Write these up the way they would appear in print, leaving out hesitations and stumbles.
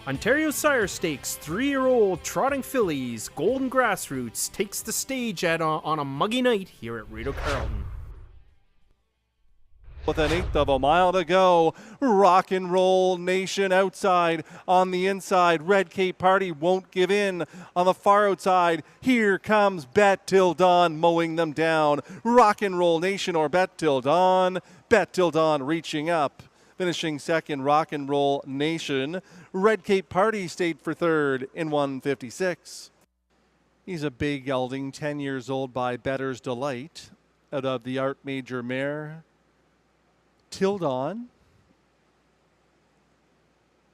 Ontario Sire Stakes 3-year-old trotting fillies, Golden Grassroots takes the stage on a muggy night here at Rideau Carleton. With an eighth of a mile to go, Rock and Roll Nation outside. On the inside, Red Cape Party won't give in. On the far outside, here comes Bet Till Dawn mowing them down. Rock and Roll Nation or Bet Till Dawn. Bet Till Dawn reaching up. Finishing second, Rock and Roll Nation. Red Cape Party stayed for third in 156. He's a big gelding, 10 years old by Better's Delight, out of the Art Major mare Till Dawn.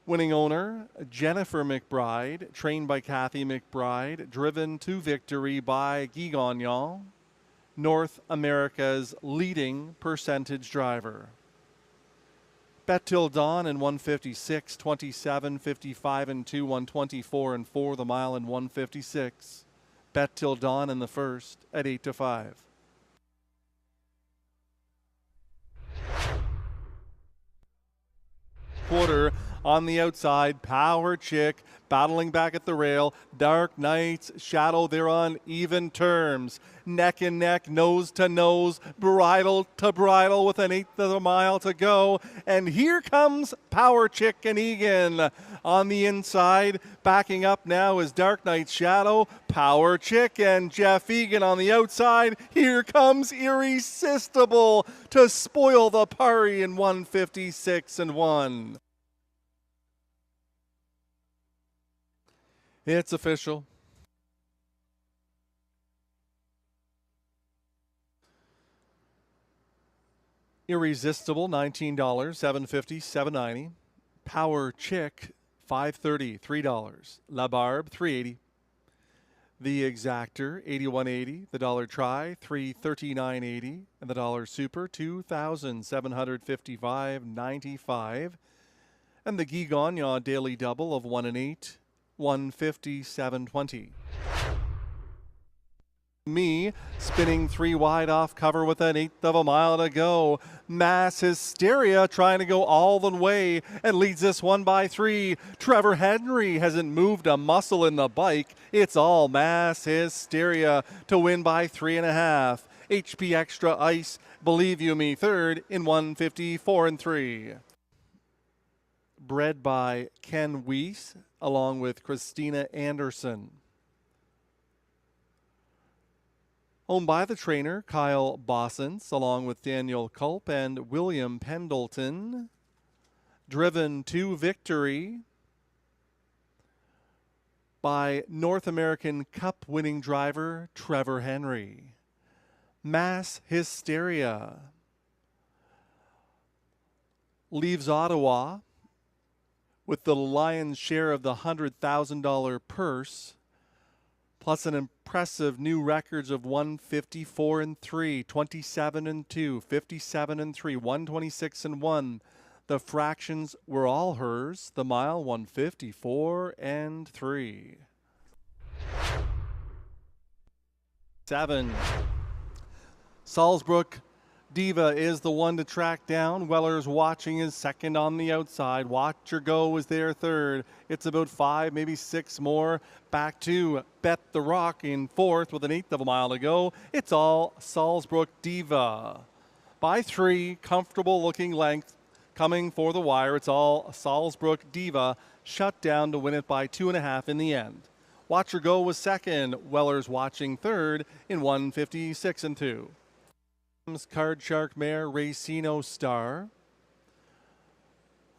Winning owner, Jennifer McBride, trained by Kathy McBride, driven to victory by Guy Gagnon, North America's leading percentage driver. Bet Till Dawn in 156, 27, 55 and 2, 124 and 4 the mile in 156. Bet Till Dawn in the first at 8 to 5. Quarter on the outside, Power Chick battling back at the rail. Dark Knight's Shadow, they're on even terms. Neck and neck, nose to nose, bridle to bridle with an eighth of a mile to go. And here comes Power Chick and Egan on the inside. Backing up now is Dark Knight's Shadow, Power Chick, and Jeff Egan on the outside. Here comes Irresistible to spoil the party in 156 and 1. It's official. Irresistible, $19, $7.50, $7.90. Power Chick, $5.30, $3. La Barbe, $3.80. The Exactor, $81.80. The Dollar Try, $339.80. And the Dollar Super, $2,755.95. And the Guy Gagnon Daily Double of 1 and 8. 157.20. Me spinning three wide off cover with an eighth of a mile to go. Mass Hysteria trying to go all the way and leads this one by 3. Trevor Henry hasn't moved a muscle in the bike. It's all Mass Hysteria to win by 3.5. HP Extra Ice, Believe You Me, third in 154 and 3. Bred by Ken Weiss along with Christina Anderson. Owned by the trainer Kyle Bossens along with Daniel Culp and William Pendleton. Driven to victory by North American Cup winning driver Trevor Henry. Mass Hysteria leaves Ottawa with the lion's share of the $100,000 purse, plus an impressive new records of 154 and 3, 27 and 2, 57 and 3, 126 and 1. The fractions were all hers. The mile 154 and 3. 7. Salzbrook Diva is the one to track down. Weller's Watching is second on the outside. Watch Your Go is there third. It's about 5, maybe 6 more. Back to Bet the Rock in fourth with an eighth of a mile to go. It's all Salzbrook Diva. By 3, comfortable looking length coming for the wire. It's all Salzbrook Diva shut down to win it by 2.5 in the end. Watch Your Go was second. Weller's Watching third in 156 and 2. Card Shark mare Racino Star,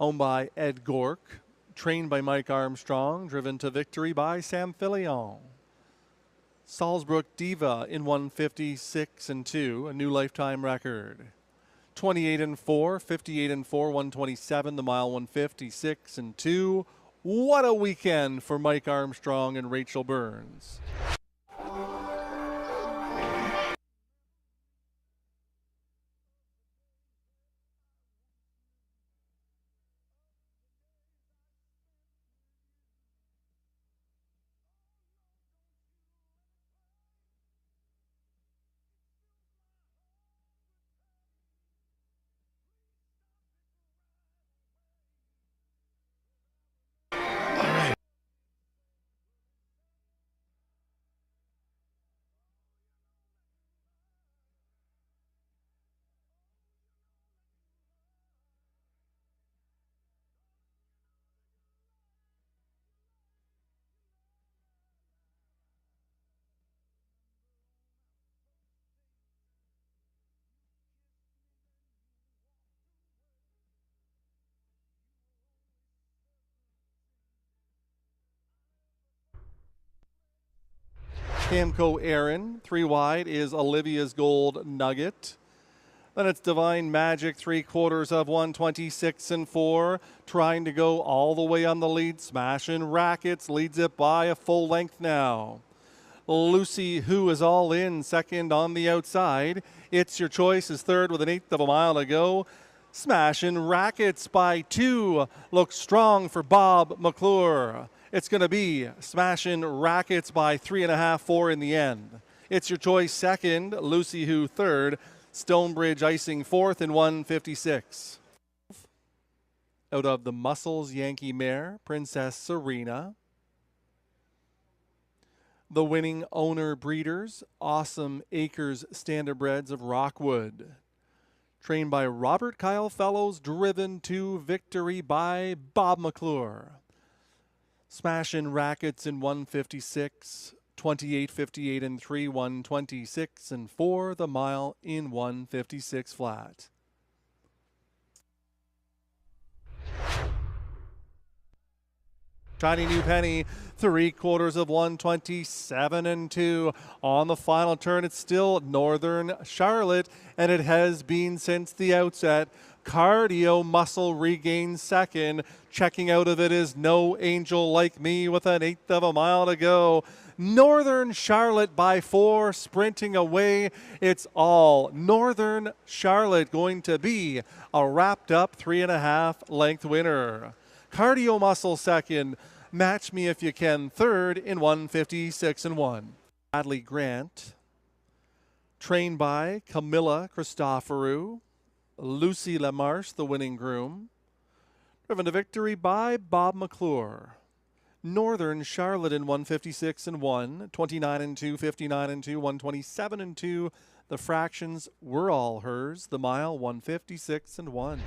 owned by Ed Gork, trained by Mike Armstrong, driven to victory by Sam Filion. Salzbrook Diva in 156 and 2, a new lifetime record. 28 and 4, 58 and 4, 127, the mile 156 and 2. What a weekend for Mike Armstrong and Rachel Burns. Camco Aaron. 3 wide is Olivia's Gold Nugget. Then it's Divine Magic, 3/4 of 126 and 4. Trying to go all the way on the lead. Smashing Rackets leads it by a full length now. Lucy Who is all in, second on the outside. It's Your Choice is third with an 1/8 of a mile to go. Smashing Rackets by 2. Looks strong for Bob McClure. It's going to be Smashing Rackets by 3.5, 4 in the end. It's Your Choice second, Lucy Who third. Stonebridge Icing fourth in 1:56. Out of the Muscles Yankee mare, Princess Serena. The winning owner breeders, Awesome Acres Standardbreds of Rockwood. Trained by Robert Kyle Fellows, driven to victory by Bob McClure. Smashing Rackets in 1:56. 28:58 and 3, 1:26 and 4, the mile in 1:56 flat. Shiny New Penny, 3/4 of 1:27 and 2. On the final turn, it's still Northern Charlotte, and it has been since the outset. Cardio Muscle regains second. Checking out of it is No Angel Like Me with an 1/8 of a mile to go. Northern Charlotte by 4, sprinting away. It's all Northern Charlotte, going to be a wrapped up 3.5 length winner. Cardio Muscle second. Match Me If You Can third in 1:56 and 1. Bradley Grant, trained by Camilla Christoforou. Lucy Lamarche, the winning groom. Driven to victory by Bob McClure. Northern Charlotte in 1:56 and 1, 29 and 2, 59 and 2, 1:27 and 2. The fractions were all hers. The mile 1:56 and 1.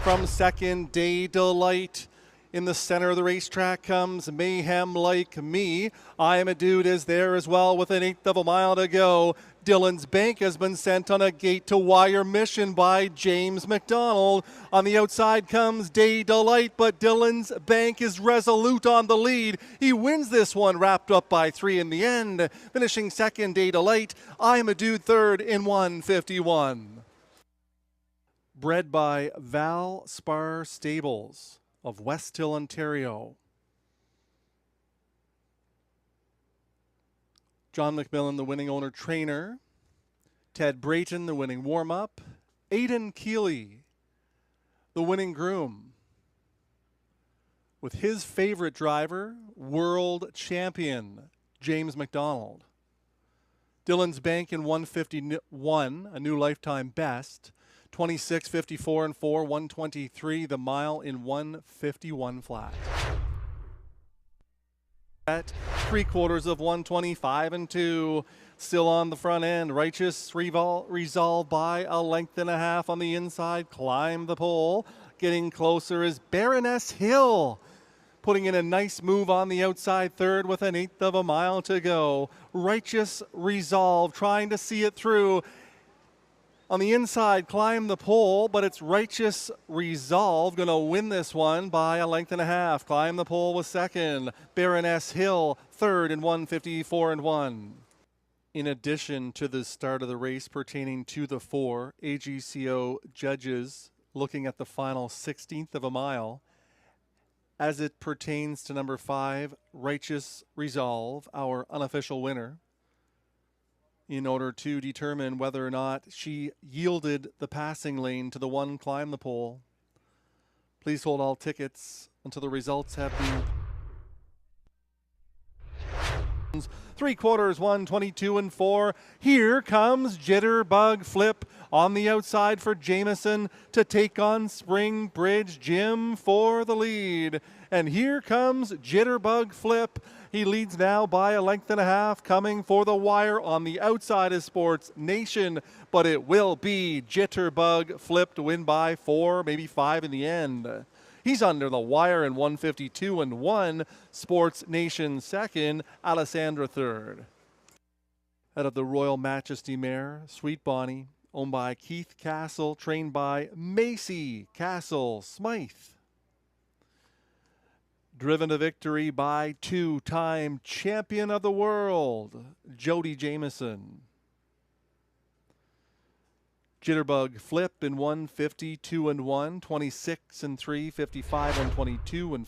From second, Day Delight. In the center of the racetrack comes Mayhem Like Me. I Am a Dude is there as well with an 1/8 of a mile to go. Dylan's Bank has been sent on a gate-to-wire mission by James McDonald. On the outside comes Day Delight, but Dylan's Bank is resolute on the lead. He wins this one, wrapped up by 3 in the end. Finishing second, Day Delight. I Am a Dude third in 1:51. Bred by Val Spar Stables of West Hill, Ontario. John McMillan, the winning owner-trainer. Ted Brayton, the winning warm-up. Aidan Keeley, the winning groom. With his favorite driver, world champion James McDonald. Dylan's Bank in 1:51, a new lifetime best. 26, 54 and 4, 1:23, the mile in 1:51 flat. At 3/4 of 1:25 and 2, still on the front end. Righteous Resolve by a 1.5 lengths on the inside. Climb the pole. Getting closer is Baroness Hill, putting in a nice move on the outside third with an 1/8 of a mile to go. Righteous Resolve trying to see it through. On the inside, Climb the Pole, but it's Righteous Resolve going to win this one by a 1.5 lengths. Climb the Pole was second. Baroness Hill third in 1:54 and 1. In addition to the start of the race pertaining to the 4, AGCO judges looking at the final 1/16 of a mile as it pertains to number 5, Righteous Resolve, our unofficial winner, in order to determine whether or not she yielded the passing lane to the 1, Climb the Pole. Please hold all tickets until the results have been. 3/4, 1:22 and 4. Here comes Jitterbug Flip on the outside for Jameson to take on Spring Bridge Jim for the lead. And here comes Jitterbug Flip. He leads now by a 1.5 lengths, coming for the wire. On the outside is Sports Nation, but it will be Jitterbug Flip to win by 4, maybe 5 in the end. He's under the wire in 1:52 and 1. Sports Nation second, Alessandra third. Out of the Royal Majesty mare, Sweet Bonnie, owned by Keith Castle, trained by Macy Castle Smythe. Driven to victory by 2-time champion of the world, Jody Jamieson. Jitterbug Flip in 150, 2-1, 26 and 3, 55 and 22 and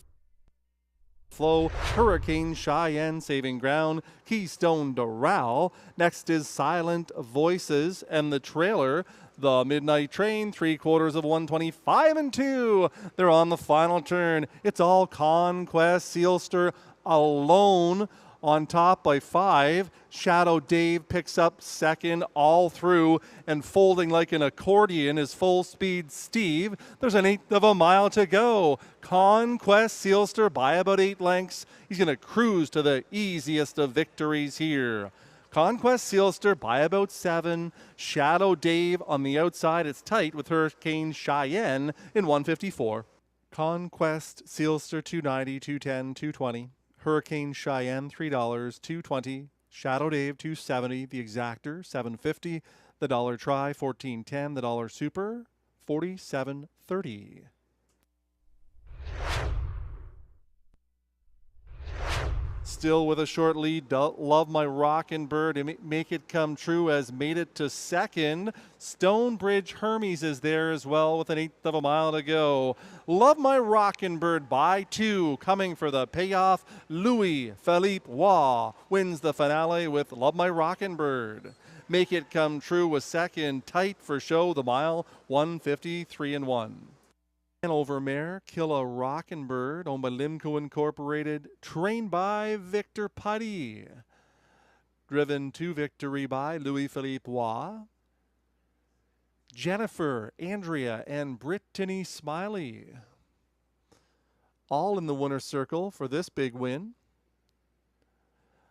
Flow. Hurricane Cheyenne saving ground. Keystone Doral. Next is Silent Voices and the trailer. The Midnight Train, 3/4 of 125 and 2. They're on the final turn. It's all Conquest Sealster alone on top by 5. Shadow Dave picks up second all through, and folding like an accordion is Full Speed Steve. There's an 1/8 of a mile to go. Conquest Sealster by about 8 lengths. He's going to cruise to the easiest of victories here. Conquest Sealster by about 7. Shadow Dave on the outside. It's tight with Hurricane Cheyenne in 154. Conquest Sealster 290, 210, 220. Hurricane Cheyenne $3, 220. Shadow Dave $270. The Exactor $750. The Dollar Try $14.10. The Dollar Super $47.30. Still with a short lead, Love My Rockin' Bird and Make It Come True has made it to second. Stonebridge Hermes is there as well with an 1/8 of a mile to go. Love My Rockin' Bird by 2, coming for the payoff. Louis Philippe Waugh wins the finale with Love My Rockin' Bird. Make It Come True was second, tight for show the mile, 153 and 1. Hanover Mare, Kill a Rockin' Bird, owned by Limco Incorporated, trained by Victor Putty. Driven to victory by Louis Philippe Waugh. Jennifer, Andrea, and Brittany Smiley. All in the winner's circle for this big win.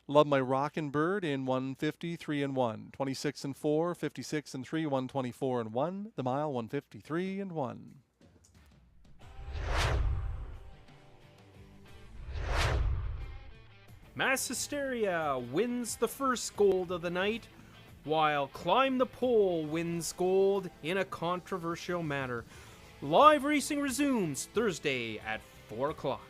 Love My Rockin' Bird in 153 and 1. 26 and 4, 56 and 3, 124 and 1. The mile, 153 and 1. Mass Hysteria wins the first gold of the night, while Climb the Pole wins gold in a controversial manner. Live racing resumes Thursday at 4 o'clock.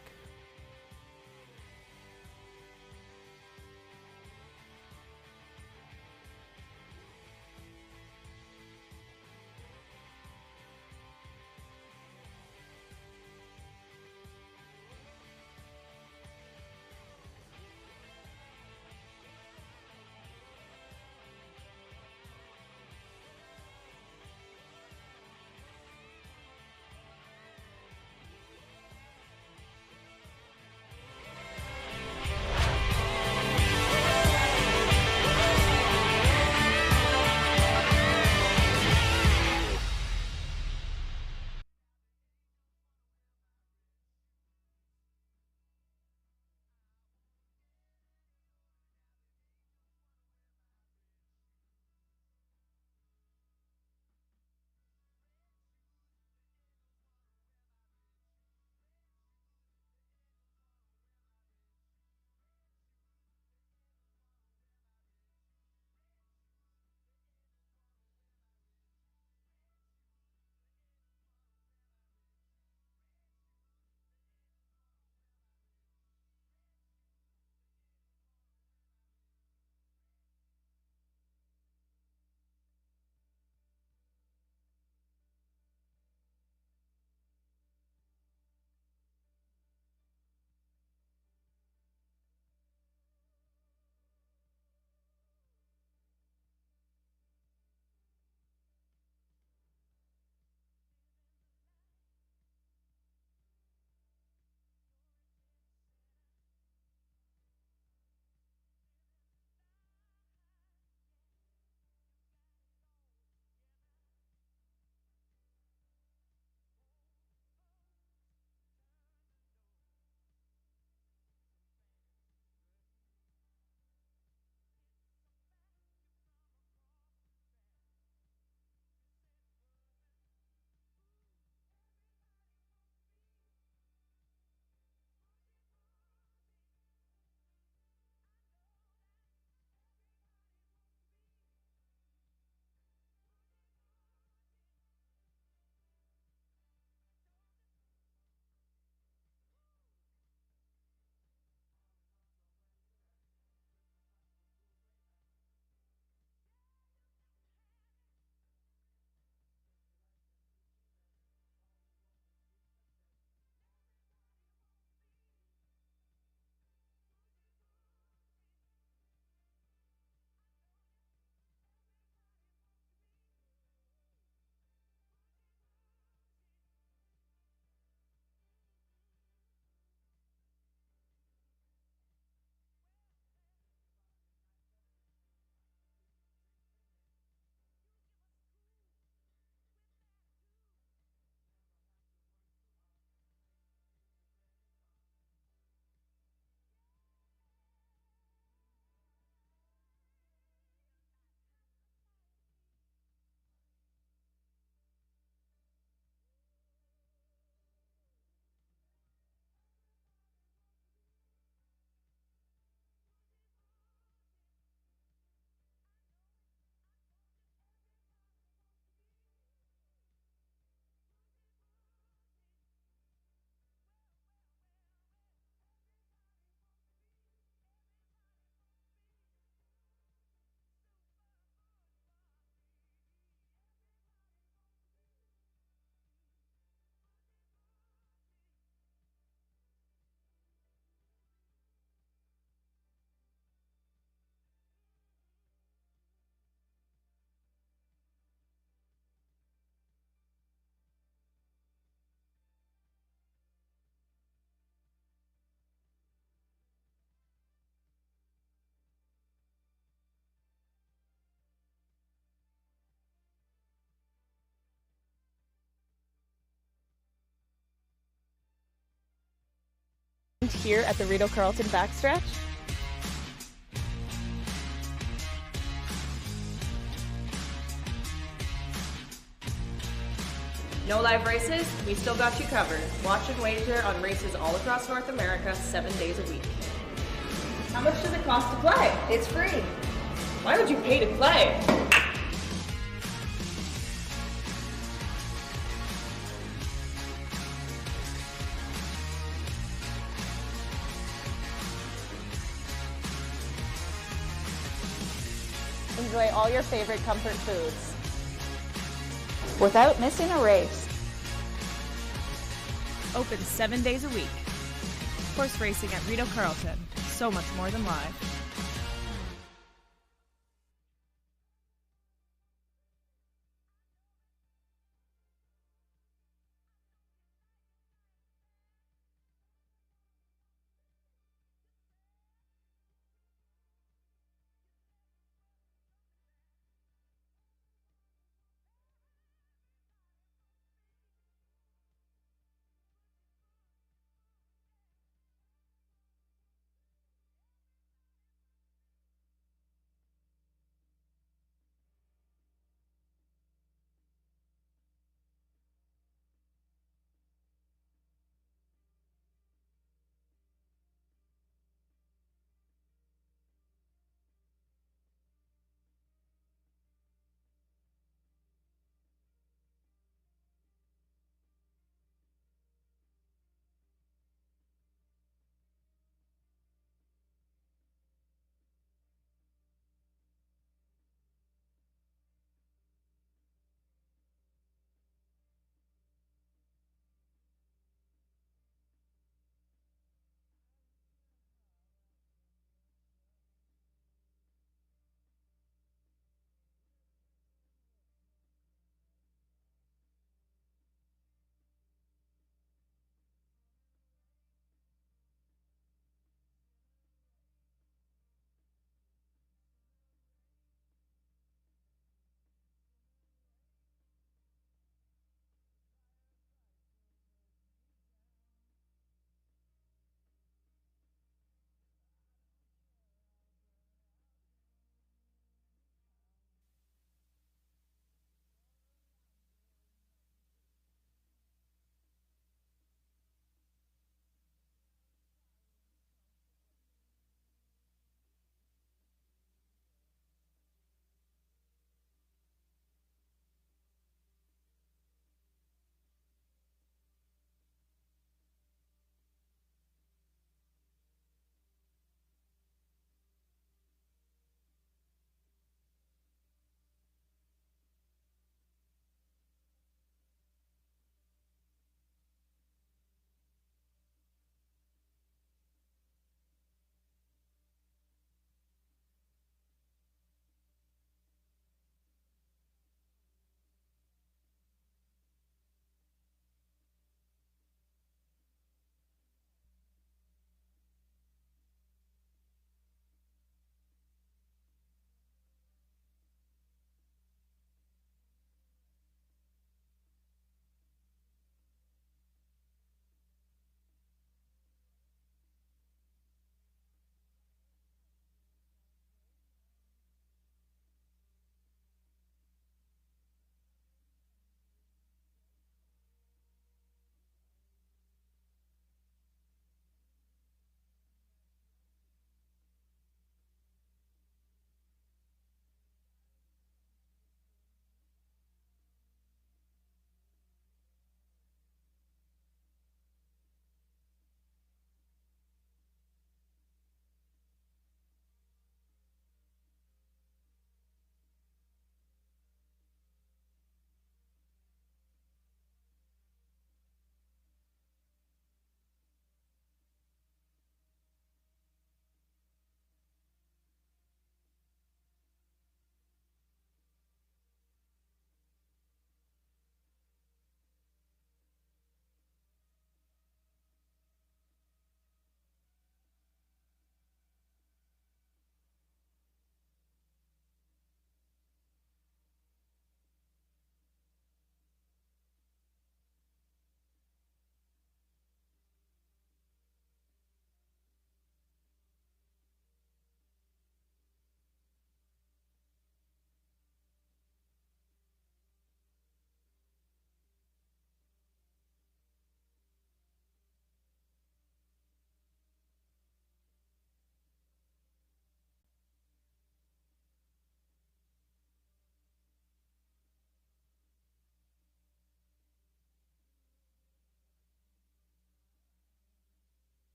Here at the Rideau Carleton backstretch. No live races? We still got you covered. Watch and wager on races all across North America 7 days a week. How much does it cost to play? It's free. Why would you pay to play? Enjoy all your favorite comfort foods without missing a race. Open 7 days a week. Horse racing at Rideau Carleton. So much more than live.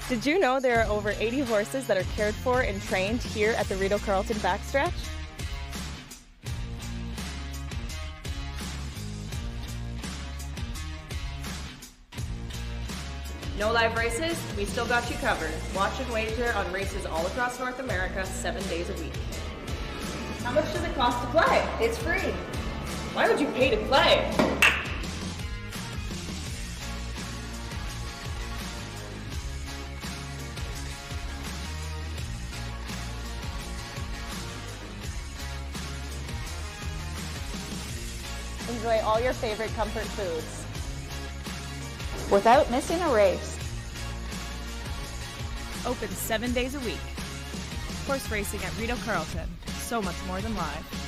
Did you know there are over 80 horses that are cared for and trained here at the Rideau Carleton backstretch? No live races? We still got you covered. Watch and wager on races all across North America 7 days a week. How much does it cost to play? It's free. Why would you pay to play? Enjoy all your favorite comfort foods without missing a race. Open 7 days a week. Horse racing at Rideau Carleton. So much more than live.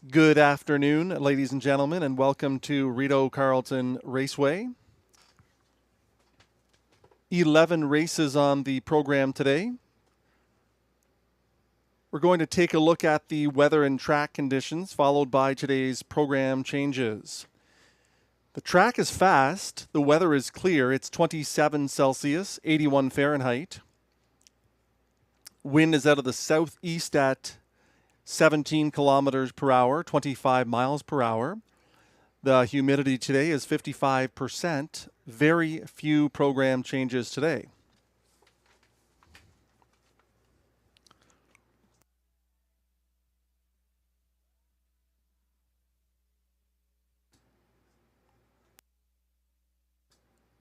Good afternoon, ladies and gentlemen, and welcome to Rideau Carleton Raceway. 11 races on the program today. We're going to take a look at the weather and track conditions, followed by today's program changes. The track is fast. The weather is clear. It's 27 Celsius, 81 Fahrenheit. Wind is out of the southeast at 17 kilometers per hour, 25 miles per hour. The humidity today is 55%. Very few program changes today.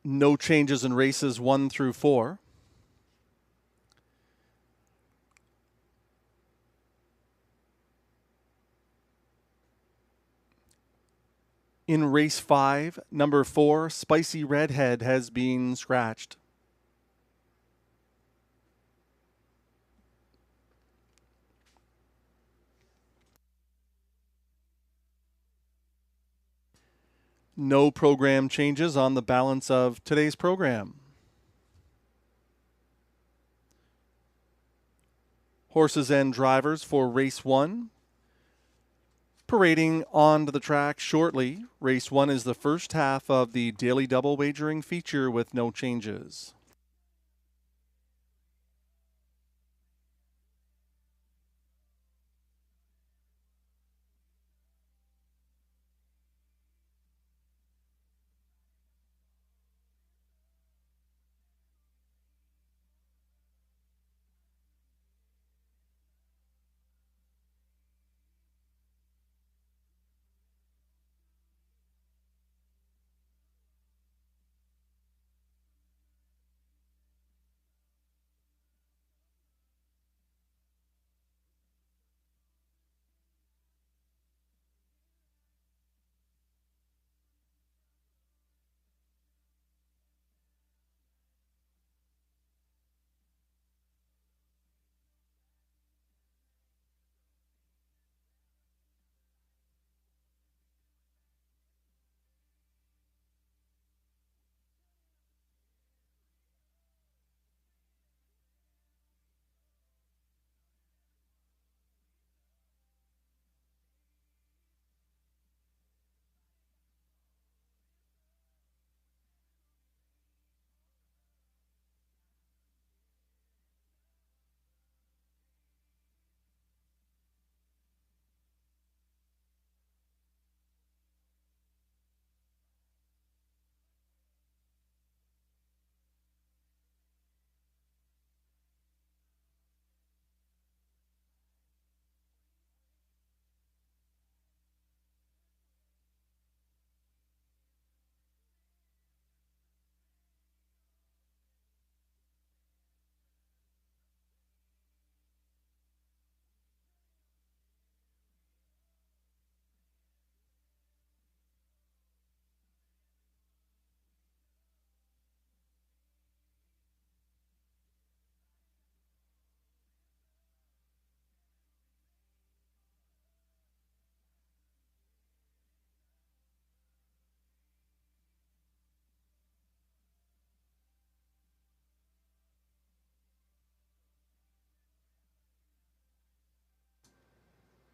No changes in races 1 through 4. In race 5, number 4, Spicy Redhead has been scratched. No program changes on the balance of today's program. Horses and drivers for race 1. Parading onto the track shortly. Race 1 is the first half of the daily double wagering feature with no changes.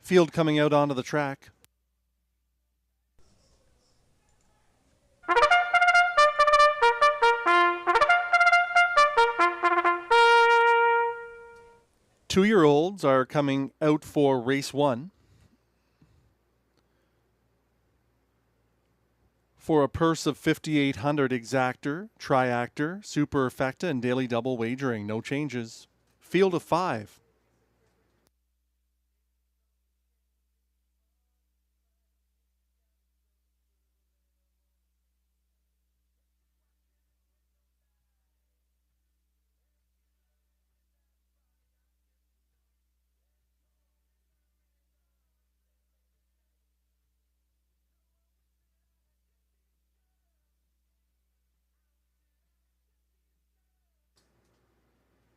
Field coming out onto the track. Two-year-olds are coming out for race 1. For a purse of $5,800 exactor, triactor, superfecta, and daily double wagering. No changes. Field of 5.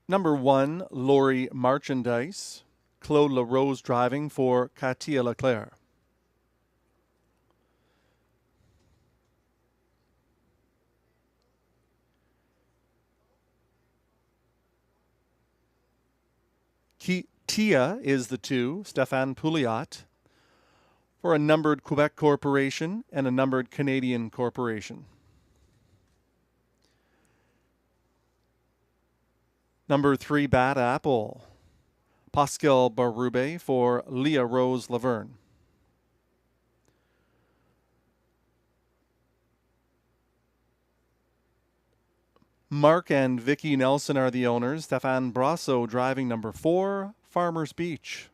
Number 1, Lori Marchandise. Claude LaRose driving for Katia Leclerc. Tia is the 2, Stéphane Pouliot, for a numbered Quebec corporation and a numbered Canadian corporation. Number 3, Bad Apple, Pascal Barube for Leah Rose Laverne. Mark and Vicky Nelson are the owners. Stéphane Brasso driving number 4, Farmers Beach.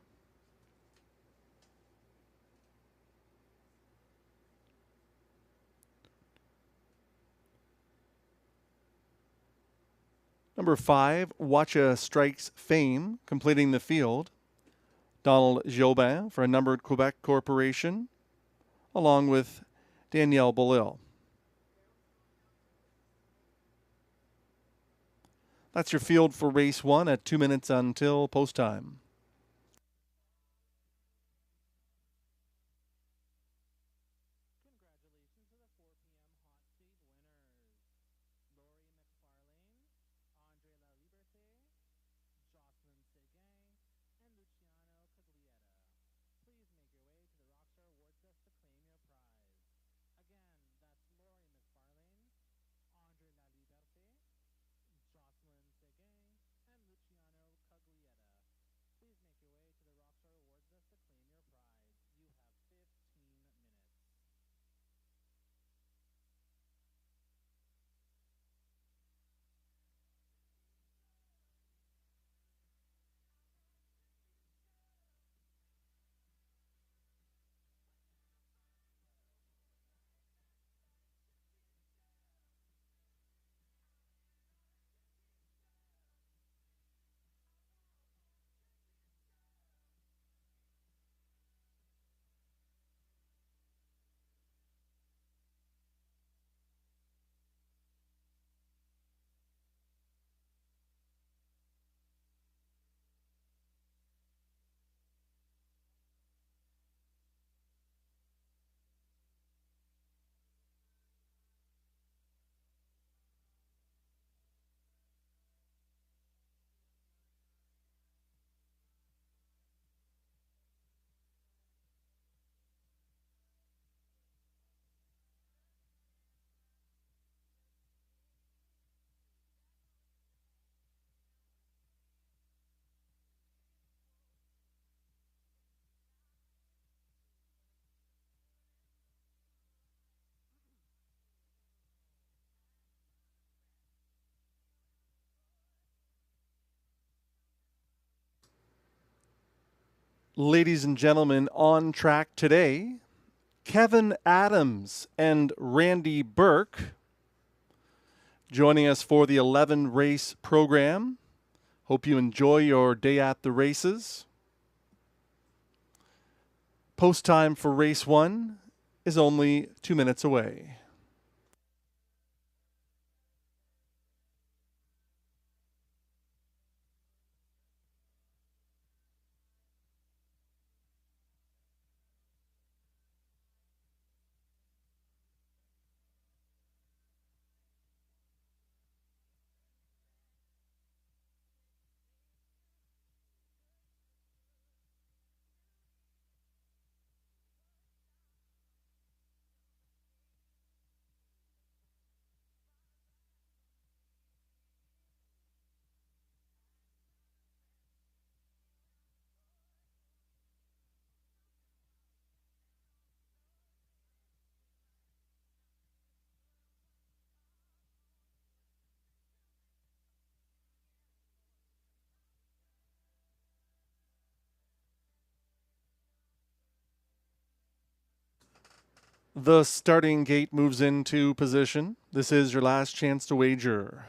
Number 5, Watcha Strikes Fame, completing the field. Donald Jobin for a numbered Quebec corporation, along with Danielle Belil. That's your field for race 1 at 2 minutes until post time. Ladies and gentlemen, on track today, Kevin Adams and Randy Burke joining us for the 11 race program. Hope you enjoy your day at the races. Post time for race 1 is only 2 minutes away. The starting gate moves into position. This is your last chance to wager.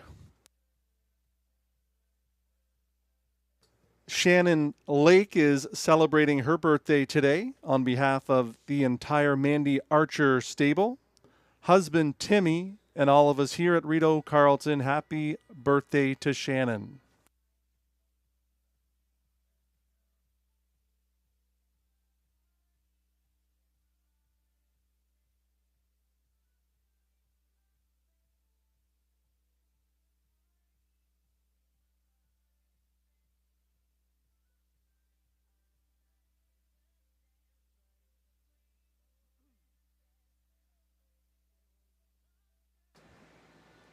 Shannon Lake is celebrating her birthday today on behalf of the entire Mandy Archer stable. Husband Timmy and all of us here at Rideau Carleton, happy birthday to Shannon.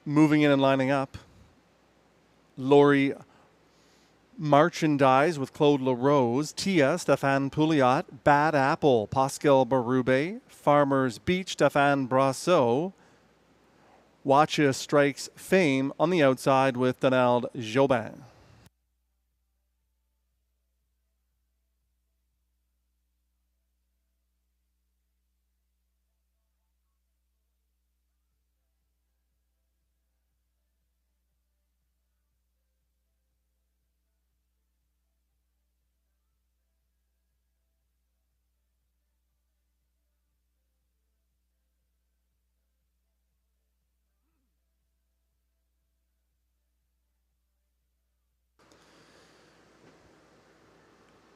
Moving in and lining up, Lori Merchandise with Claude LaRose, Tia, Stéphane Pouliot, Bad Apple, Pascal Barube, Farmers Beach, Stéphane Brasseau, Watcha Strikes Fame on the outside with Donald Jobin.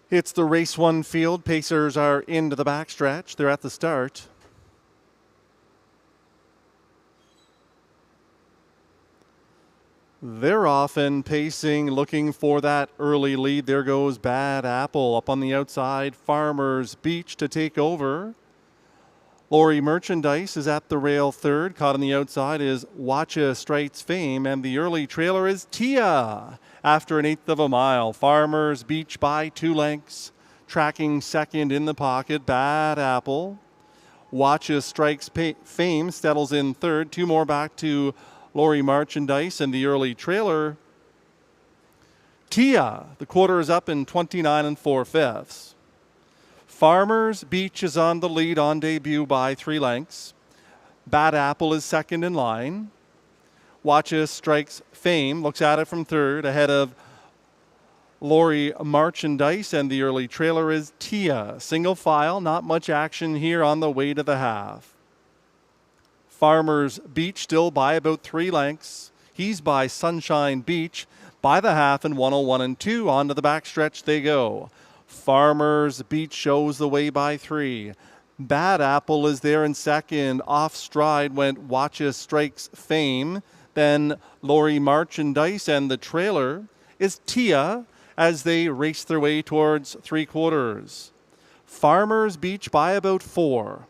It's the race 1 field. Pacers are into the backstretch. They're at the start. They're often pacing, looking for that early lead. There goes Bad Apple up on the outside. Farmers Beach to take over. Lori Merchandise is at the rail third. Caught on the outside is Watcha Strikes Fame, and the early trailer is Tia. After an eighth of a mile, Farmers Beach by 2 lengths. Tracking second in the pocket, Bad Apple. Watcha Strikes Fame settles in third. 2 more back to Lori Merchandise and the early trailer. Tia, the quarter is up in 29 4/5. Farmers Beach is on the lead on debut by 3 lengths. Bad Apple is second in line. Watcha Strikes Fame looks at it from third ahead of Lori Merchandise, and the early trailer is Tia. Single file, not much action here on the way to the half. Farmers Beach still by about 3 lengths. He's by Sunshine Beach by the half in 101 2. On to the backstretch they go. Farmers Beach shows the way by 3. Bad Apple is there in second. Off stride went Watcha Strikes Fame. Then Lori Merchandise, and the trailer is Tia as they race their way towards 3/4. Farmers Beach by about 4.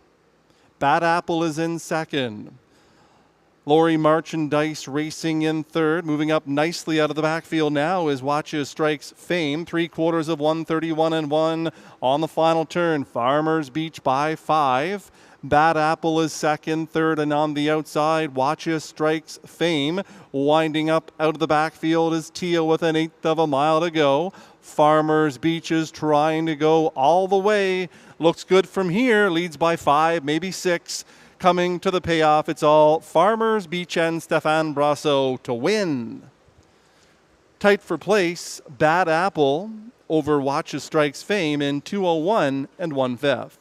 Bad Apple is in second. Lori Merchandise racing in third. Moving up nicely out of the backfield now is Watcha Strikes Fame. 3/4 of 131 1 on the final turn. Farmers Beach by 5. Bad Apple is second, third, and on the outside, Watcha Strikes Fame. Winding up out of the backfield is Tia with an eighth of a mile to go. Farmers Beach is trying to go all the way. Looks good from here. Leads by 5, maybe 6. Coming to the payoff, it's all Farmers Beach and Stéphane Brasseau to win. Tight for place, Bad Apple over Watcha Strikes Fame in 2:01 1/5.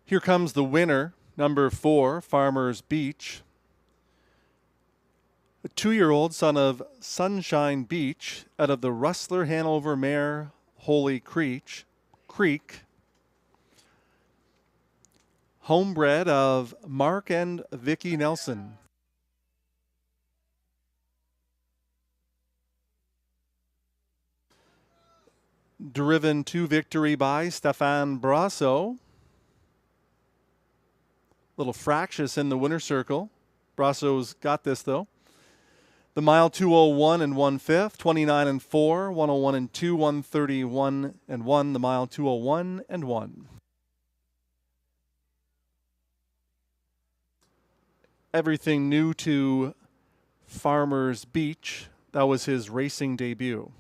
Here comes the winner, number 4, Farmers Beach. A 2-year-old son of Sunshine Beach out of the Rustler Hanover mare Holy Creek. Homebred of Mark and Vicky Nelson. Driven to victory by Stefan Brasso. Little fractious in the winner's circle. Brasso's got this though. The mile 201 and 1/5, 29 and 4, 101 and 2, 131 and 1. The mile 201 and 1. Everything new to Farmers Beach. That was his racing debut.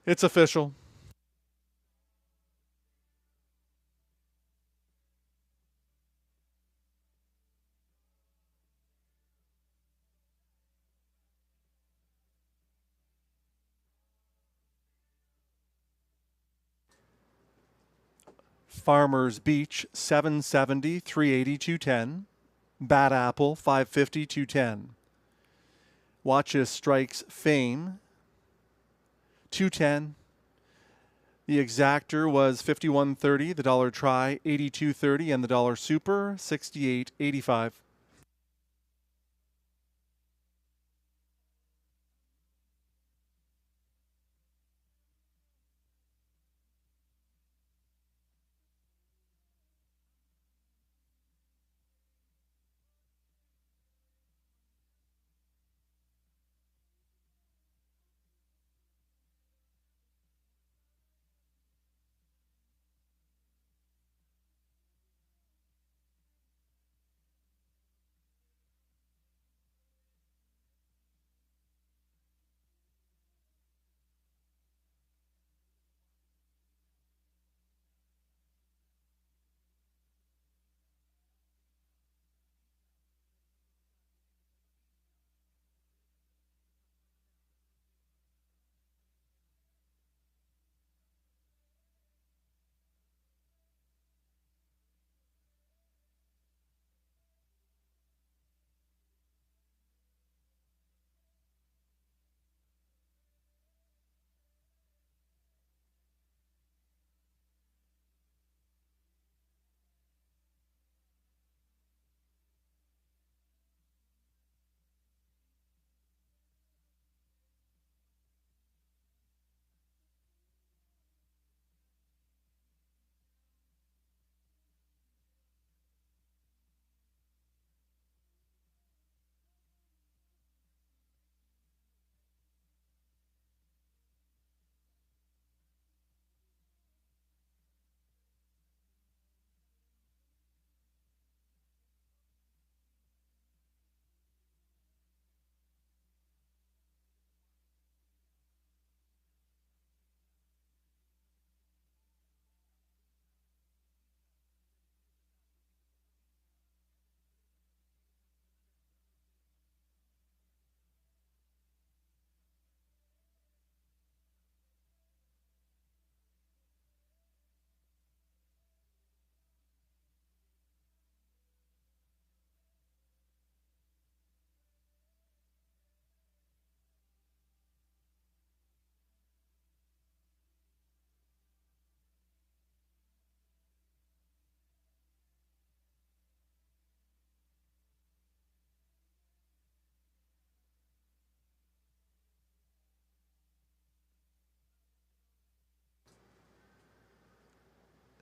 It's official. Farmers Beach 770, 380, 210. Bad Apple 550, 210. Watches Strikes Fame 210. The exactor was 51.30, the dollar try 82.30, and the dollar super 68.85.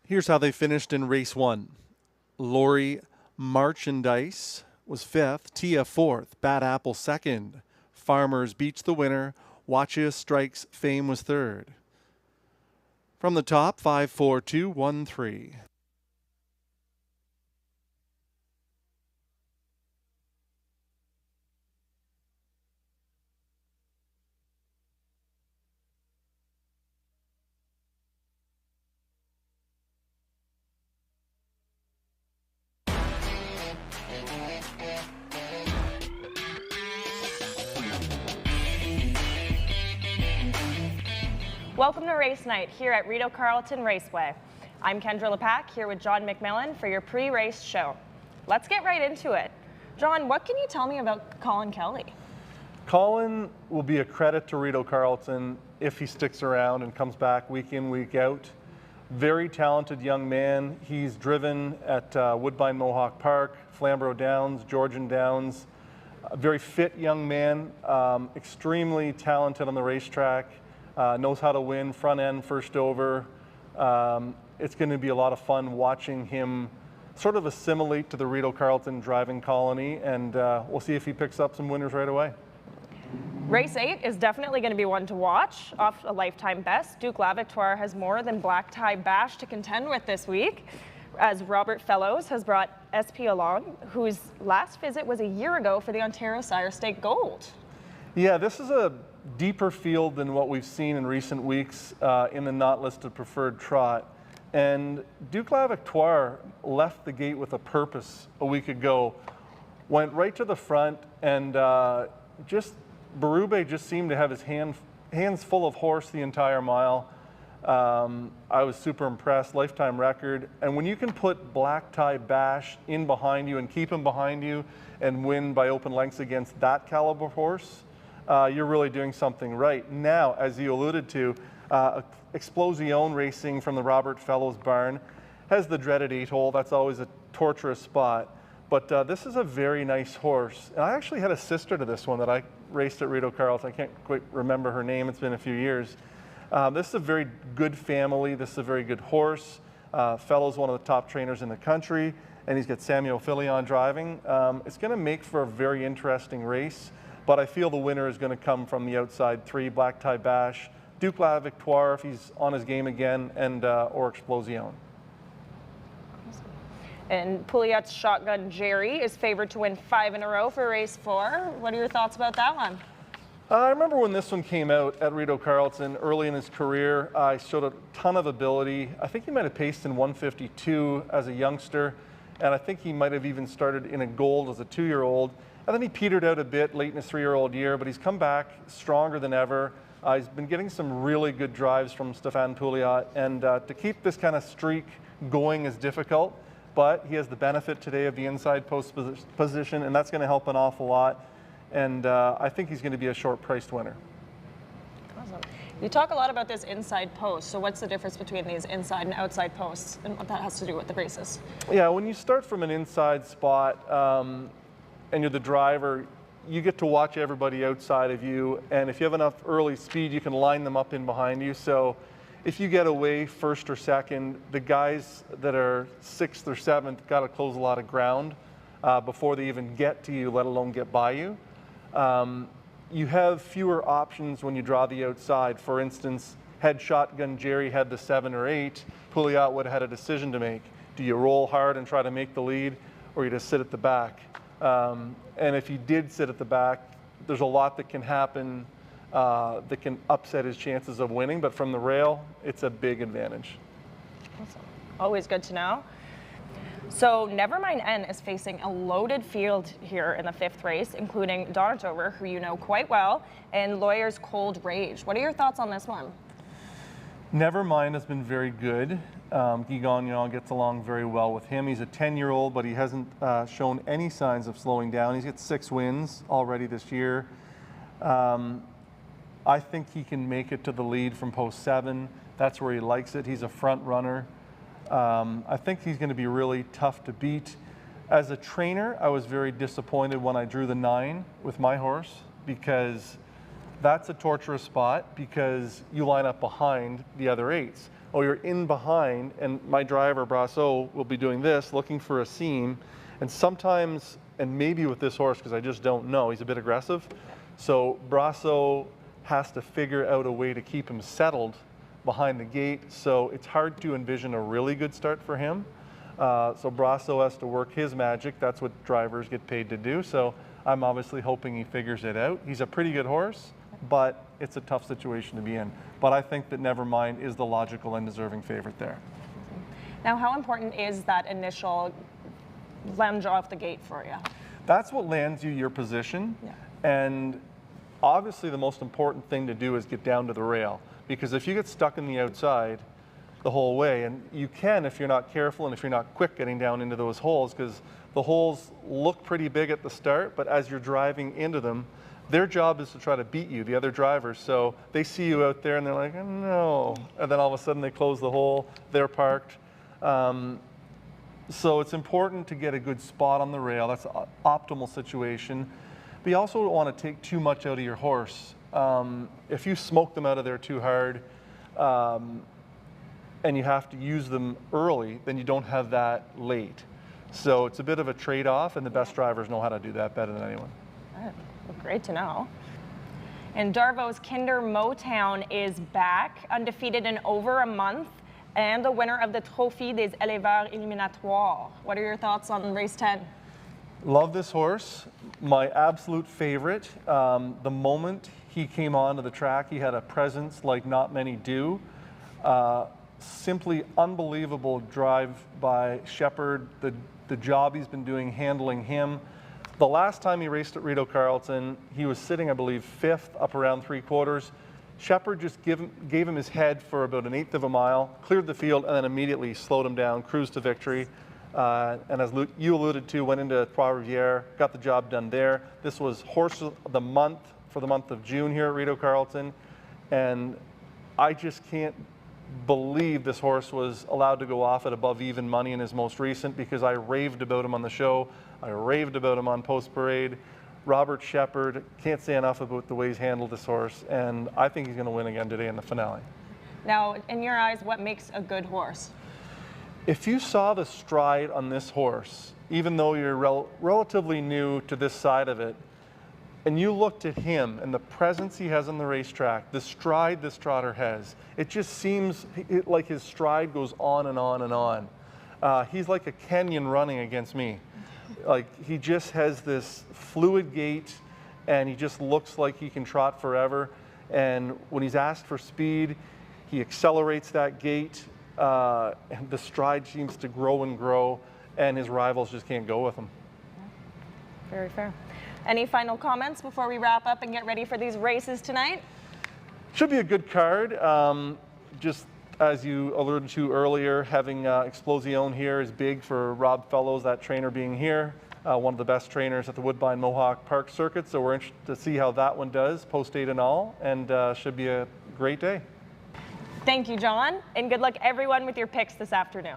Here's how they finished in race 1. Lori Marchandise was 5th, Tia 4th, Bad Apple 2nd, Farmers Beach the winner, Watches Strikes Fame was 3rd. From the top, 5, 4, 2, 1, 3. Welcome to race night here at Rideau Carleton Raceway. I'm Kendra Lepac here with John McMillan for your pre-race show. Let's get right into it. John, what can you tell me about Colin Kelly? Colin will be a credit to Rideau Carleton if he sticks around and comes back week in, week out. Very talented young man. He's driven at Woodbine Mohawk Park, Flamborough Downs, Georgian Downs. A very fit young man, extremely talented on the racetrack. Knows how to win, front end, first over. It's going to be a lot of fun watching him sort of assimilate to the Rideau Carleton driving colony, and we'll see if he picks up some winners right away. Race 8 is definitely going to be one to watch. Off a lifetime best, Duke La Victoire has more than Black Tie Bash to contend with this week, as Robert Fellows has brought SP along, whose last visit was a year ago for the Ontario Sire Stake Gold. Yeah, this is a deeper field than what we've seen in recent weeks in the not listed preferred trot. And Duke La Victoire left the gate with a purpose a week ago, went right to the front, and Berube just seemed to have his hands full of horse the entire mile. I was super impressed, lifetime record. And when you can put Black Tie Bash in behind you and keep him behind you and win by open lengths against that caliber horse, you're really doing something right. Now, as you alluded to, Explosion Racing from the Robert Fellows barn has the dreaded 8-hole. That's always a torturous spot. But this is a very nice horse. And I actually had a sister to this one that I raced at Rideau Carleton. I can't quite remember her name. It's been a few years. This is a very good family. This is a very good horse. Fellows, one of the top trainers in the country, and he's got Samuel Filion driving. It's going to make for a very interesting race. But I feel the winner is going to come from the outside 3, Black Tie Bash, Duke La Victoire if he's on his game again, and or Explosion. And Pouliot's Shotgun Jerry is favored to win 5 in a row for race 4. What are your thoughts about that one? I remember when this one came out at Rideau Carleton early in his career. I showed a ton of ability. I think he might have paced in 152 as a youngster, and I think he might have even started in a gold as a 2-year-old. And then he petered out a bit late in his 3-year-old year, but he's come back stronger than ever. He's been getting some really good drives from Stéphane Pouliot, and to keep this kind of streak going is difficult, but he has the benefit today of the inside post position, and that's going to help an awful lot. And I think he's going to be a short-priced winner. Awesome. You talk a lot about this inside post, so what's the difference between these inside and outside posts, and what that has to do with the races? Yeah, when you start from an inside spot, and you're the driver, you get to watch everybody outside of you, and if you have enough early speed, you can line them up in behind you. So if you get away first or second, the guys that are 6th or 7th got to close a lot of ground before they even get to you, let alone get by you. You have fewer options when you draw the outside. For instance, had Shotgun Jerry had the 7 or 8, Pouliot would have had a decision to make. Do you roll hard and try to make the lead, or you just sit at the back? And if he did sit at the back, there's a lot that can happen that can upset his chances of winning, but from the rail, it's a big advantage. Awesome. Always good to know. So Nevermind N is facing a loaded field here in the 5th race, including Donatover, who you know quite well, and Lawyer's Cold Rage. What are your thoughts on this one? Nevermind has been very good. Guy Gagnon gets along very well with him. He's a 10-year-old, but he hasn't shown any signs of slowing down. He's got 6 wins already this year. I think he can make it to the lead from post 7. That's where he likes it. He's a front runner. I think he's going to be really tough to beat. As a trainer, I was very disappointed when I drew the 9 with my horse, because that's a torturous spot, because you line up behind the other 8s. Oh, you're in behind, and my driver, Brasso, will be doing this, looking for a seam. And sometimes, and maybe with this horse, because I just don't know, he's a bit aggressive. So Brasso has to figure out a way to keep him settled behind the gate. So it's hard to envision a really good start for him. So Brasso has to work his magic. That's what drivers get paid to do. So I'm obviously hoping he figures it out. He's a pretty good horse, but it's a tough situation to be in. But I think that Nevermind is the logical and deserving favorite there. Now, how important is that initial lunge off the gate for you? That's what lands you your position. Yeah. And obviously the most important thing to do is get down to the rail. because if you get stuck in the outside the whole way, and you can if you're not careful and if you're not quick getting down into those holes, because the holes look pretty big at the start, but as you're driving into them, their job is to try to beat you, the other drivers. So they see you out there and they're like, no. And then all of a sudden they close the hole, they're parked. So it's important to get a good spot on the rail. That's an optimal situation. But you also don't want to take too much out of your horse. If you smoke them out of there too hard and you have to use them early, then you don't have that late. So it's a bit of a trade-off, and the best drivers know how to do that better than anyone. Well, great to know. And Darvaux's Kinder Motown is back, undefeated in over a month, and the winner of the Trophée des Éleveurs Éliminatoires. What are your thoughts on race 10? Love this horse. My absolute favorite. The moment he came onto the track, he had a presence like not many do. Simply unbelievable drive by Shepherd, the job he's been doing handling him. The last time he raced at Rideau Carleton, he was sitting, I believe, 5th, up around 3/4. Shepherd just gave him his head for about 1/8 of a mile, cleared the field, and then immediately slowed him down, cruised to victory. And as you alluded to, went into Trois-Rivières, got the job done there. This was horse of the month for the month of June here at Rideau Carleton. And I just can't believe this horse was allowed to go off at above even money in his most recent, because I raved about him on the show. I raved about him on Post Parade. Robert Shepherd, can't say enough about the way he's handled this horse, and I think he's going to win again today in the finale. Now, in your eyes, what makes a good horse? If you saw the stride on this horse, even though you're relatively new to this side of it, and you looked at him and the presence he has on the racetrack, the stride this trotter has, it just seems like his stride goes on and on and on. He's like a Kenyan running against me. Like, he just has this fluid gait, and he just looks like he can trot forever. And when he's asked for speed, he accelerates that gait, and the stride seems to grow and grow, and his rivals just can't go with him. Very fair. Any final comments before we wrap up and get ready for these races tonight? Should be a good card. Just as you alluded to earlier, having Explosion here is big for Rob Fellows, that trainer being here. One of the best trainers at the Woodbine Mohawk Park circuit, so we're interested to see how that one does, post-8 and all, and should be a great day. Thank you, John, and good luck everyone with your picks this afternoon.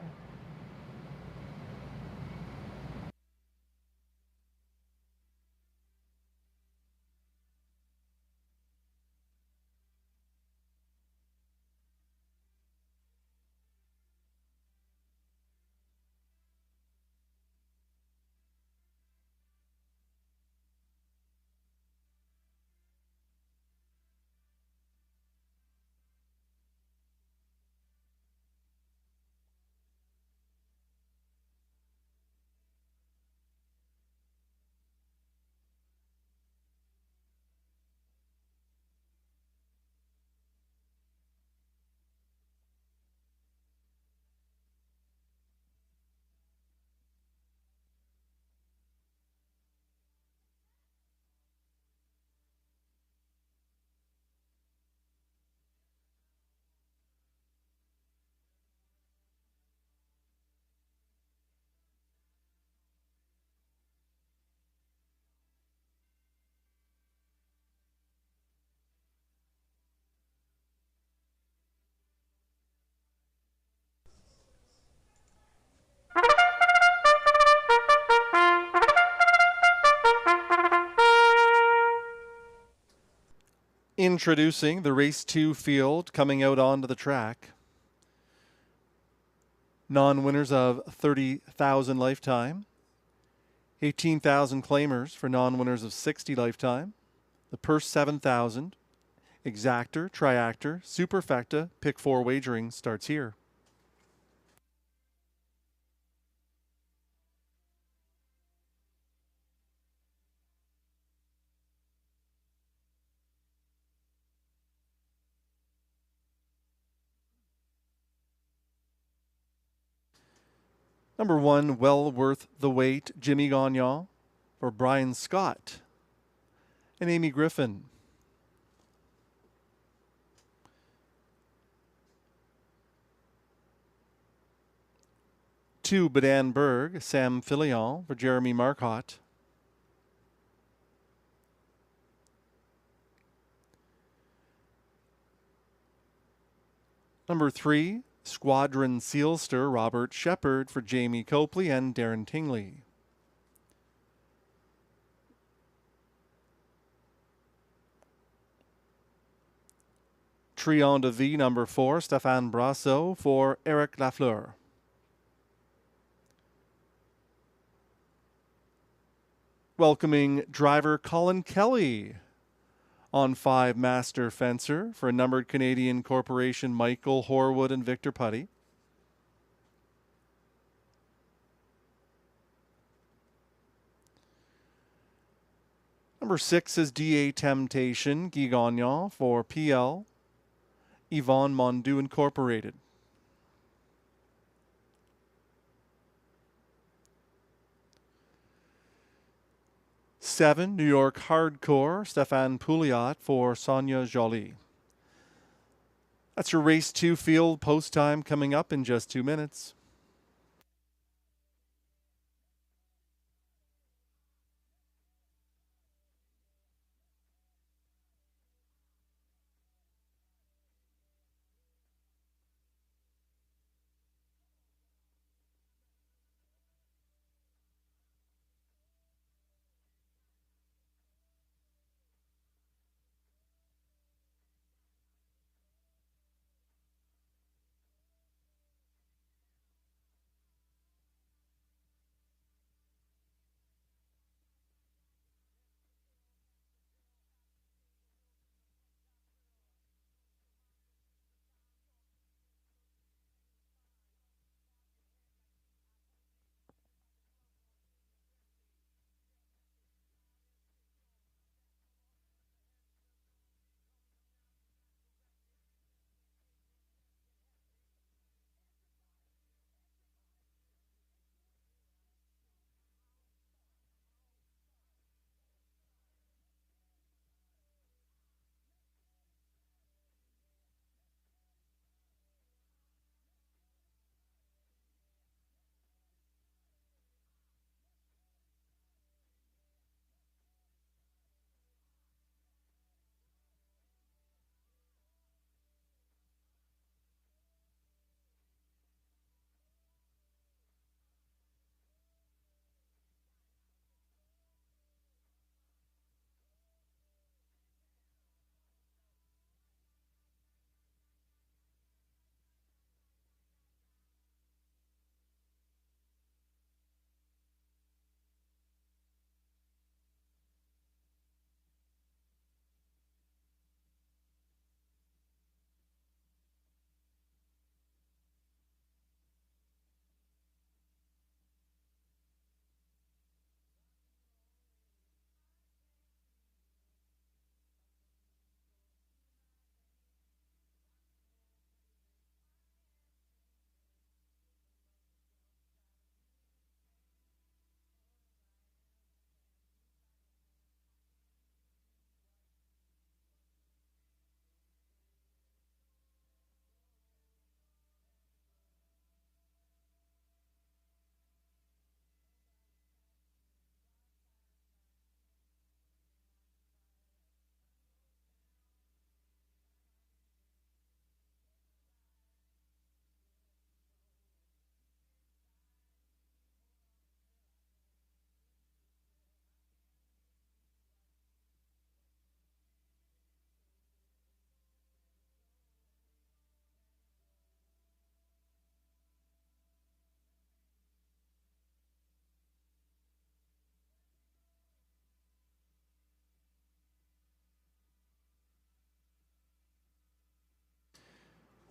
Introducing the race 2 field coming out onto the track. Non-winners of 30,000 lifetime. 18,000 claimers for non-winners of 60 lifetime. The purse 7,000. Exactor, Triactor, Superfecta, Pick 4 wagering starts here. Number 1, well worth the wait, Jimmy Gagnon for Brian Scott and Amy Griffin. 2, Baden-Berg, Sam Filion for Jeremy Marcotte. Number 3, Squadron Sealster, Robert Shepard for Jamie Copley and Darren Tingley. Trion de Vie, number 4, Stéphane Brasso for Eric Lafleur. Welcoming driver Colin Kelly on 5, Master Fencer for a numbered Canadian corporation, Michael Horwood and Victor Putty. Number 6 is DA Temptation, Guy Gagnon for PL, Yvonne Mondu Incorporated. Seven, New York Hardcore, Stéphane Pouliot for Sonia Joly. That's your race 2 field post time coming up in just 2 minutes.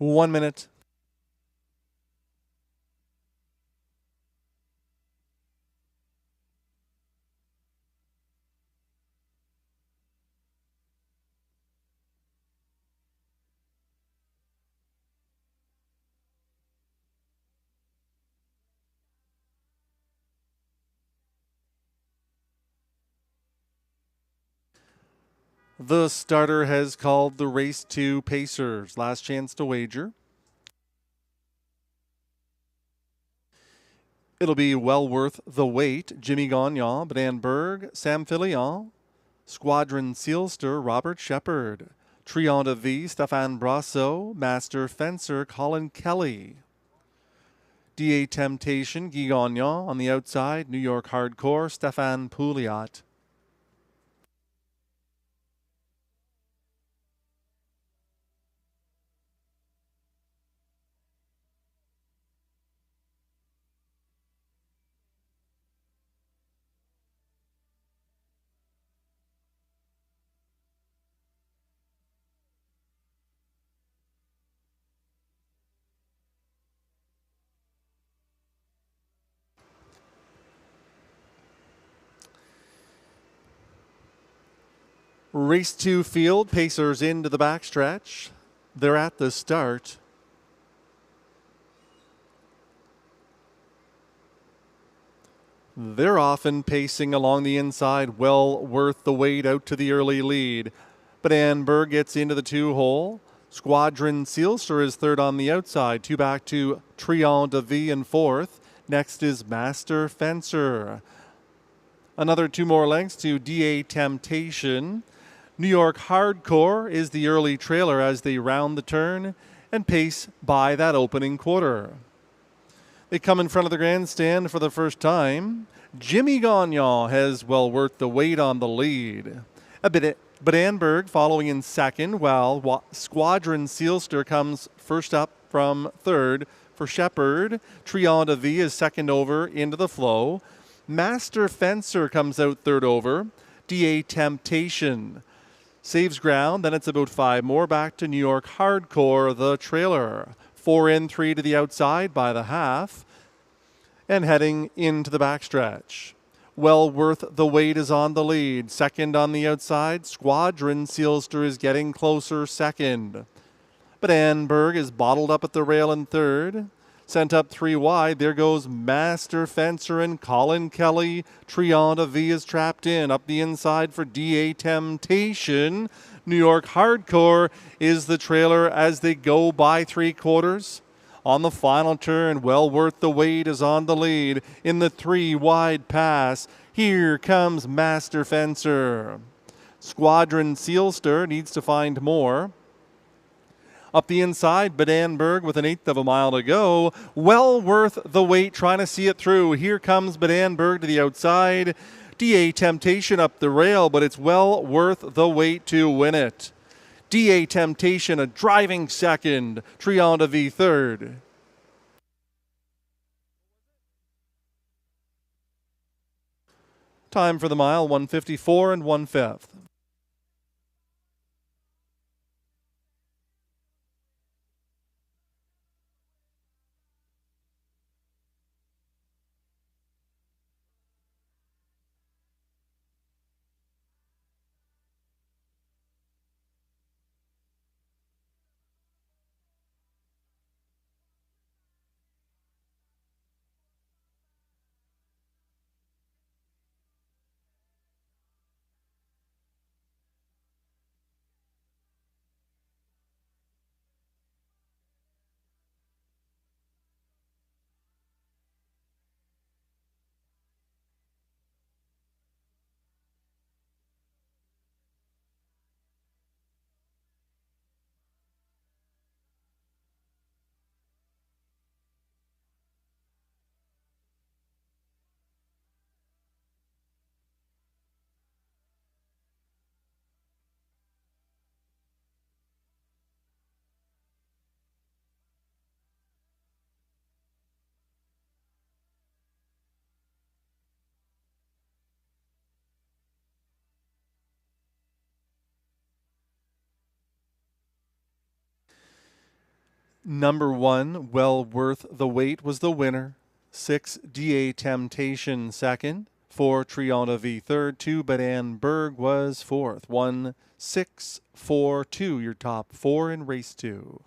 One minute. The starter has called the race 2 Pacers. Last chance to wager. It'll be well worth the wait. Jimmy Gagnon, Brandenburg, Sam Filion, Squadron Sealster, Robert Shepard, Trion de Vie, Stéphane Brasso, Master Fencer, Colin Kelly. DA Temptation, Guy Gagnon on the outside, New York Hardcore, Stéphane Pouliot. Race 2 field, Pacers into the backstretch. They're at the start. They're often pacing along the inside, well worth the wait out to the early lead. Brandenburg gets into the 2-hole. Squadron Sealster is third on the outside. 2 back to Trion de Vie in fourth. Next is Master Fencer. Another 2 more lengths to DA Temptation. New York Hardcore is the early trailer as they round the turn and pace by that opening quarter. They come in front of the grandstand for the first time. Jimmy Gagnon has well worth the wait on the lead. Brandenburg following in second, while Squadron Sealster comes first up from third for Shepard. Trion de Vie is second over into the flow. Master Fencer comes out third over. DA Temptation saves ground. Then it's about 5 more back to New York Hardcore, the trailer. 4 in, 3 to the outside by the half. And heading into the backstretch. Well worth the wait is on the lead. Second on the outside, Squadron Sealster is getting closer second. Brandenburg is bottled up at the rail in third. Sent up 3 wide. There goes Master Fencer and Colin Kelly. Trion de Vie is trapped in. Up the inside for DA Temptation. New York Hardcore is the trailer as they go by 3/4. On the final turn, well worth the wait is on the lead. In the 3 wide pass, here comes Master Fencer. Squadron Sealster needs to find more. Up the inside, Brandenburg with 1/8 of a mile to go. Well worth the wait, trying to see it through. Here comes Brandenburg to the outside. DA Temptation up the rail, but it's well worth the wait to win it. DA Temptation a driving second. Trion de Vie third. Time for the mile, 1:54 and 1/5. Number 1, well worth the wait, was the winner. 6, DA Temptation second. 4, Trion de Vie third. 2, Brandenburg was fourth. 1, 6, 4, 2, your top 4 in race 2.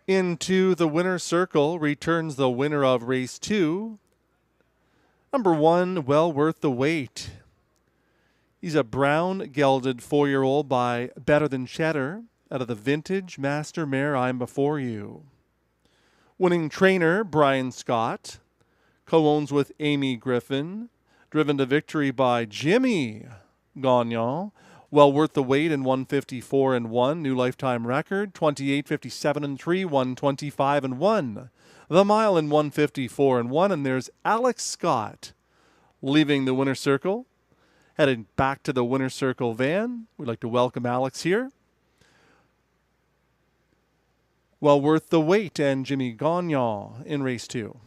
Into the winner's circle returns the winner of race 2, number 1, Well Worth the Wait. He's a brown gelded 4-year-old by Better Than Cheddar out of the vintage Master Mare I'm Before You. Winning trainer Brian Scott, co-owns with Amy Griffin, driven to victory by Jimmy Gagnon. Well Worth the Wait in 154-1, new lifetime record, 28:57-3, 125-1. The mile in 154-1, and there's Alex Scott leaving the winner's circle, heading back to the winner's circle van. We'd like to welcome Alex here. Well Worth the Wait and Jimmy Gagnon in race 2.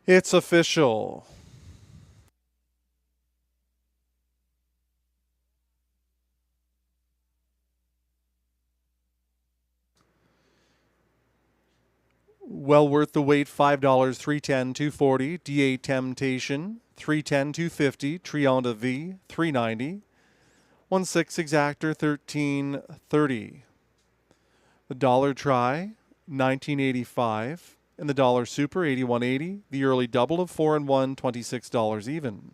It's official. Well Worth the Wait, $5, 310, 240. DA Temptation, 310, 250. Trianda V, 390. 16 Exactor, 1330. The Dollar Try, 1985. And the Dollar Super, 81.80. The early double of 4-1, $26 even.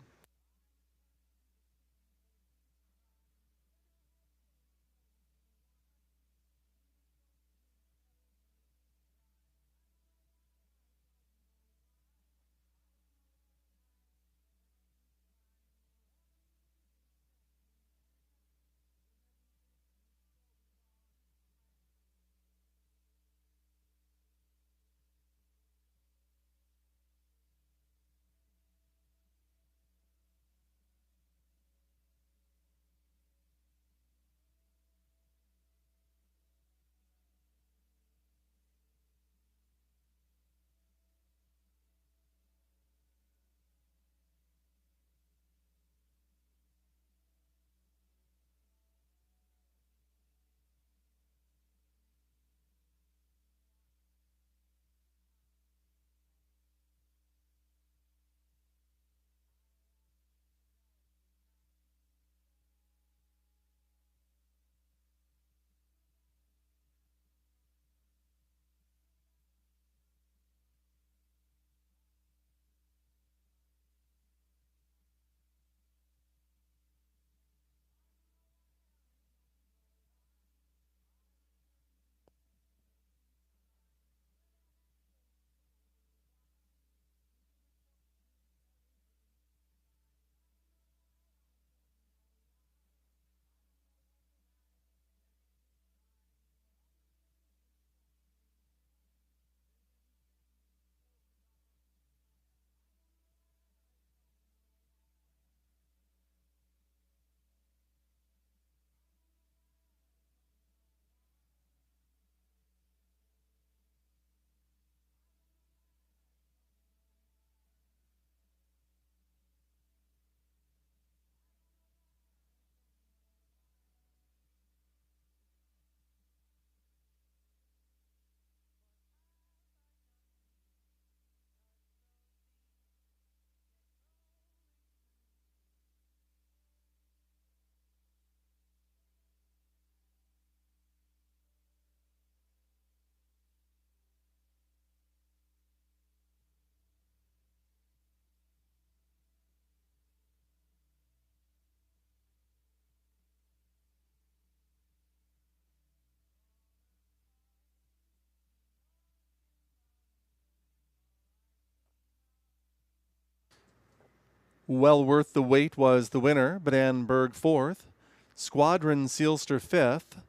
Well Worth the Wait was the winner. Badenberg fourth. Squadron Sealster fifth.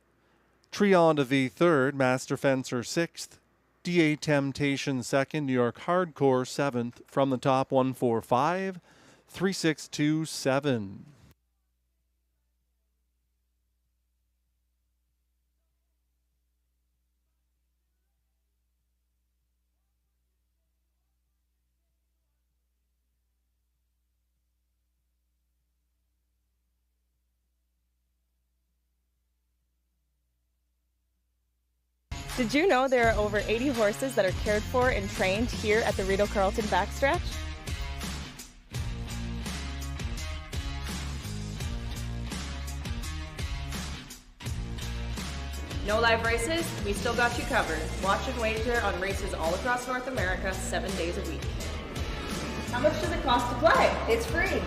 Trion de V third. Master Fencer sixth. DA Temptation second. New York Hardcore seventh. From the top 145. 3627. Did you know there are over 80 horses that are cared for and trained here at the Rideau Carleton backstretch? No live races? We still got you covered. Watch and wager on races all across North America 7 days a week. How much does it cost to play? It's free.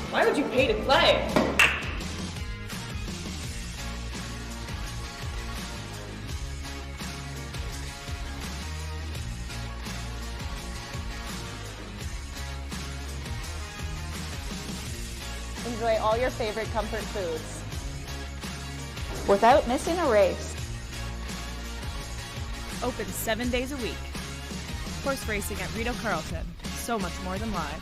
Why would you pay to play? Enjoy all your favorite comfort foods without missing a race. Open 7 days a week. Horse racing at Rideau Carleton. So much more than live.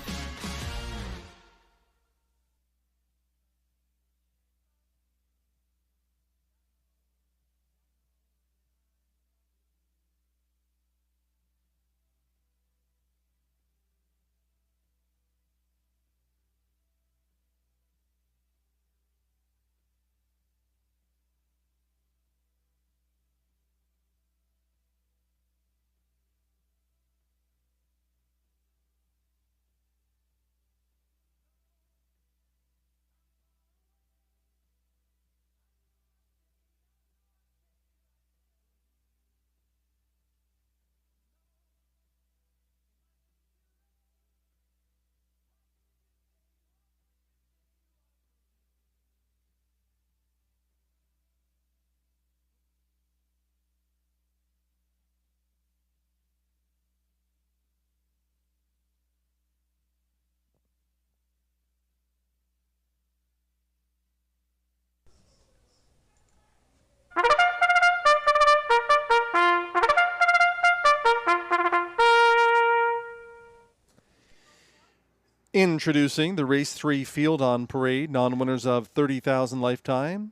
Introducing the Race 3 Field on Parade, non-winners of $30,000 lifetime.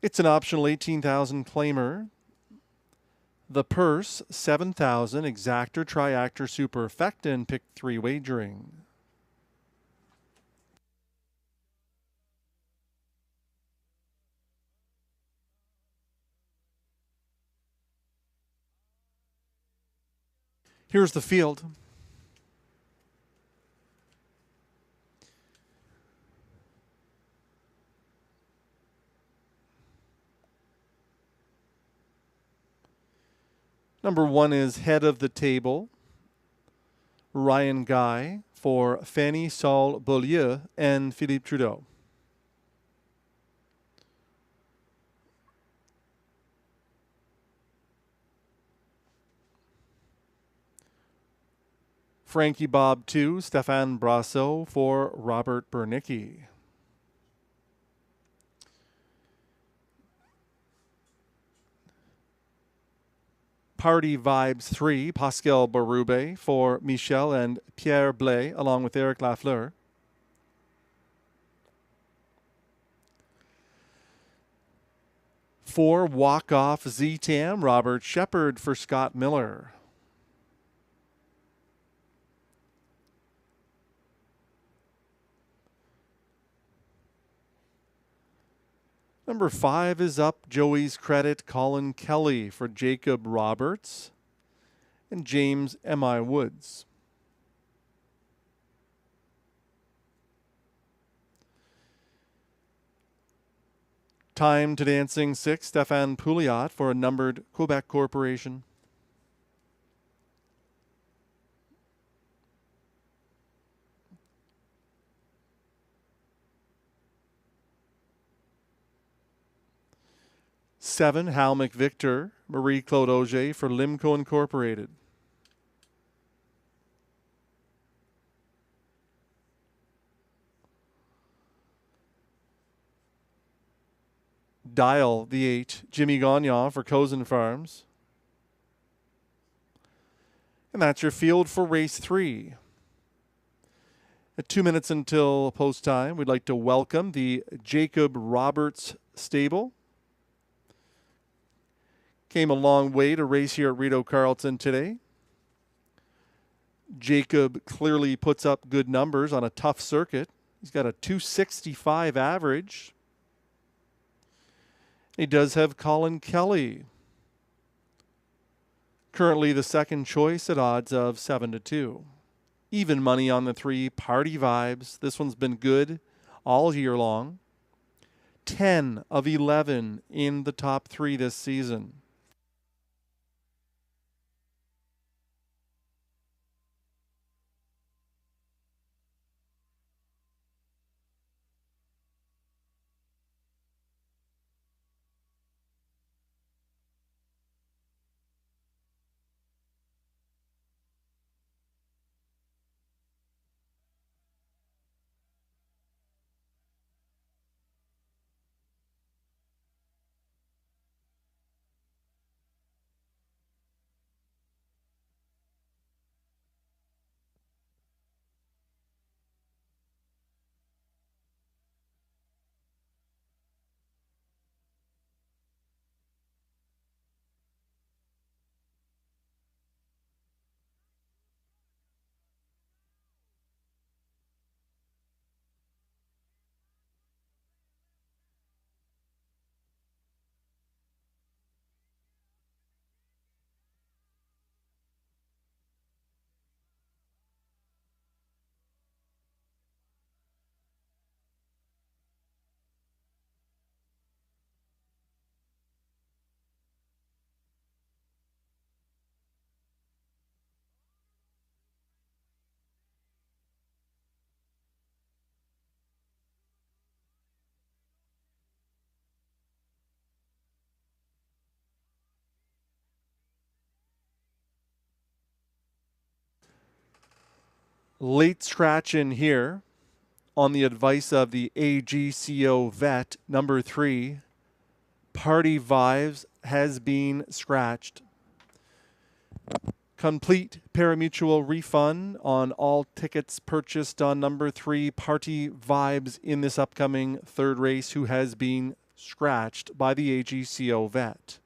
It's an optional $18,000 claimer. The purse, $7,000, exactor, triactor, superfecta, and pick 3 wagering. Here's the field. Number 1 is Head of the Table, Ryan Guy for Fanny Saul Beaulieu and Philippe Trudeau. Frankie Bob 2, Stéphane Brasso for Robert Bernicki. Party Vibes 3, Pascal Barube for Michel and Pierre Blais, along with Eric Lafleur. For Walk Off Z-Tam, Robert Shepard for Scott Miller. Number 5 is up, Joey's Credit, Colin Kelly for Jacob Roberts and James M.I. Woods. Time to Dancing 6, Stéphane Pouliot for a numbered Quebec Corporation. Seven, Hal McVictor, Marie-Claude Auger for Limco Incorporated. Dial the 8, Jimmy Gagnon for Cozen Farms. And that's your field for race 3. At 2 minutes until post time, we'd like to welcome the Jacob Roberts stable. Came a long way to race here at Rideau Carleton today. Jacob clearly puts up good numbers on a tough circuit. He's got a 265 average. He does have Colin Kelly, currently the second choice at odds of 7-2. Even money on the 3, Party Vibes. This one's been good all year long. 10 of 11 in the top 3 this season. Late scratch in here on the advice of the AGCO vet, number 3, Party Vibes has been scratched. Complete parimutuel refund on all tickets purchased on number 3, Party Vibes, in this upcoming 3rd race, who has been scratched by the AGCO vet.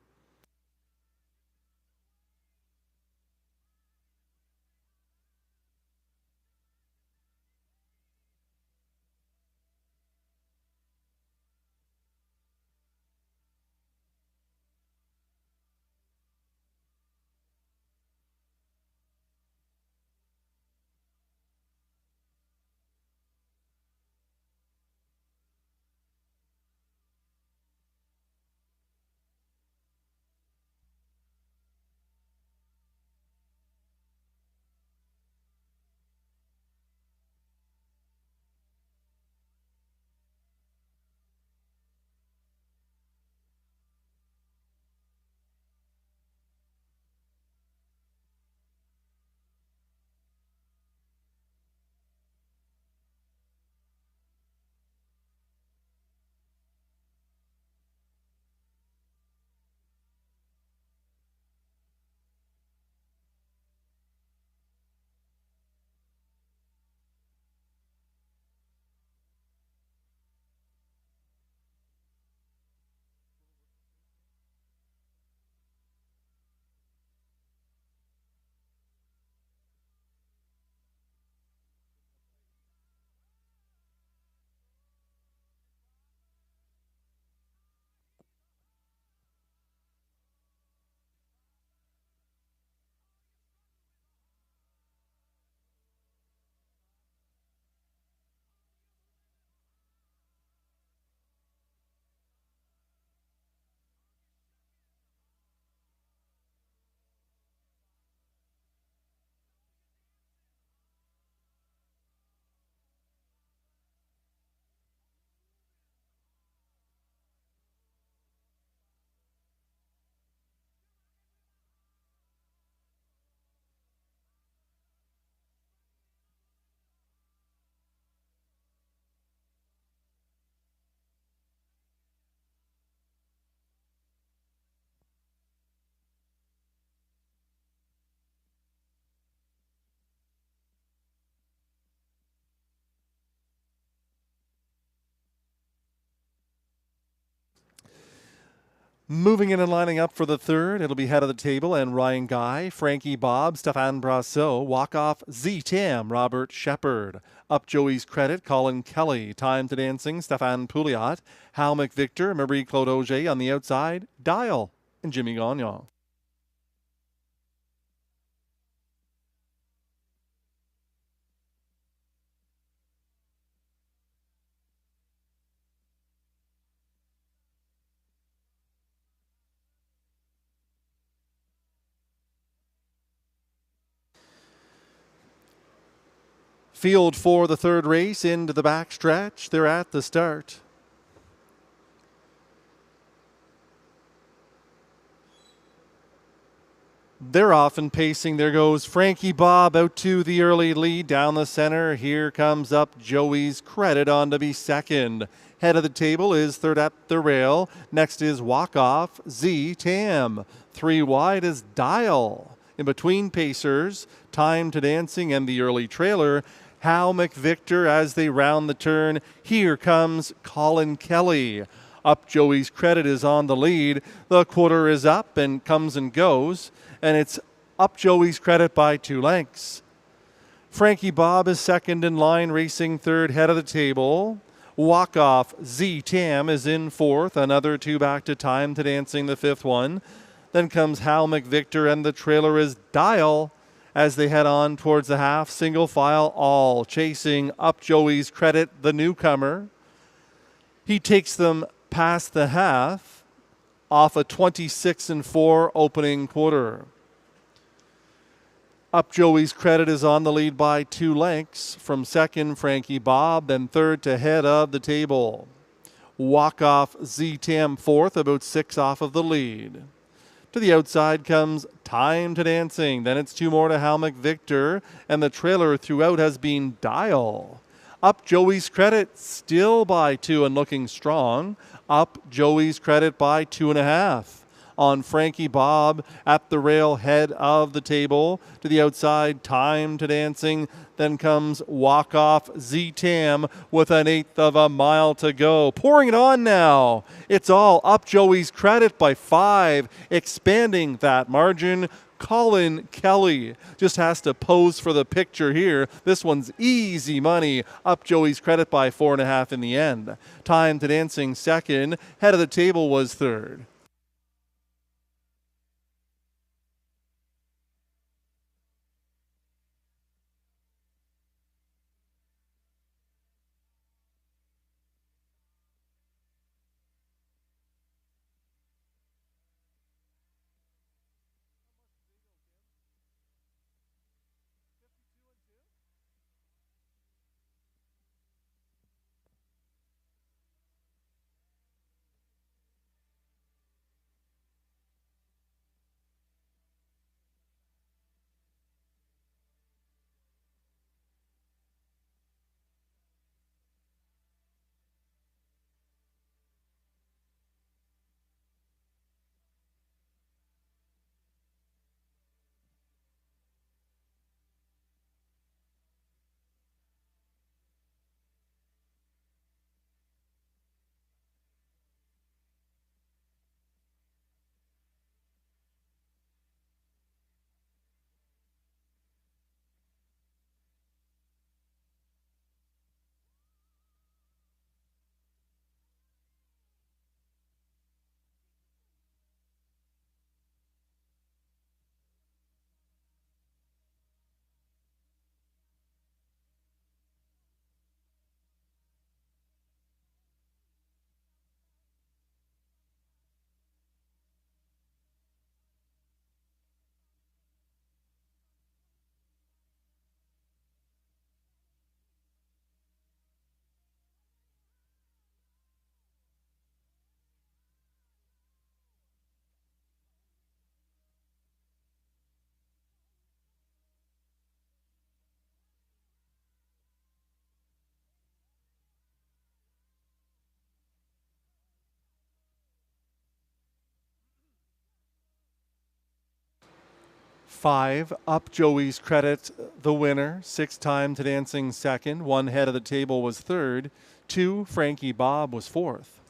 Moving in and lining up for the third, it'll be head of the table and Ryan Guy, Frankie Bob, Stéphane Brassot, walk-off Z-Tam, Robert Shepard. Up Joey's Credit, Colin Kelly. Time to Dancing, Stéphane Pouliot. Hal McVictor, Marie-Claude Auger on the outside, Dial, and Jimmy Gagnon. Field for the third race into the backstretch. They're at the start. They're off and pacing. There goes Frankie Bob out to the early lead down the center. Here comes up Joey's Credit on to be second. Head of the table is third at the rail. Next is Walk Off Z-Tam. 3 wide is Dial. In between pacers, Time to Dancing and the early trailer, Hal McVictor as they round the turn. Here comes Colin Kelly. Up Joey's Credit is on the lead. The quarter is up and comes and goes, and it's Up Joey's Credit by 2 lengths. Frankie Bob is second in line, racing third, head of the table. Walk Off Z-Tam is in fourth. Another 2 back to Time to Dancing, the fifth one. Then comes Hal McVictor, and the trailer is Dial as they head on towards the half. Single file all chasing Up Joey's Credit, the newcomer. He takes them past the half off a 26-4 opening quarter. Up Joey's Credit is on the lead by 2 lengths. From second, Frankie Bob, then third to head of the table. Walk Off Z-Tam fourth, about 6 off of the lead. To the outside comes Time to Dancing. Then it's 2 more to Hal McVictor, and the trailer throughout has been Dial. Up Joey's Credit still by 2 and looking strong. Up Joey's Credit by 2.5. On Frankie Bob at the rail, head of the table. To the outside, Time to Dancing. Then comes Walk Off Z-Tam with 1/8 of a mile to go. Pouring it on now. It's all Up Joey's Credit by 5, expanding that margin. Colin Kelly just has to pose for the picture here. This one's easy money. Up Joey's Credit by 4.5 in the end. Time to Dancing second. Head of the table was third. Five, Up Joey's Credit, the winner. 6 Time to Dancing second. 1 head of the table was third. 2, Frankie Bob was fourth.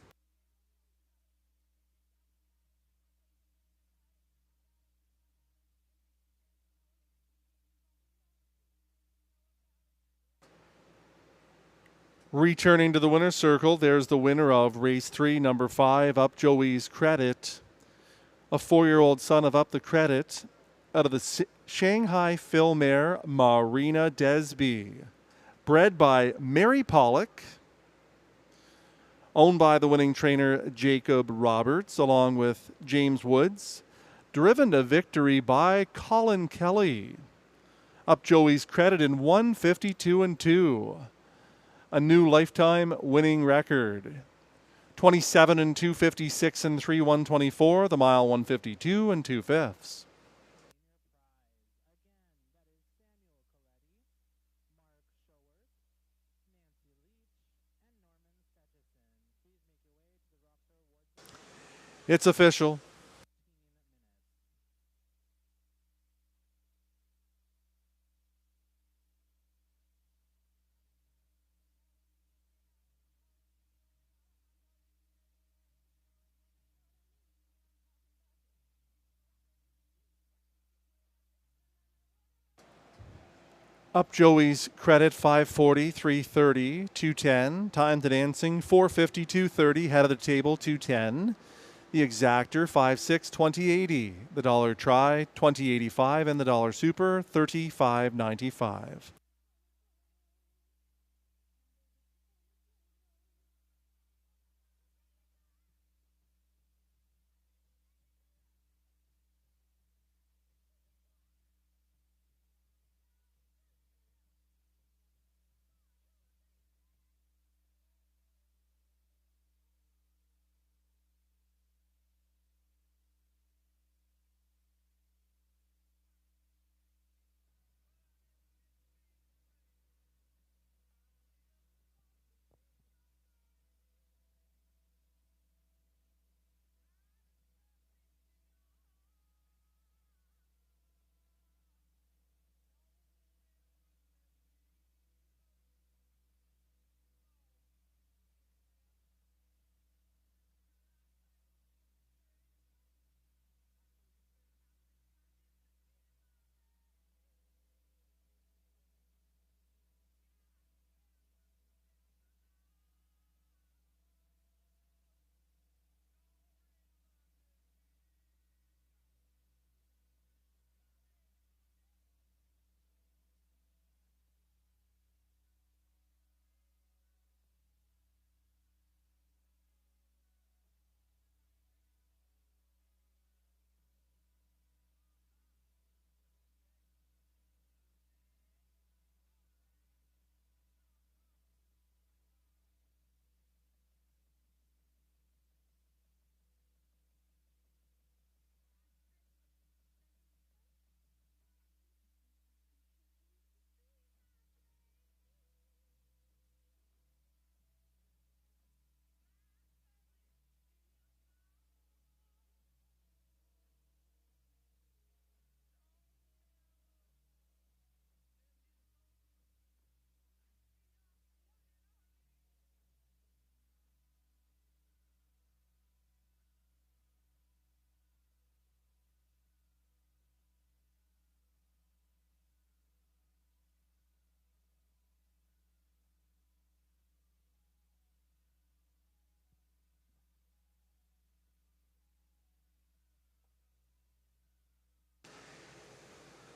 Returning to the winner's circle, there's the winner of race 3, number 5, Up Joey's Credit. A 4-year-old son of Up the Credit out of the Shanghai Phil mare Marina Desby. Bred by Mary Pollock. Owned by the winning trainer Jacob Roberts along with James Woods. Driven to victory by Colin Kelly. Up Joey's Credit in 1:52-2. A new lifetime winning record. 27 256 3 124. The mile 152 2/5. It's official. Up Joey's Credit 540, 330, 210. Time to dancing 450, 230. Head of the table 210. The exactor 56, 2080. The dollar try 2085 and the dollar super 35.95.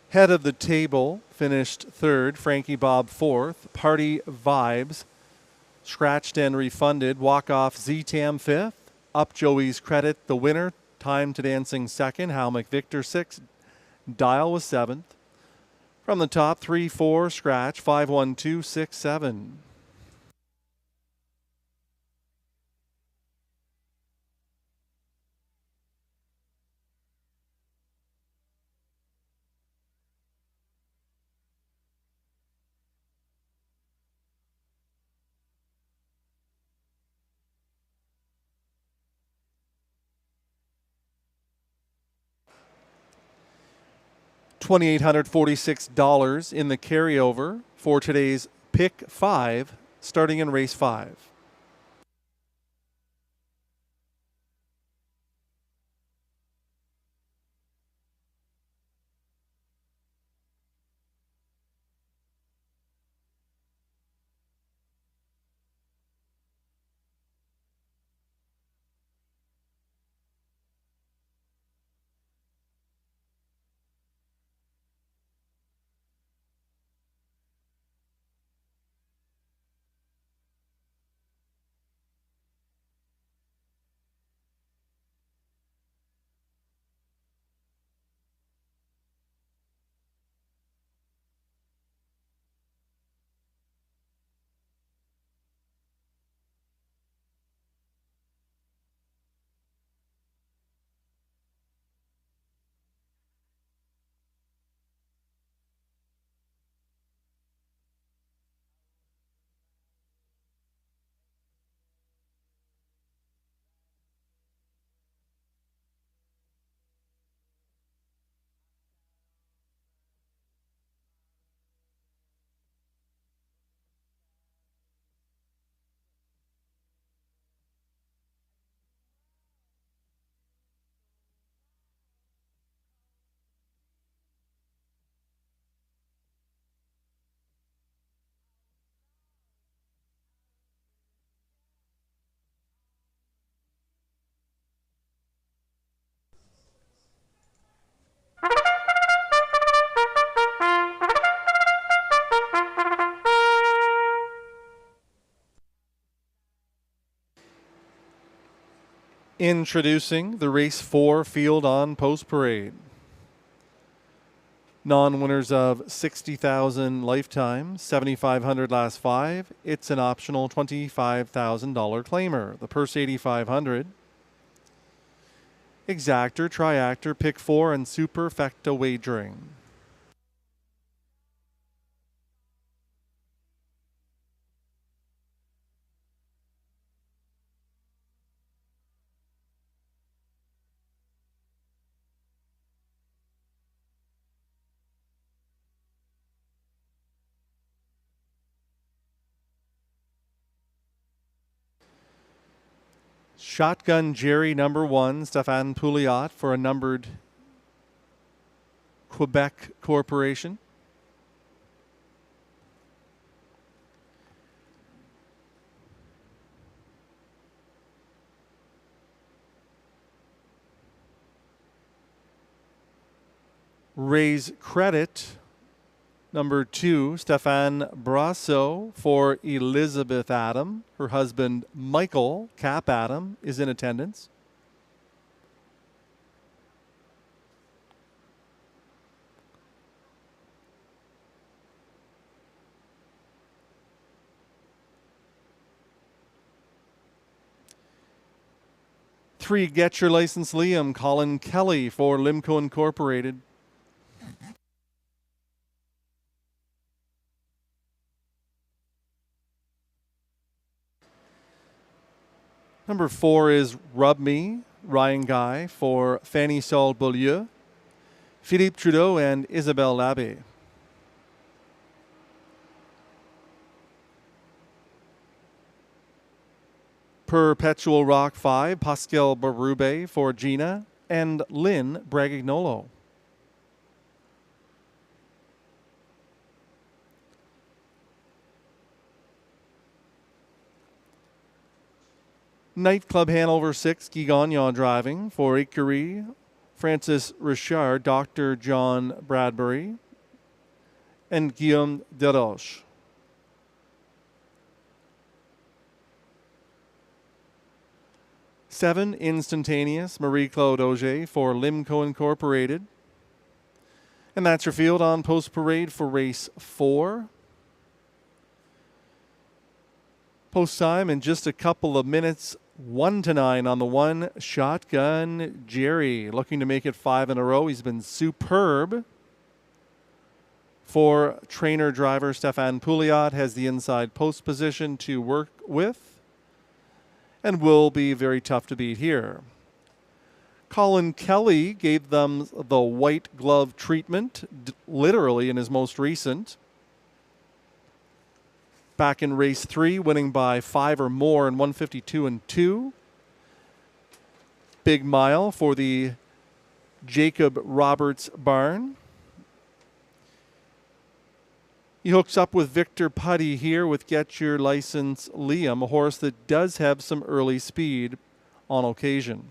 Head of the table finished third. Frankie Bob fourth. Party Vibes scratched and refunded. Walk-off Z-Tam fifth. Up Joey's Credit the winner. Time to Dancing second. Hal McVictor sixth. Dial was seventh. From the top, 3-4 scratch 5-1-2-6-7. $2,846 in the carryover for today's Pick 5, starting in race 5. Introducing the Race 4 field on Post Parade. Non-winners of $60,000 lifetime, $7,500 last 5. It's an optional $25,000 claimer. The purse $8,500. Exactor, Triactor, Pick 4, and Superfecta wagering. Shotgun Jerry number 1, Stéphane Pouliot for a numbered Quebec corporation. Raise Credit number 2, Stéphane Brasso for Elizabeth Adam. Her husband, Michael Cap Adam, is in attendance. Three, Get Your License Liam, Colin Kelly for Limco Incorporated. Number 4 is Rub Me, Ryan Guy for Fanny Sol Beaulieu, Philippe Trudeau, and Isabelle Labbé. Perpetual Rock 5, Pascal Barube for Gina and Lynn Bragagnolo. Nightclub Hanover 6, Guy Gagnon driving for Écurie, Francis Richard, Dr. John Bradbury, and Guillaume Deroche. Seven, Instantaneous, Marie-Claude Auger for Limco Incorporated. And that's your field on Post Parade for race 4. Post time in just a couple of minutes. 1-9 on the 1. Shotgun Jerry looking to make it 5 in a row. He's been superb. For trainer driver Stéphane Pouliot has the inside post position to work with and will be very tough to beat here. Colin Kelly gave them the white glove treatment, literally in his most recent. Back in race 3, winning by 5 or more in 152 and 2. Big mile for the Jacob Roberts barn. He hooks up with Victor Putty here with Get Your License Liam, a horse that does have some early speed on occasion.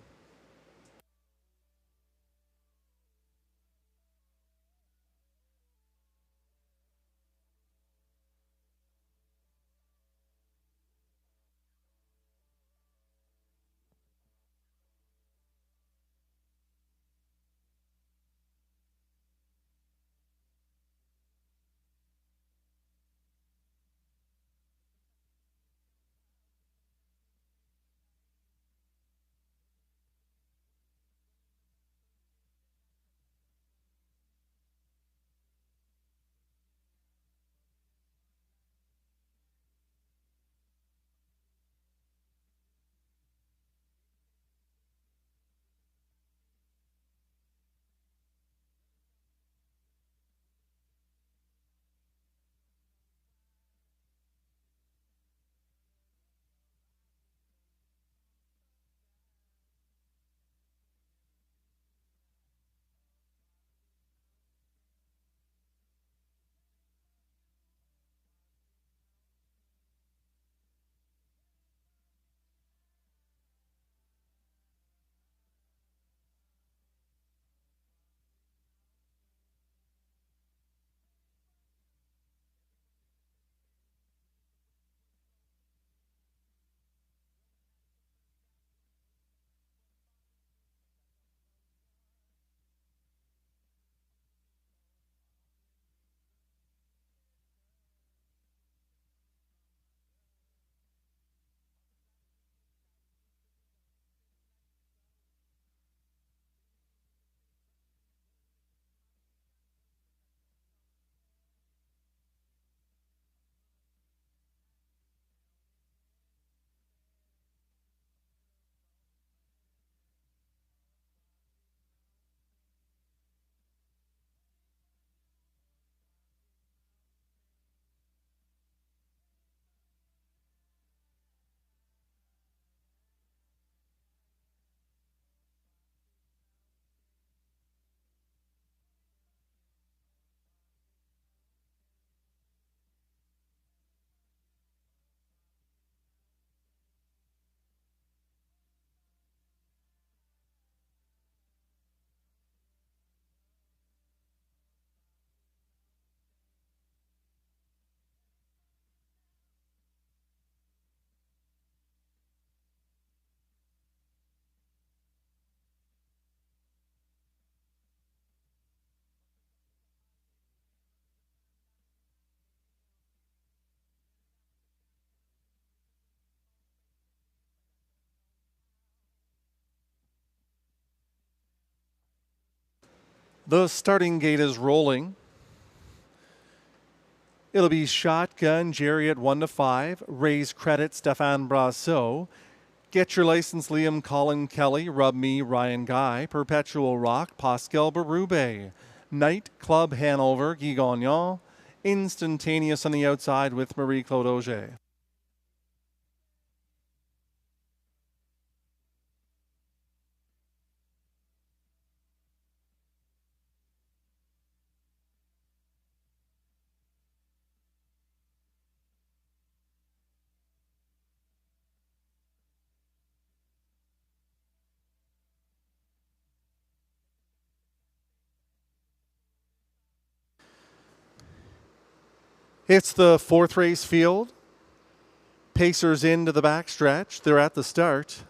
The starting gate is rolling. It'll be Shotgun Jerry at 1 to 5. Raise Credit Stefan Brasso. Get Your License Liam Colin Kelly. Rub Me Ryan Guy. Perpetual Rock Pascal Berube. Night Club Hanover Guy Gagnon. Instantaneous on the outside with Marie-Claude Auger. It's the fourth race field. Pacers into the backstretch. They're at the start.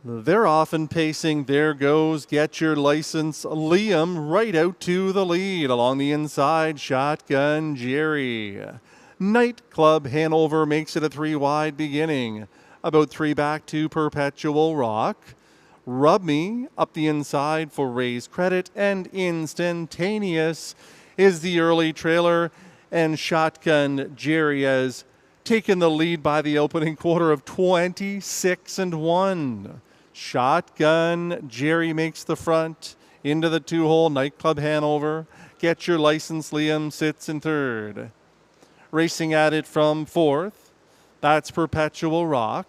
They're often pacing. There goes Get Your License Liam right out to the lead. Along the inside, Shotgun Jerry. Nightclub Hanover makes it a 3 wide beginning. About 3 back to Perpetual Rock. Rub Me up the inside for Raise Credit, and Instantaneous is the early trailer, and Shotgun Jerry has taken the lead by the opening quarter of 26-1. Shotgun Jerry makes the front into the 2-hole. Nightclub Hanover. Get Your License Liam sits in third. Racing at it from fourth, that's Perpetual Rock.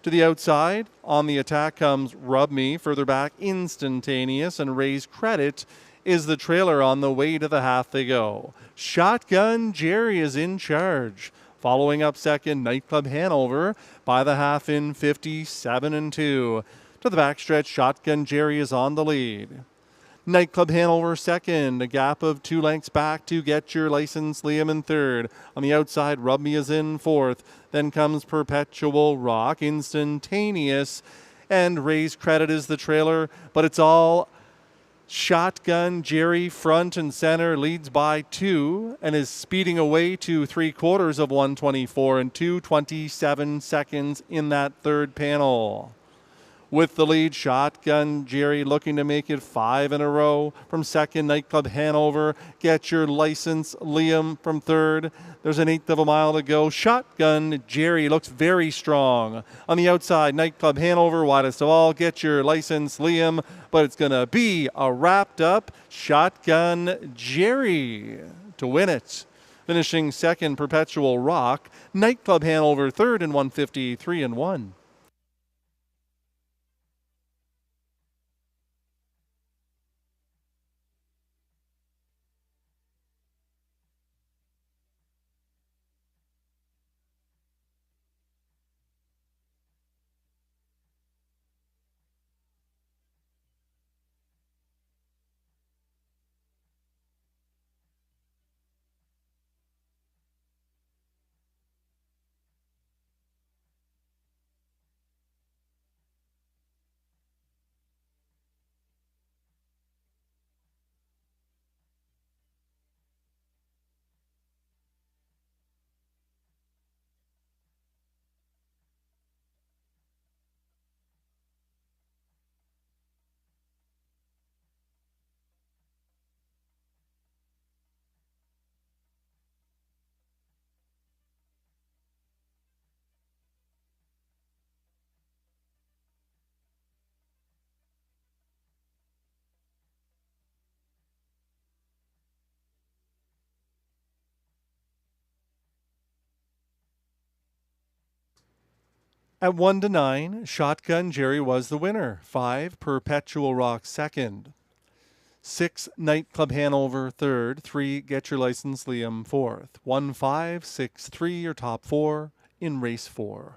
To the outside, on the attack comes Rub Me. Further back, Instantaneous, and Raise Credit is the trailer. On the way to the half they go. Shotgun Jerry is in charge. Following up second, Nightclub Hanover by the half in 57-2. To the backstretch, Shotgun Jerry is on the lead. Nightclub Hanover second, a gap of 2 lengths back to Get Your License Liam in third. On the outside, Rub Me is in fourth. Then comes Perpetual Rock, Instantaneous, and Raise Credit is the trailer. But it's all Shotgun Jerry front and center, leads by 2 and is speeding away to 3/4 of 124 and 2:27 seconds in that third panel. With the lead, Shotgun Jerry looking to make it 5 in a row. From second, Nightclub Hanover. Get Your License Liam from third. There's an 1/8 of a mile to go. Shotgun Jerry looks very strong. On the outside, Nightclub Hanover, widest of all. Get Your License Liam, but it's going to be a wrapped up Shotgun Jerry to win it. Finishing second, Perpetual Rock. Nightclub Hanover third in 153-1. At 1-9, Shotgun Jerry was the winner. 5, Perpetual Rock second. 6, Nightclub Hanover third. 3, Get Your License Liam fourth. 1-5, 6-3, your top 4 in race 4.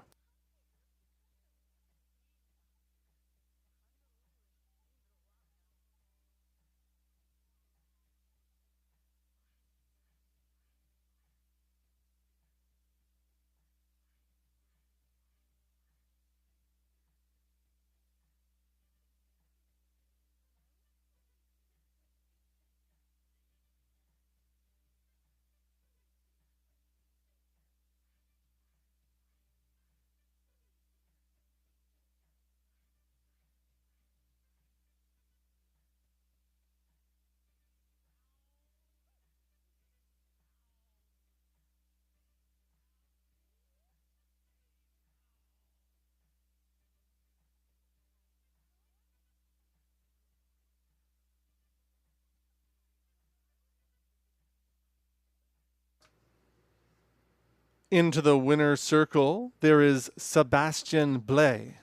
Into the winner's circle, there is Sebastian Blais.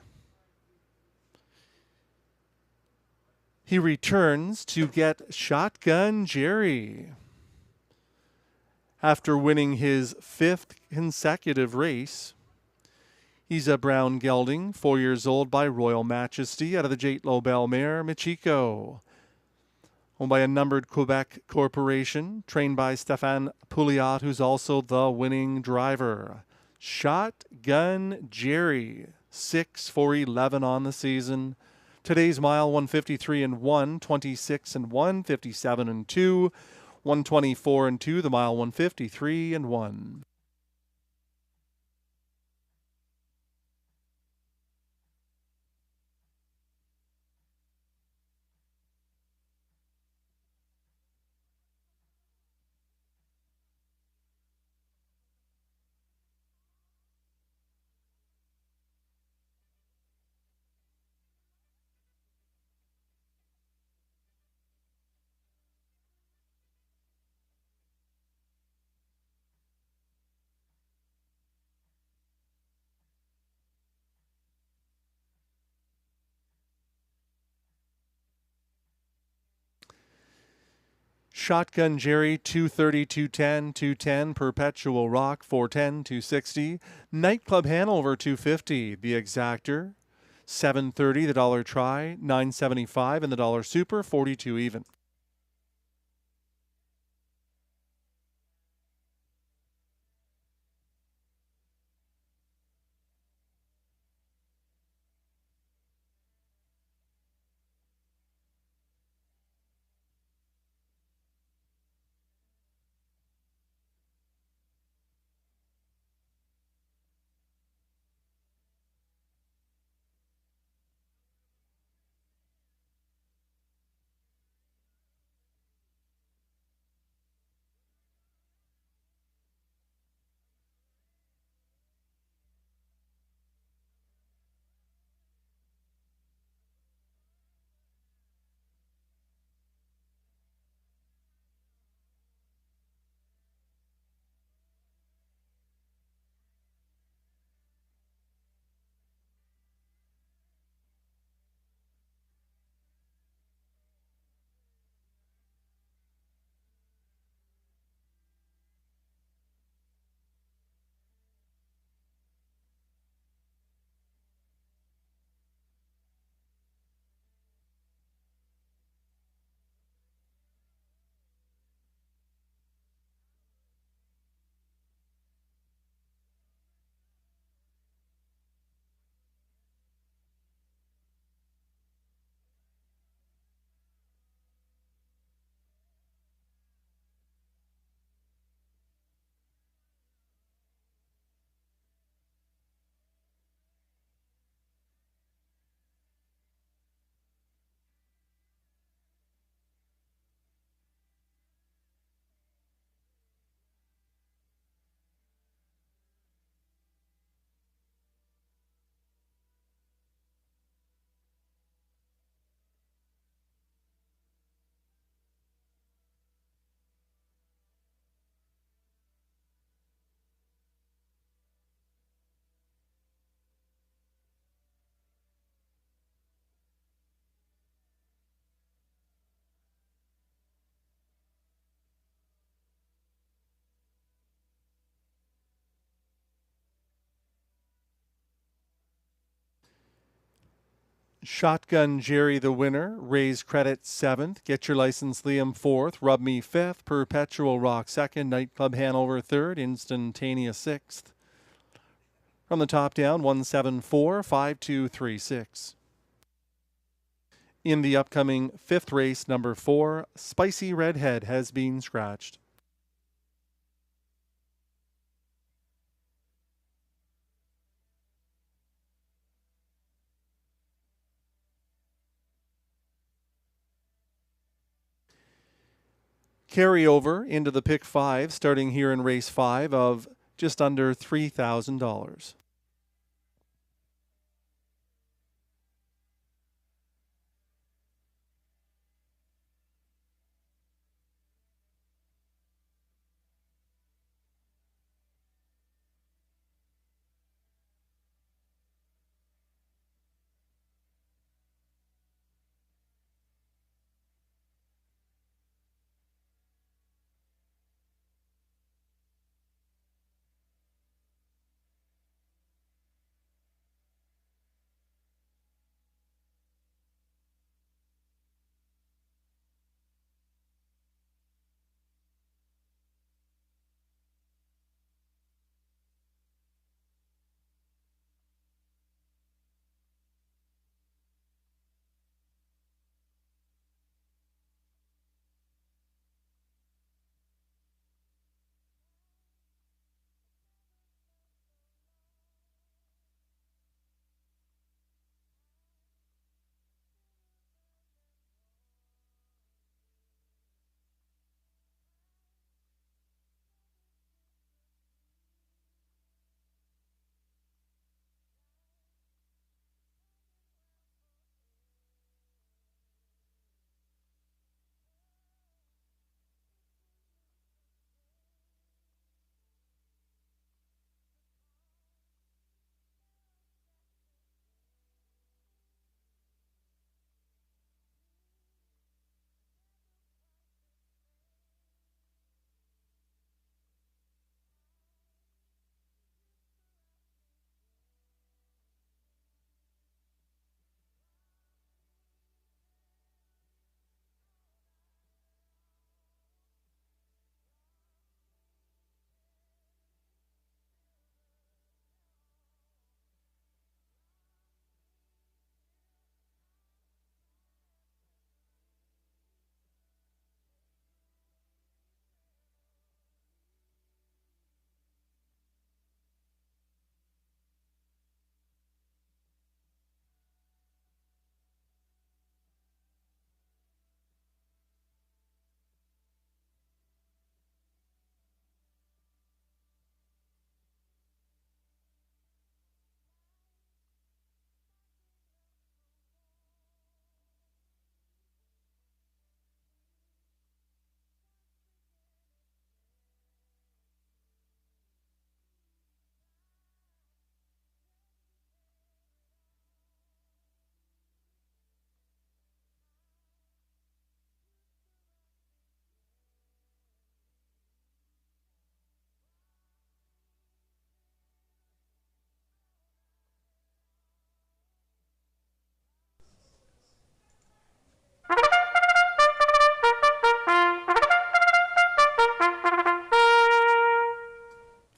He returns to get Shotgun Jerry. After winning his 5th consecutive race, he's a brown gelding, 4 years old, by Royal Majesty out of the Jate Lobel mare, Michiko. Owned by a numbered Quebec corporation, trained by Stéphane Pouliot, who's also the winning driver. Shotgun Jerry, 6 for 11 on the season. Today's mile, 153 and 1, 26 and 1, 57 and 2, 124 and 2, the mile 153 and 1. Shotgun Jerry, 230, 210, 210. Perpetual Rock, 410, 260. Nightclub Hanover, 250. The Exactor, 730. The Dollar Try, 975. And the Dollar Super, 42 even. Shotgun Jerry the winner. Raise Credit 7th. Get Your License Liam 4th. Rub Me 5th. Perpetual Rock 2nd. Nightclub Hanover 3rd. Instantaneous 6th. From the top down, 174, 5236. In the upcoming 5th race, number 4, Spicy Redhead has been scratched. Carryover into the pick 5, starting here in race 5 of just under $3,000.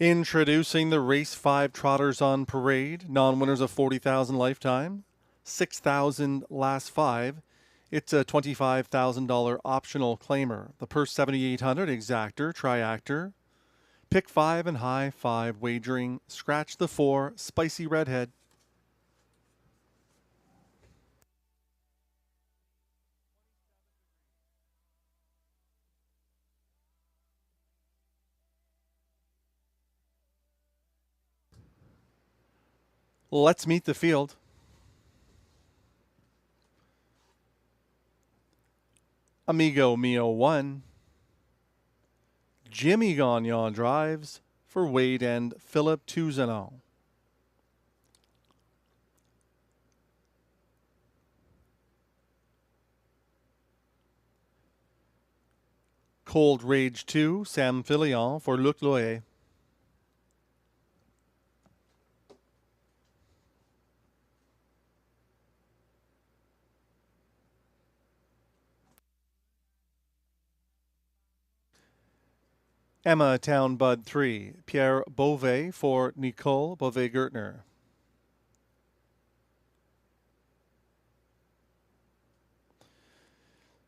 Introducing the Race 5 Trotters on Parade, non-winners of $40,000 lifetime, $6,000 last 5. It's a $25,000 optional claimer. The purse $7,800, exactor, triactor. Pick 5 and high 5 wagering. Scratch the 4, spicy redhead. Let's meet the field. Amigo Mio 1. Jimmy Gagnon drives for Wade and Philip Touzenon. Cold Rage 2, Sam Fillion for Luc Loyer. Emma Town Bud 3, Pierre Beauvais for Nicole Beauvais-Gertner.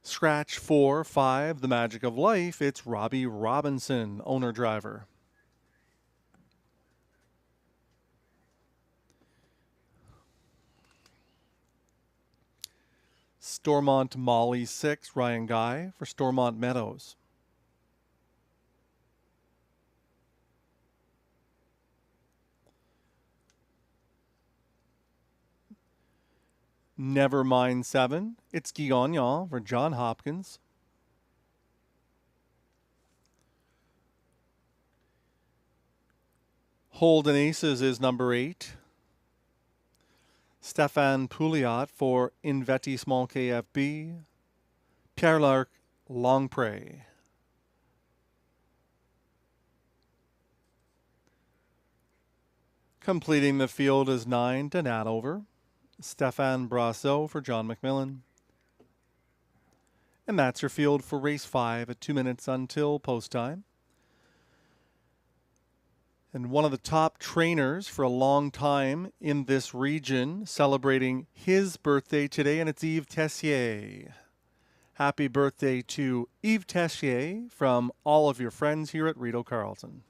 Scratch 4, 5, The Magic of Life. It's Robbie Robinson, owner-driver. Stormont Molly 6, Ryan Guy for Stormont Meadows. Nevermind 7, it's Guy Gagnon for John Hopkins. Holden Aces is number 8. Stéphane Pouliot for Investissement KFB. Pierre-Larc Longpré. Completing the field is 9, Donatover. Stéphane Brasso for John McMillan. And that's your field for race 5 at 2 minutes until post time. And one of the top trainers for a long time in this region celebrating his birthday today, and it's Yves Tessier. Happy birthday to Yves Tessier from all of your friends here at Rideau Carleton.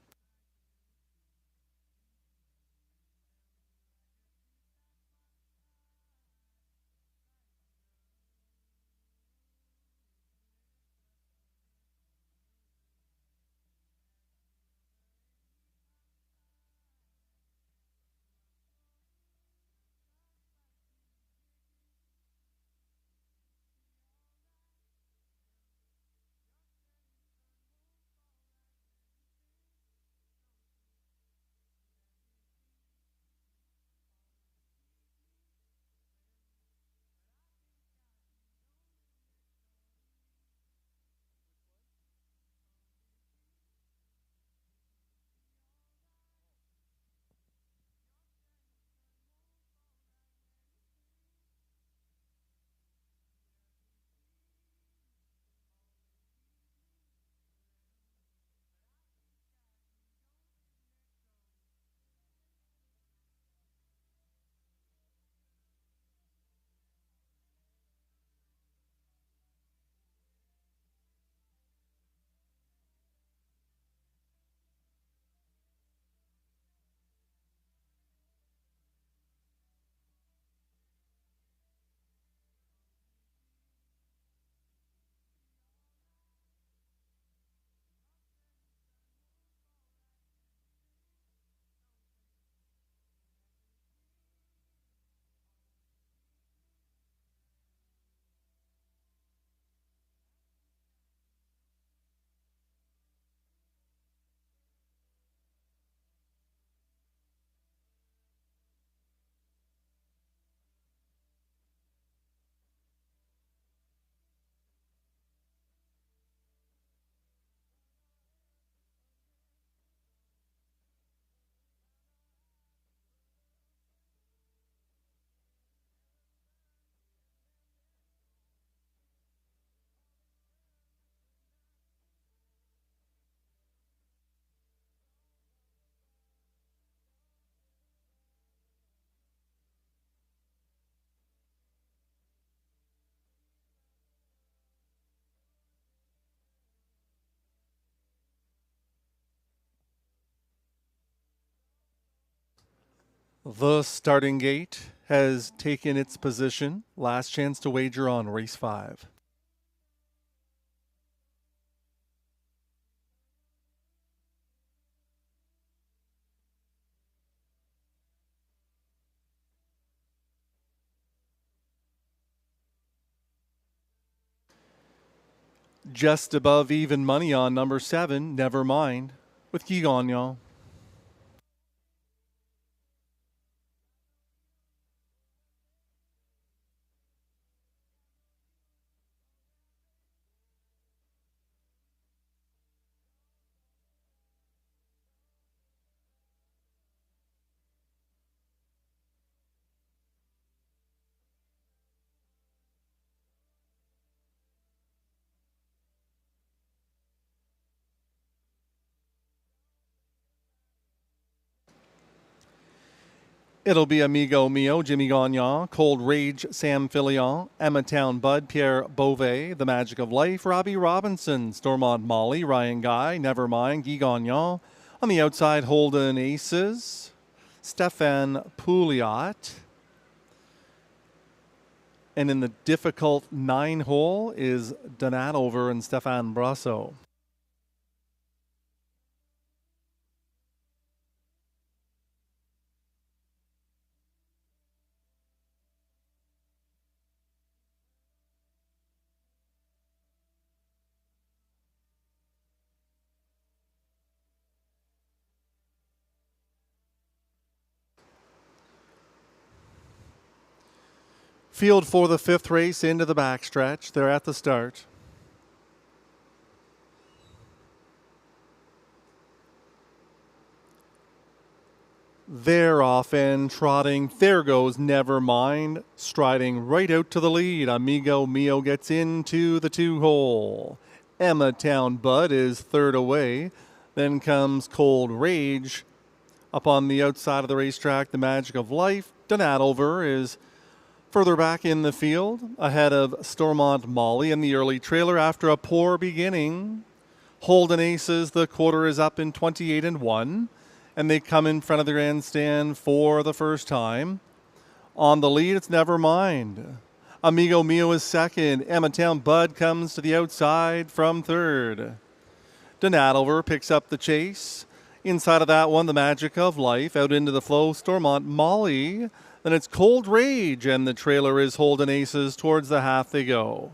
The starting gate has taken its position. Last chance to wager on race 5. Just above even money on number 7, Never Mind, with Guy Gagnon. It'll be Amigo Mio, Jimmy Gagnon, Cold Rage, Sam Fillion, Emma Town Bud, Pierre Beauvais, The Magic of Life, Robbie Robinson, Stormont Molly, Ryan Guy, Nevermind, Guy Gagnon. On the outside, Holden Aces, Stefan Pouliot. And in the difficult 9 hole is Donatover and Stefan Brasso. Field for the 5th race into the backstretch. They're at the start. They're off and trotting. There goes Nevermind, striding right out to the lead. Amigo Mio gets into the 2 hole. Emma Town Bud is 3rd away. Then comes Cold Rage. Up on the outside of the racetrack, The Magic of Life. Donatover is further back in the field, ahead of Stormont Molly in the early trailer after a poor beginning. Holden Aces, the quarter is up in 28-1, and they come in front of the grandstand for the first time. On the lead, it's Nevermind. Amigo Mio is 2nd. Emma Town Bud comes to the outside from 3rd. Donatover picks up the chase. Inside of that one, The Magic of Life. Out into the flow, Stormont Molly. Then it's Cold Rage, and the trailer is Holden Aces. Towards the half they go.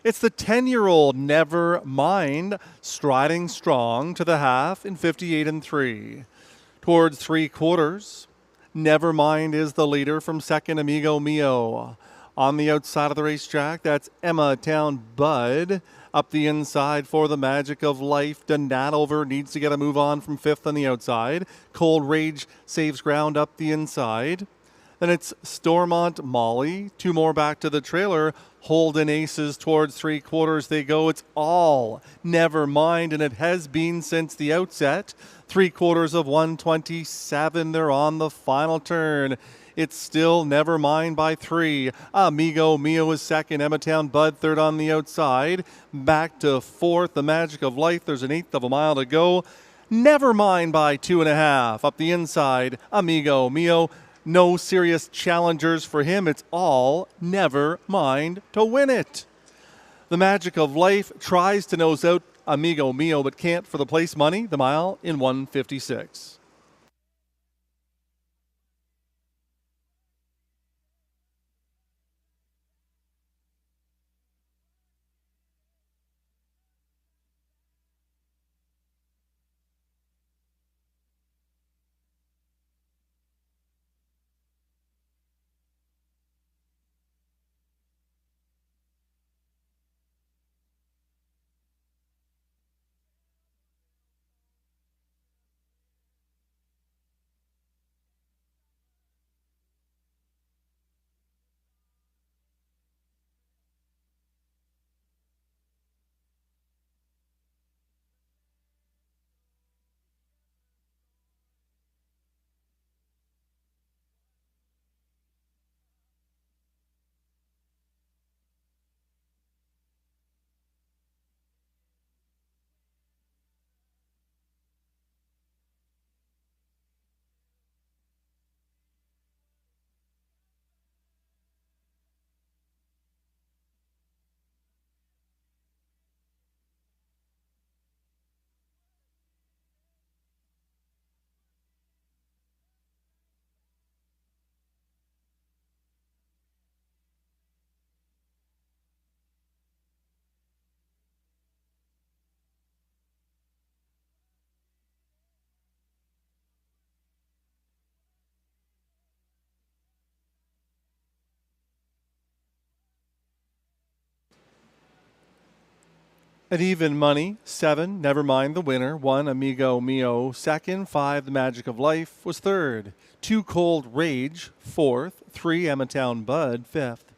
It's the 10-year-old Nevermind striding strong to the half in 58-3. Towards 3/4, Nevermind is the leader from 2nd, Amigo Mio. On the outside of the racetrack, that's Emma Town Bud. Up the inside for The Magic of Life. Donatover needs to get a move on from 5th on the outside. Cold Rage saves ground up the inside. Then it's Stormont Molly. 2 more back to the trailer. Holden Aces towards 3/4 they go. It's all Nevermind, and it has been since the outset. 3/4 of 127. They're on the final turn. It's still Nevermind by 3. Amigo Mio is 2nd. Emma Town Bud 3rd on the outside. Back to 4th. The Magic of Life. There's an 1/8 of a mile to go. Nevermind by 2.5. Up the inside, Amigo Mio. No serious challengers for him. It's all Nevermind to win it. The Magic of Life tries to nose out Amigo Mio, but can't for the place money. The mile in 1:56. At even money, 7, Never Mind the Winner, 1, Amigo Mio, second, 5, The Magic of Life was third, 2, Cold Rage, fourth, 3, Emmatown Bud, fifth.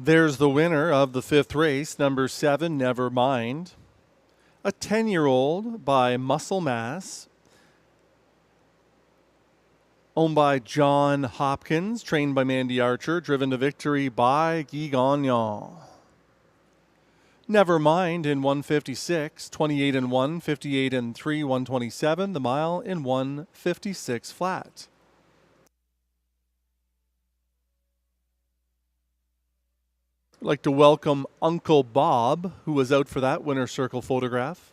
There's the winner of the fifth race, number 7, Never Mind. A 10-year-old by Muscle Mass, owned by John Hopkins, trained by Mandy Archer, driven to victory by Guy Gagnon. Never Mind in 156, 28 and 1, 58 and 3, 127, the mile in 156 flat. I'd like to welcome Uncle Bob, who was out for that winner's circle photograph.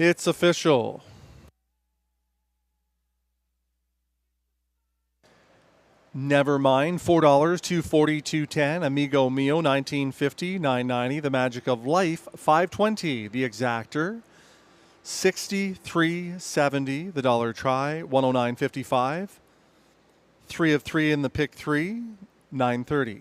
It's official. Never Mind, $4, $240, $210. Amigo Mio, $19.50, $9.90. The Magic of Life, $5.20. The Exactor, $63.70. The Dollar Try, $109.55. 3 of 3 in the pick 3, $9.30.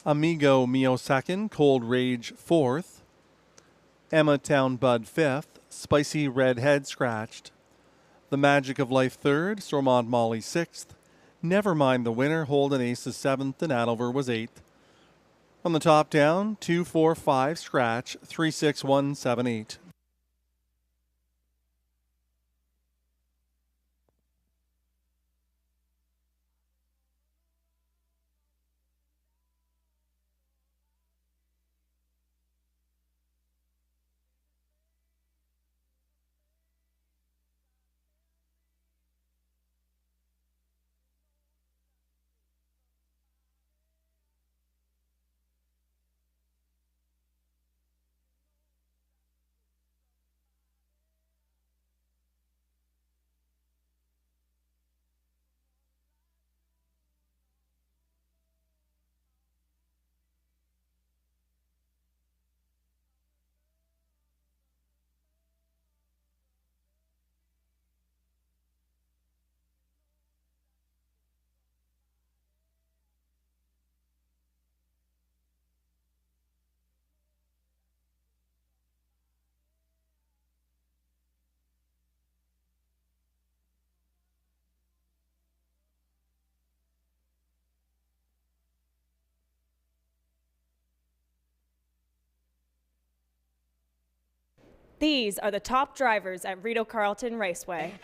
Amigo Mio second, Cold Rage fourth, Emma Town Bud fifth, Spicy Red Head scratched, The Magic of Life third, Stormont Molly sixth, Nevermind the winner, Holden Aces seventh, and Adelver was eighth. On the top down, 2, 4, 5 scratch, 3, 6, 1, 7, 8. These are the top drivers at Rideau Carleton Raceway.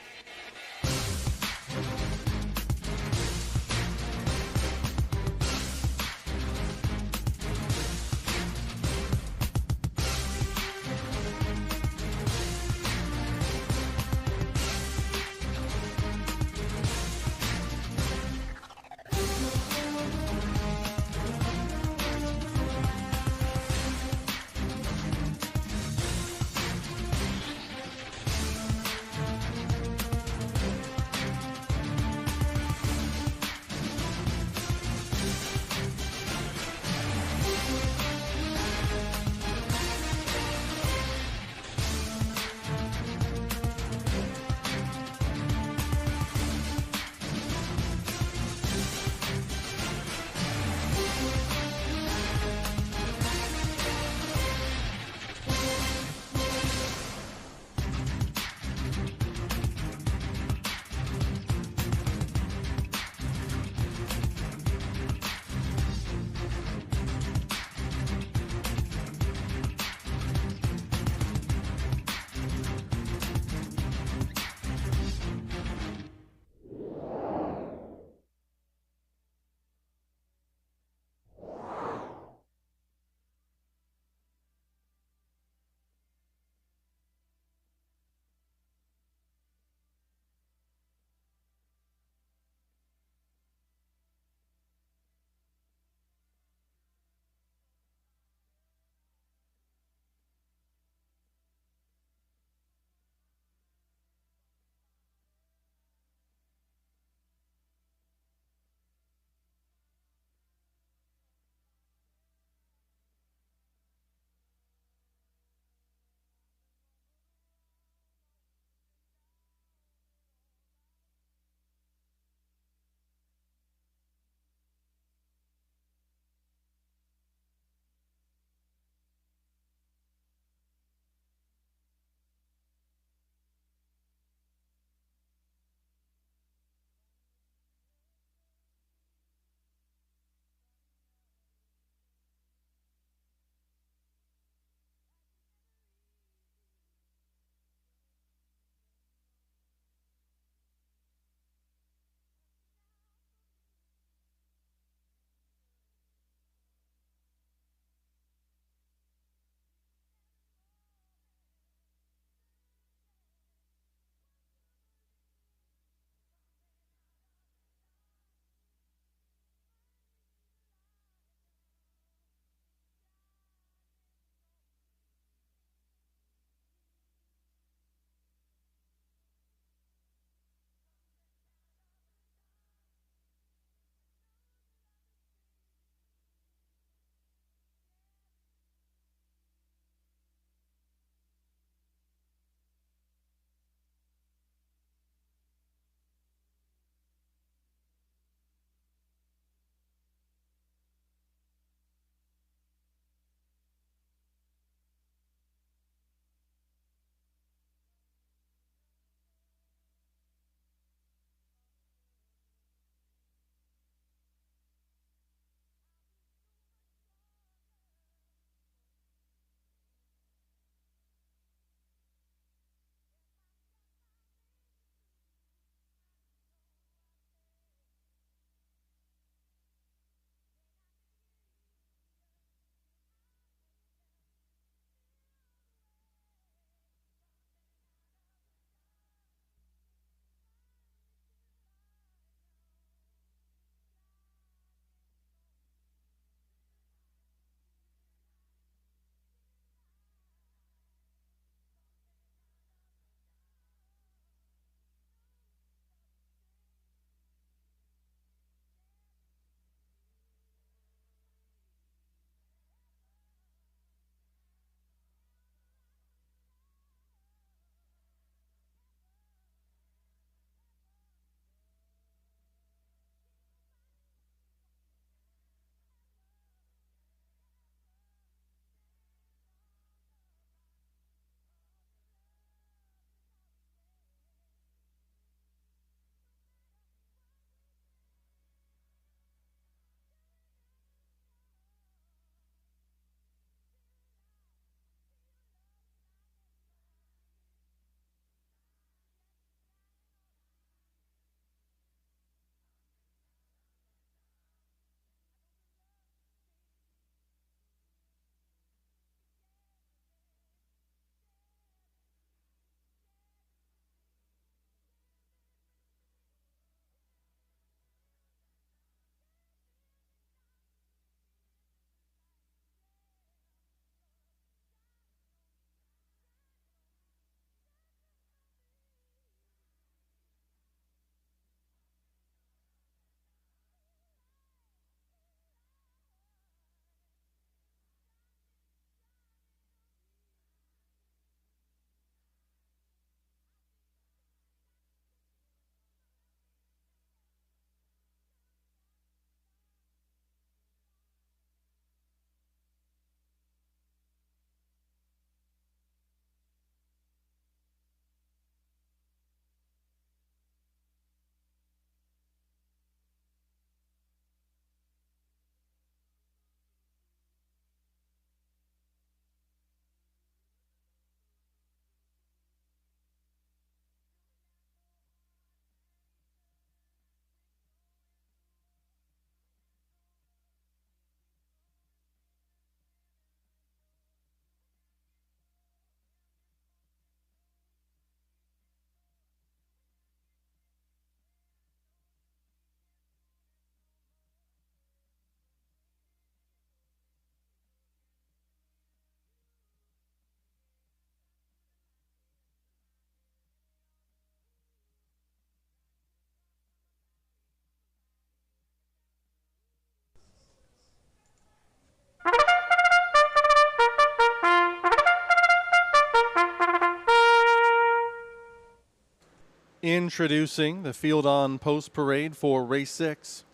Introducing the field on post parade for race 6.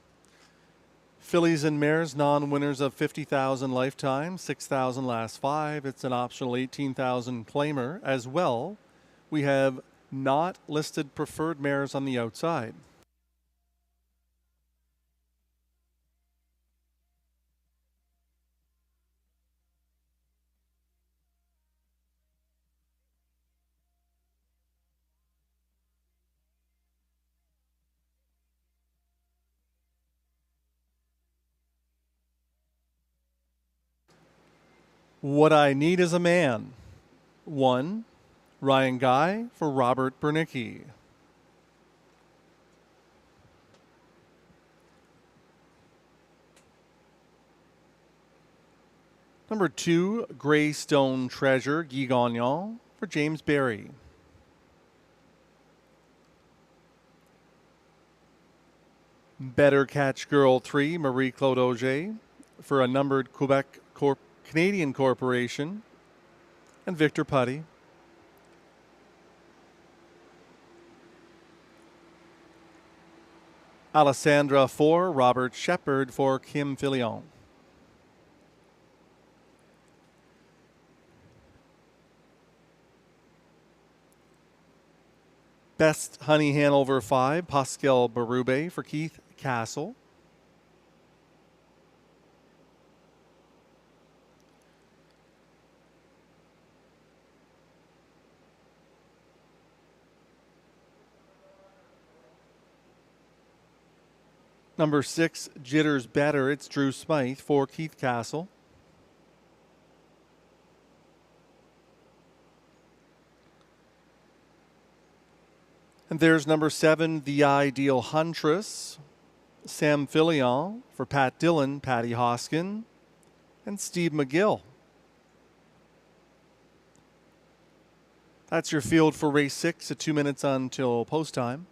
Fillies and mares, non-winners of $50,000 lifetime, $6,000 last 5. It's an optional $18,000 claimer as well. We have not listed preferred mares on the outside. What I Need is a Man. 1, Ryan Guy for Robert Bernicki. Number 2, Greystone Treasure, Guy Gagnon for James Berry. Better Catch Girl 3, Marie-Claude Auger for a numbered Canadian Corporation and Victor Putty. Alessandra 4, Robert Shepard for Kim Filion. Best Honey Hanover 5, Pascal Berube for Keith Castle. Number 6, Jitters Better. It's Drew Smythe for Keith Castle. And there's number 7, The Ideal Huntress. Sam Filion for Pat Dillon, Patty Hoskin, and Steve McGill. That's your field for race 6 at 2 minutes until post time.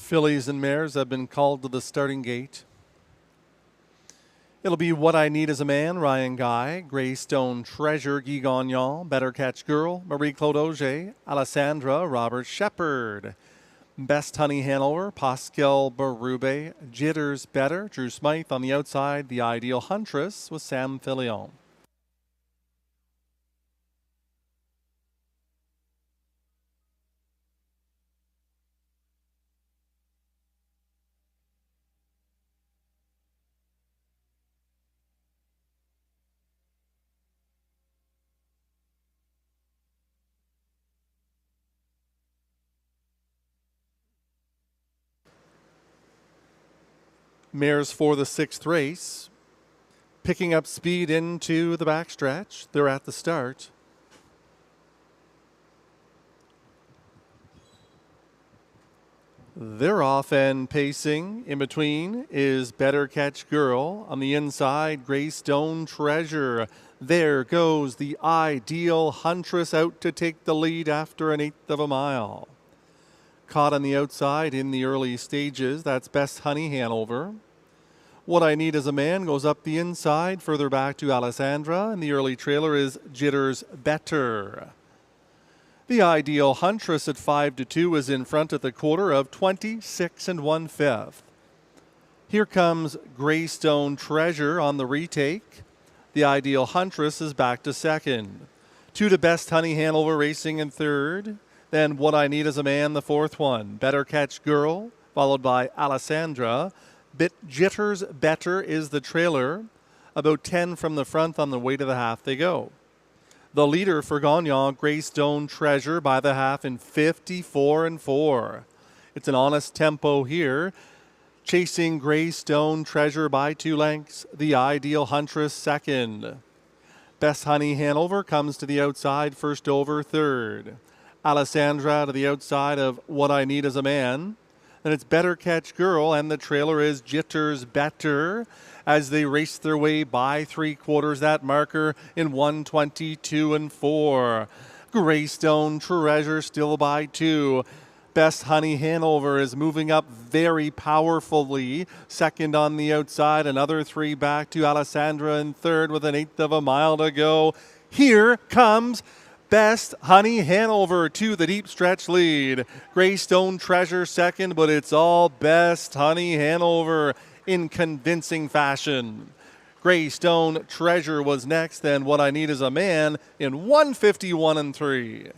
Fillies and mares have been called to the starting gate. It'll be What I Need Is a Man, Ryan Guy, Greystone Treasure, Guy Gagnon, Better Catch Girl, Marie-Claude Auger, Alessandra, Robert Shepard. Best Honey Hanover, Pascal Berube, Jitters Better, Drew Smythe on the outside, The Ideal Huntress with Sam Fillion. Mares for the 6th race, picking up speed into the backstretch. They're at the start. They're off and pacing. In between is Better Catch Girl. On the inside, Greystone Treasure. There goes the Ideal Huntress out to take the lead after an 1/8 of a mile. Caught on the outside in the early stages, that's Best Honey Hanover. What I Need Is a Man goes up the inside, further back to Alessandra, and the early trailer is Jitters Better. The Ideal Huntress at 5-2 is in front at the quarter of 26 1/5. Here comes Greystone Treasure on the retake. The Ideal Huntress is back to second. 2 to Best Honey Hanover racing in third. Then What I Need Is a Man, the 4th one. Better Catch Girl, followed by Alessandra. Jitters Better is the trailer. About 10 from the front on the way to the half they go. The leader for Gagnon, Greystone Treasure, by the half in 54 4. It's an honest tempo here. Chasing Greystone Treasure by 2 lengths. The Ideal Huntress second. Best Honey Hanover comes to the outside, first over, third. Alessandra to the outside of What I Need Is a Man. Then it's Better Catch Girl, and the trailer is Jitters Better as they race their way by 3/4 that marker in 1:22 4. Greystone Treasure still by 2. Best Honey Hanover is moving up very powerfully. Second on the outside, another 3 back to Alessandra in third with an 1/8 of a mile to go. Here comes Best Honey Hanover to the deep stretch lead. Greystone Treasure second, but it's all Best Honey Hanover in convincing fashion. Greystone Treasure was next, then What I Need Is a Man in 1:51 3.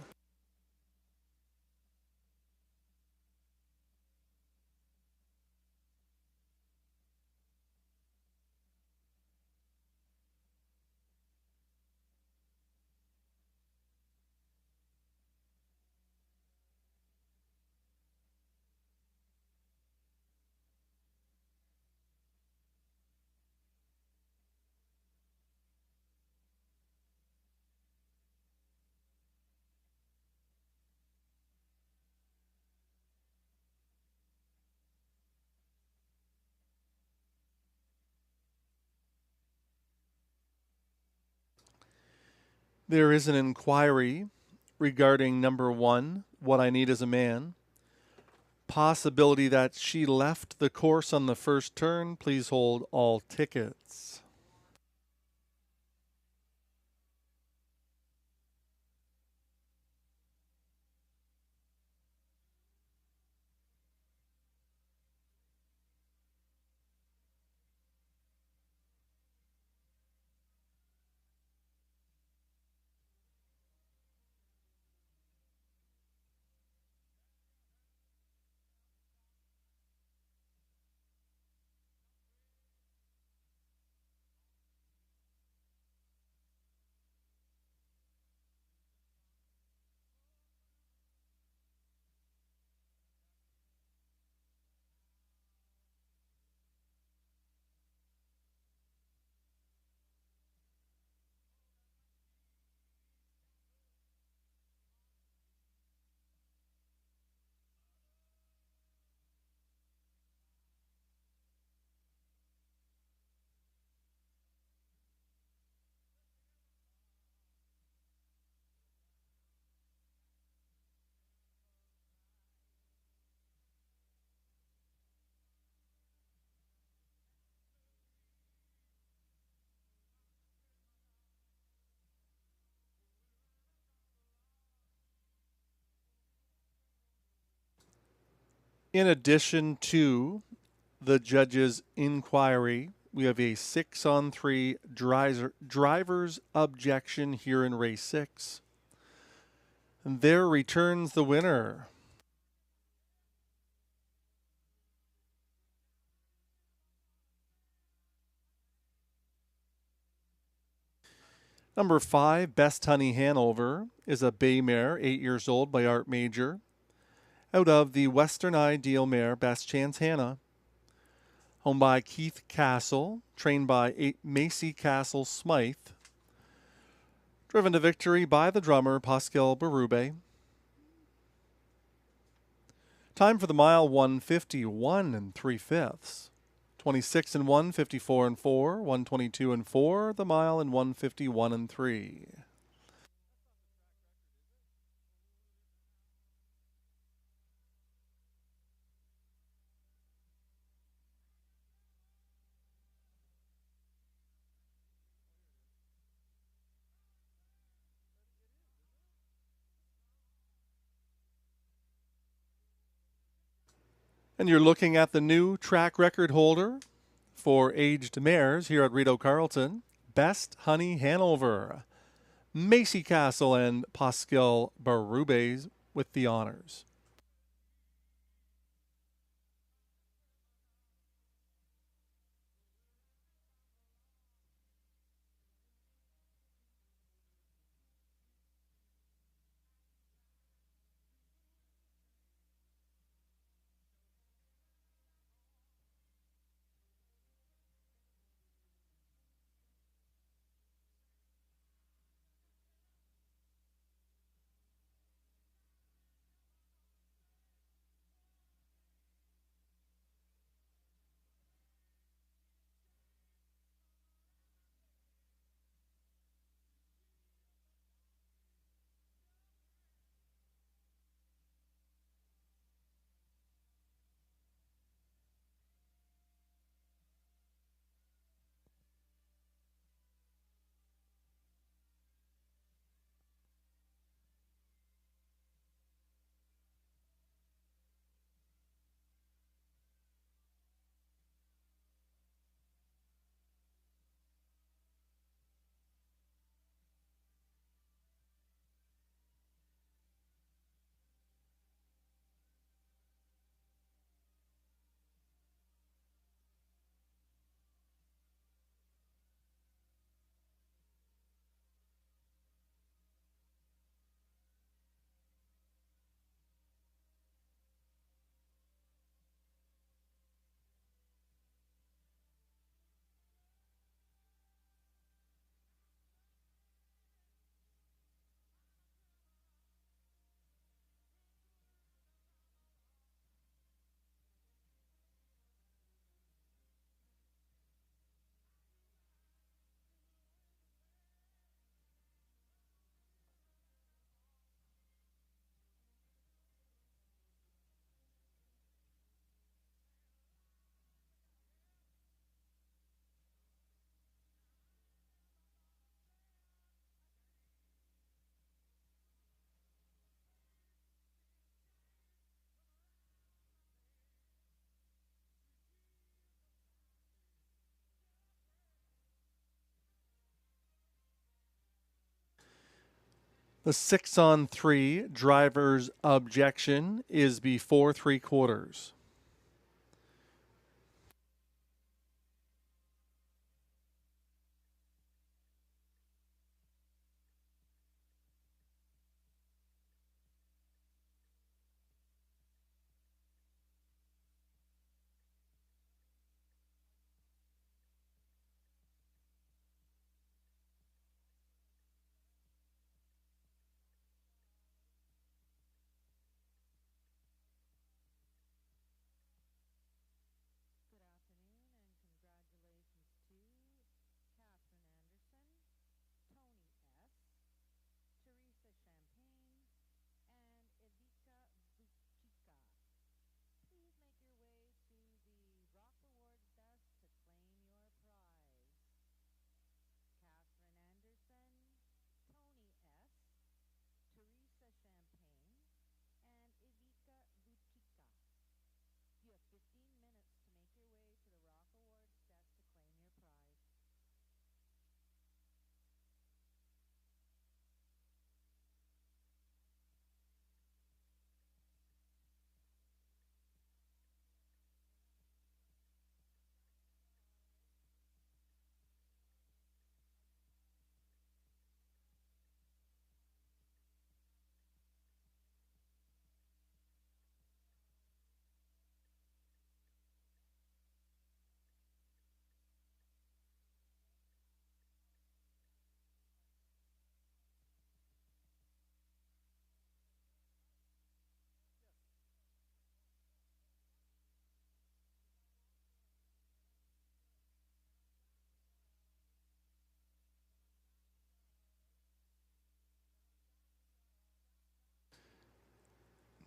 There is an inquiry regarding number 1, What I Need Is a Man. Possibility that she left the course on the first turn. Please hold all tickets. In addition to the judge's inquiry, we have a 6-on-3 driver's objection here in race 6. And there returns the winner. Number 5, Best Honey Hanover, is a bay mare, 8 years old, by Art Major, out of the Western Ideal mare, Best Chance Hannah. Owned by Keith Castle, trained by Macy Castle Smythe. Driven to victory by the drummer, Pascal Berube. Time for the mile, 1:51 3/5. 26 and 1, 54 and 4, 122 and 4, the mile in 1:51 and 3. And you're looking at the new track record holder for aged mares here at Rideau Carleton, Best Honey Hanover. Macy Castle and Pascal Berube with the honors. The 6-on-3 driver's objection is before 3/4.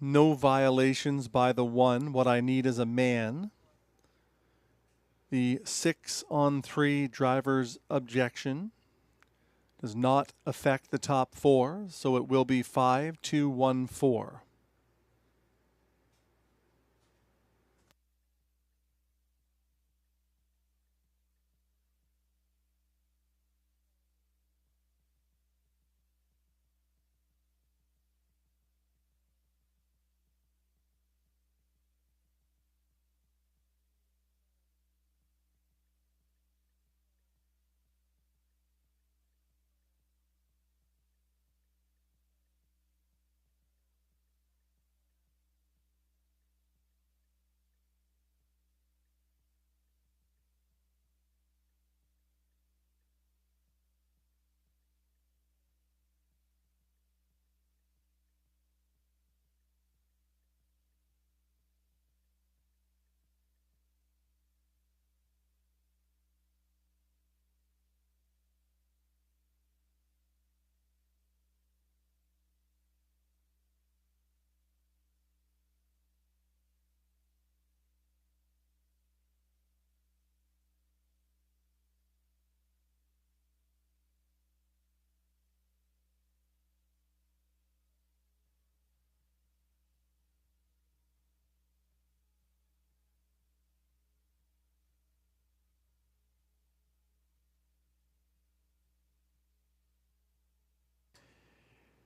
No violations by the 1. What I need is a man. The 6 on 3 driver's objection does not affect the top 4, so it will be 5, 2, 1, 4.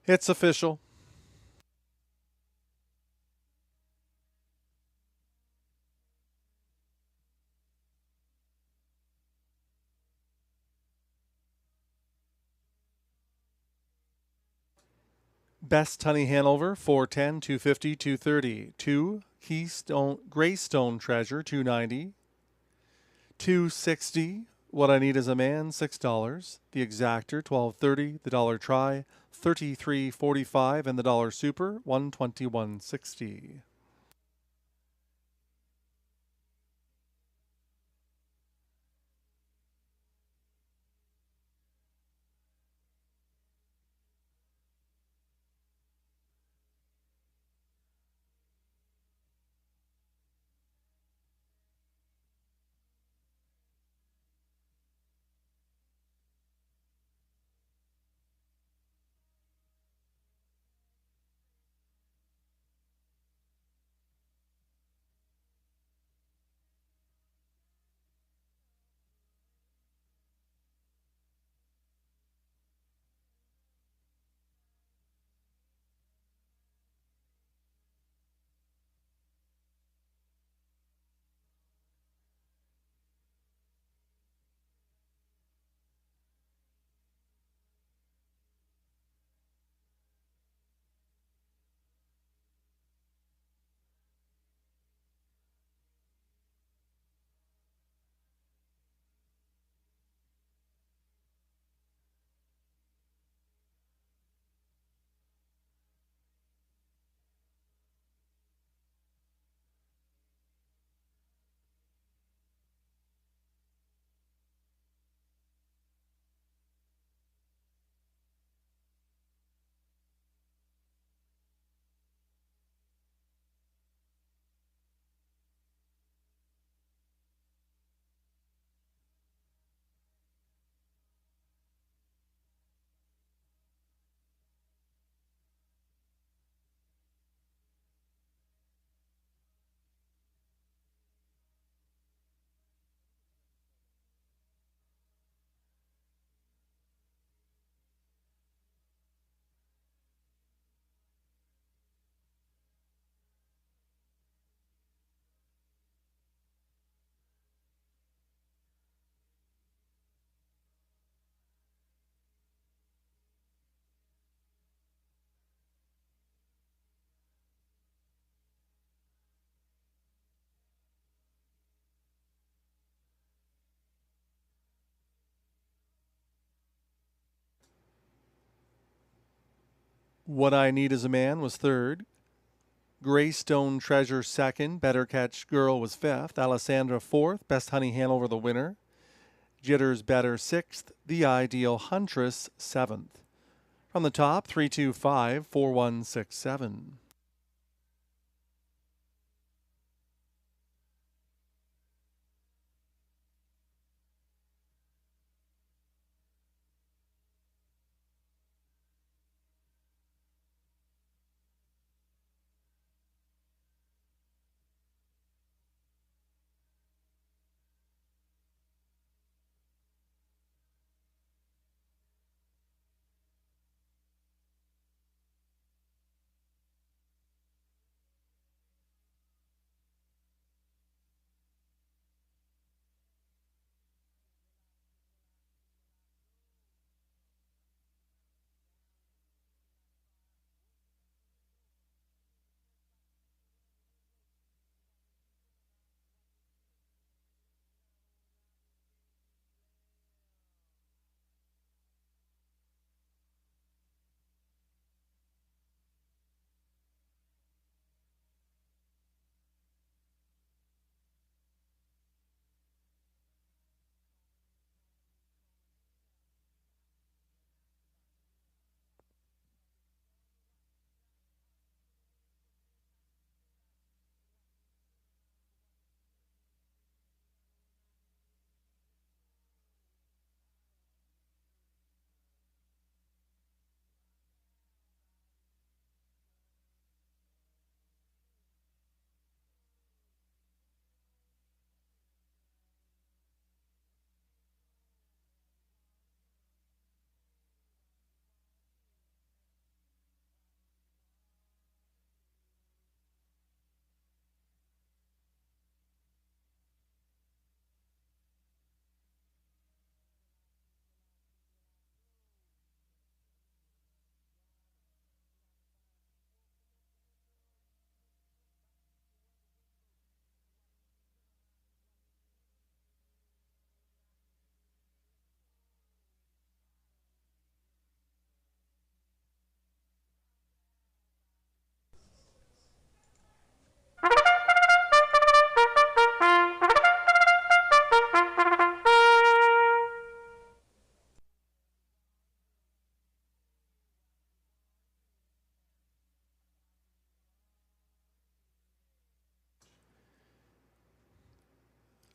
It's official. Best Honey Hanover, 410, 250, 230. 2 Keystone Greystone Treasure, 290. 260. What I Need is a Man, $6. The Exactor, $12.30. The Dollar Try, $33.45, and the Dollar Super, $121.60. What I Need is a Man was 3rd. Greystone Treasure 2nd. Better Catch Girl was 5th. Alessandra 4th. Best Honey Hanover the winner. Jitters Better 6th. The Ideal Huntress 7th. From the top, 325, 4167.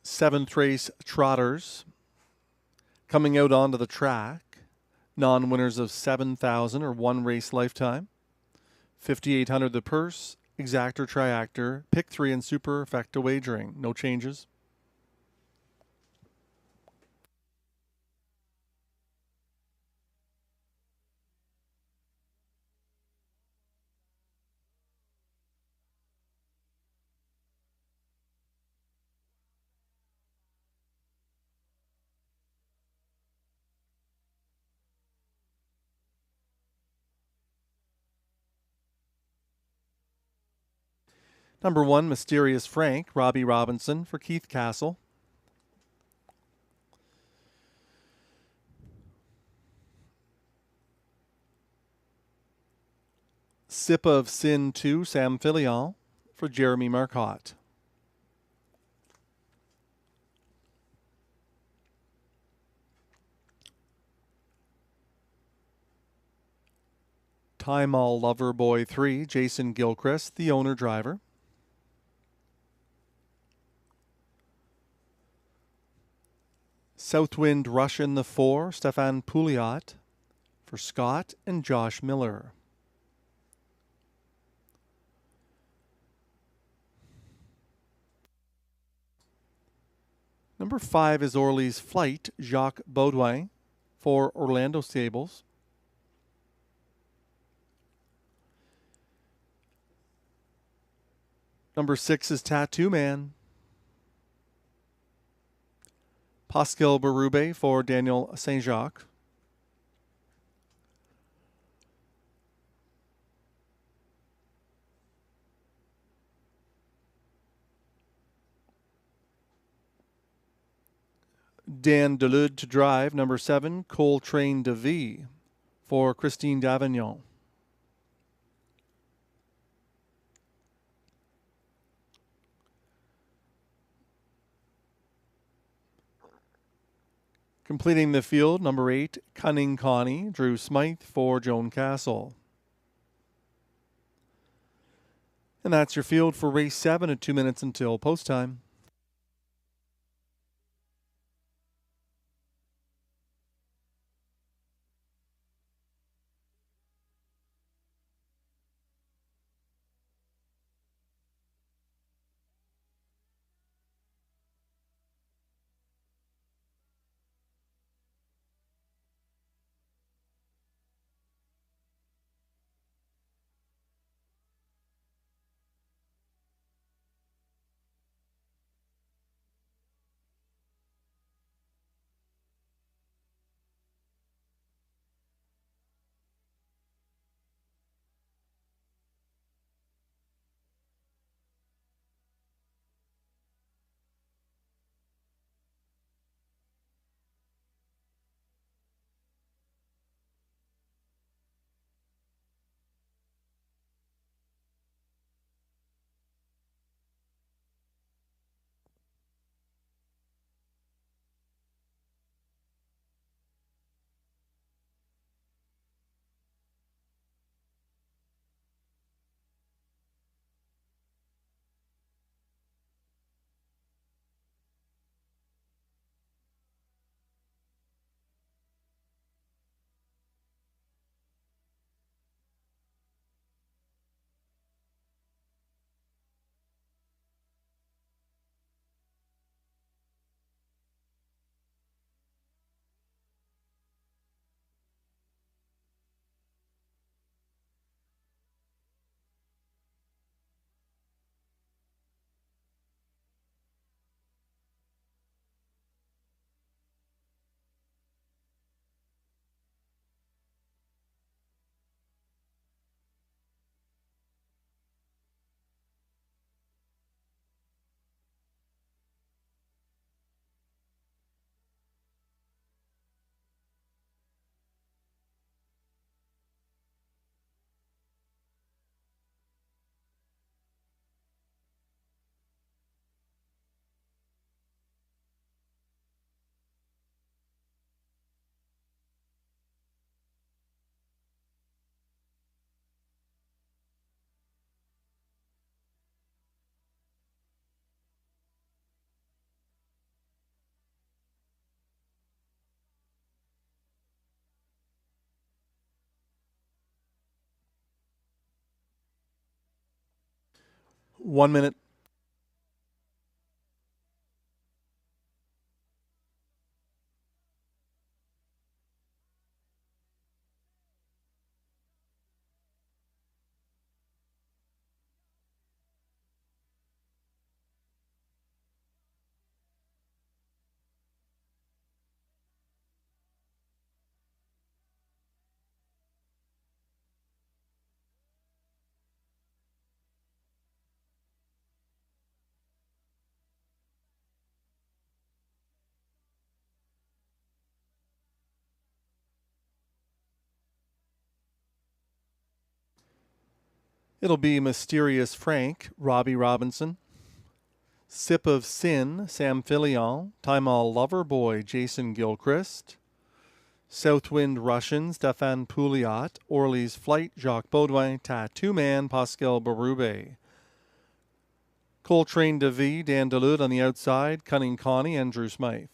7th race trotters coming out onto the track. Non-winners of $7,000 or one race lifetime. $5,800 the purse. Exactor, triactor, pick 3 and superfecta wagering. No changes. Number 1, Mysterious Frank, Robbie Robinson for Keith Castle. Sip of Sin 2, Sam Filion for Jeremy Marcotte. Time All Lover Boy 3, Jason Gilchrist, the owner-driver. Southwind Russian the 4, Stefan Pouliot for Scott and Josh Miller. Number 5 is Orly's Flight, Jacques Baudouin for Orlando Stables. Number 6 is Tattoo Man, Pascal Berube for Daniel Saint-Jacques. Dan Delude to drive. Number 7, Coltrane de Vie for Christine Davignon. Completing the field, number 8, Cunning Connie, Drew Smythe for Joan Castle. And that's your field for race 7 at 2 minutes until post time. 1 minute. It'll be Mysterious Frank, Robbie Robinson. Sip of Sin, Sam Filion. Time All Lover Boy, Jason Gilchrist. Southwind Russian, Stéphane Pouliot. Orly's Flight, Jacques Baudouin. Tattoo Man, Pascal Berube. Coltrane de Vie, Dan Duluth on the outside. Cunning Connie, Andrew Smythe.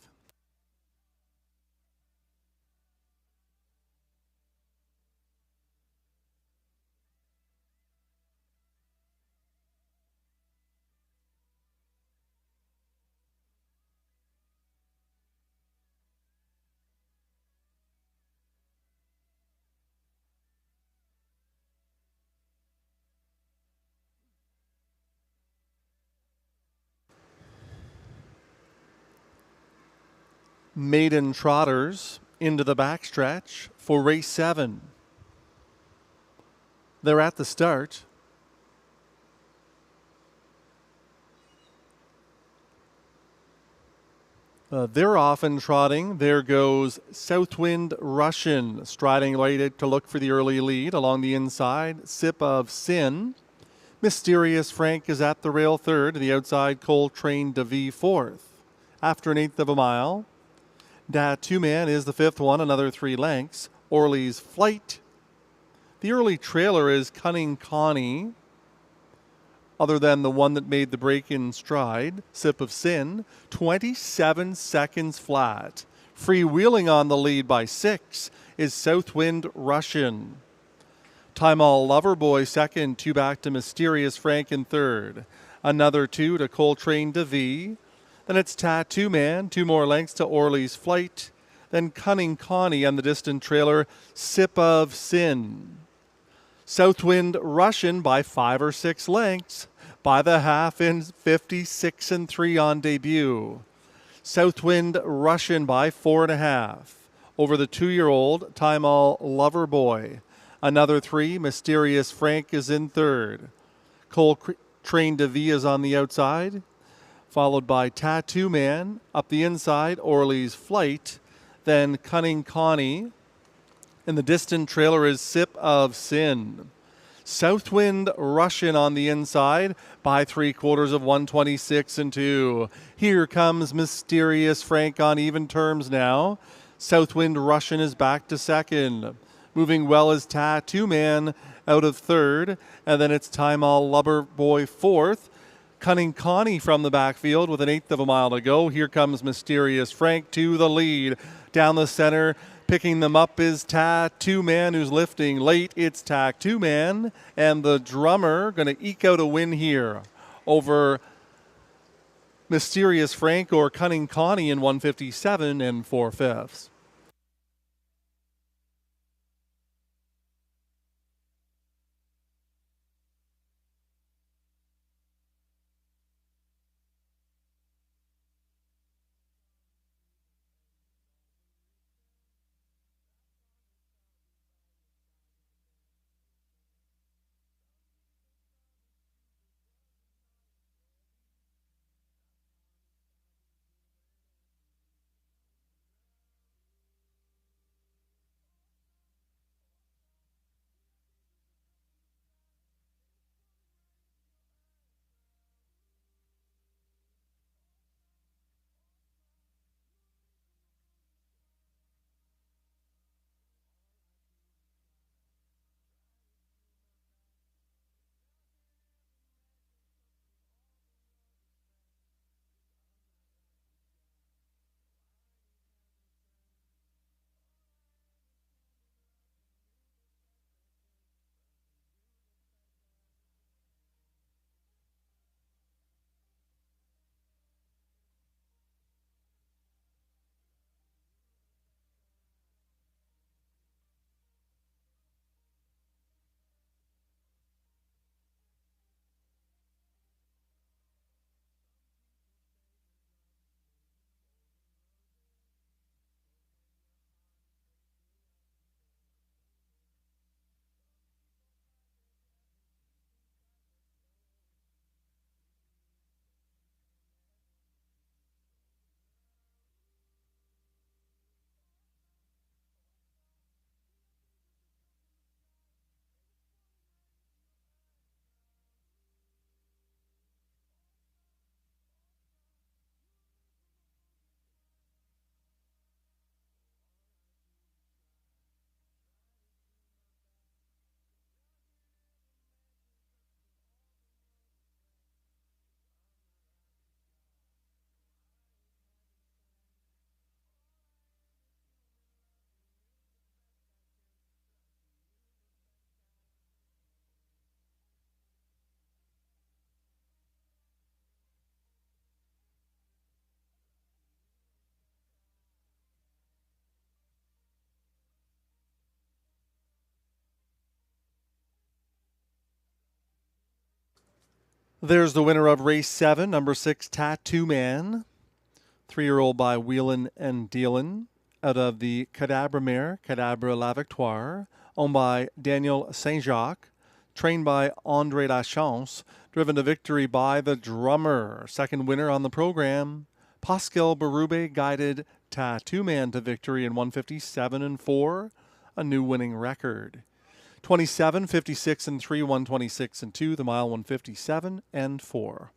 Maiden Trotters into the backstretch for race 7. They're at the start. They're off and trotting. There goes Southwind Russian, striding right to look for the early lead along the inside. Sip of Sin. Mysterious Frank is at the rail third. The outside Coltrane de Vie fourth. After an eighth of a mile, Tattoo Man is the fifth one, another 3 lengths. Orly's Flight. The early trailer is Cunning Connie, other than the one that made the break in stride. Sip of Sin, 27 seconds flat. Freewheeling on the lead by 6 is Southwind Russian. Time All Lover Boy second, 2 back to Mysterious Frank in third. Another 2 to Coltrane de Vie. Then it's Tattoo Man, 2 more lengths to Orly's Flight. Then Cunning Connie on the distant trailer, Sip of Sin. Southwind Russian by 5 or 6 lengths. By the half in 56 and 3 on debut. Southwind Russian by 4.5. Over the 2-year-old, Time All Lover Boy. Another 3, Mysterious Frank is in third. Coltrane de Vie is on the outside, followed by Tattoo Man. Up the inside, Orly's Flight. Then Cunning Connie. And the distant trailer is Sip of Sin. Southwind Russian on the inside by 3/4 of 126 and 2. Here comes Mysterious Frank on even terms now. Southwind Russian is back to second. Moving well is Tattoo Man out of third. And then it's Time All Lover Boy fourth. Cunning Connie from the backfield with an eighth of a mile to go. Here comes Mysterious Frank to the lead. Down the center, picking them up is Tattoo Man, who's lifting late. It's Tattoo Man, and the drummer going to eke out a win here over Mysterious Frank or Cunning Connie in 157 and 4/5. There's the winner of race 7, number 6, Tattoo Man. 3-year-old by Whelan and Dealin. Out of the Cadabra mare, Cadabra La Victoire. Owned by Daniel Saint-Jacques. Trained by Andre Lachance. Driven to victory by the Drummer. Second winner on the program. Pascal Berube guided Tattoo Man to victory in 157-4. A new winning record. 27, 56 and 3, 126 and 2, the mile 157 and 4.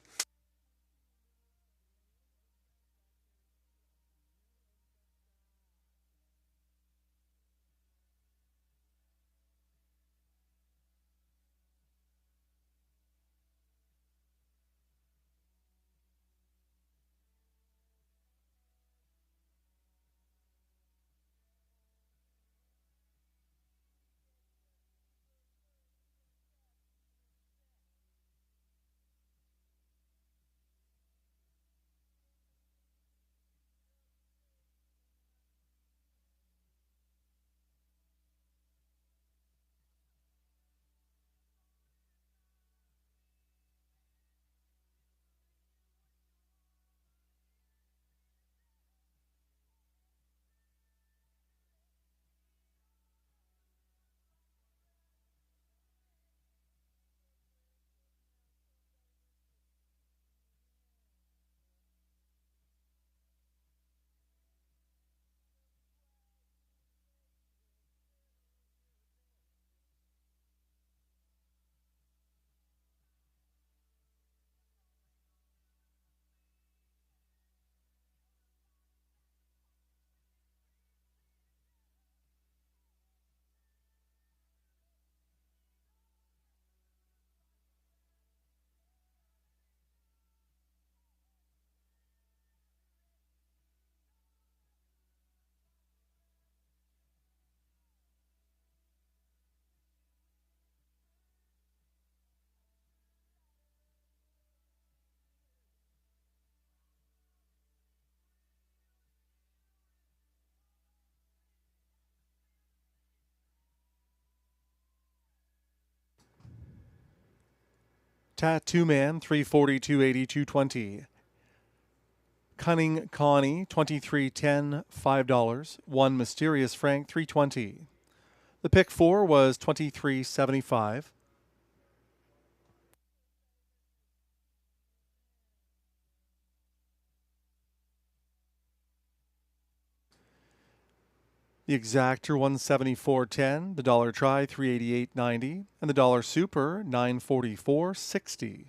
Tattoo Man, 342.80, 220. Cunning Connie, 23.10, $5. One Mysterious Frank, 320. The pick 4 was 23.75. The Exactor, 174.10. The Dollar Try, 388.90. And the Dollar Super, 944.60.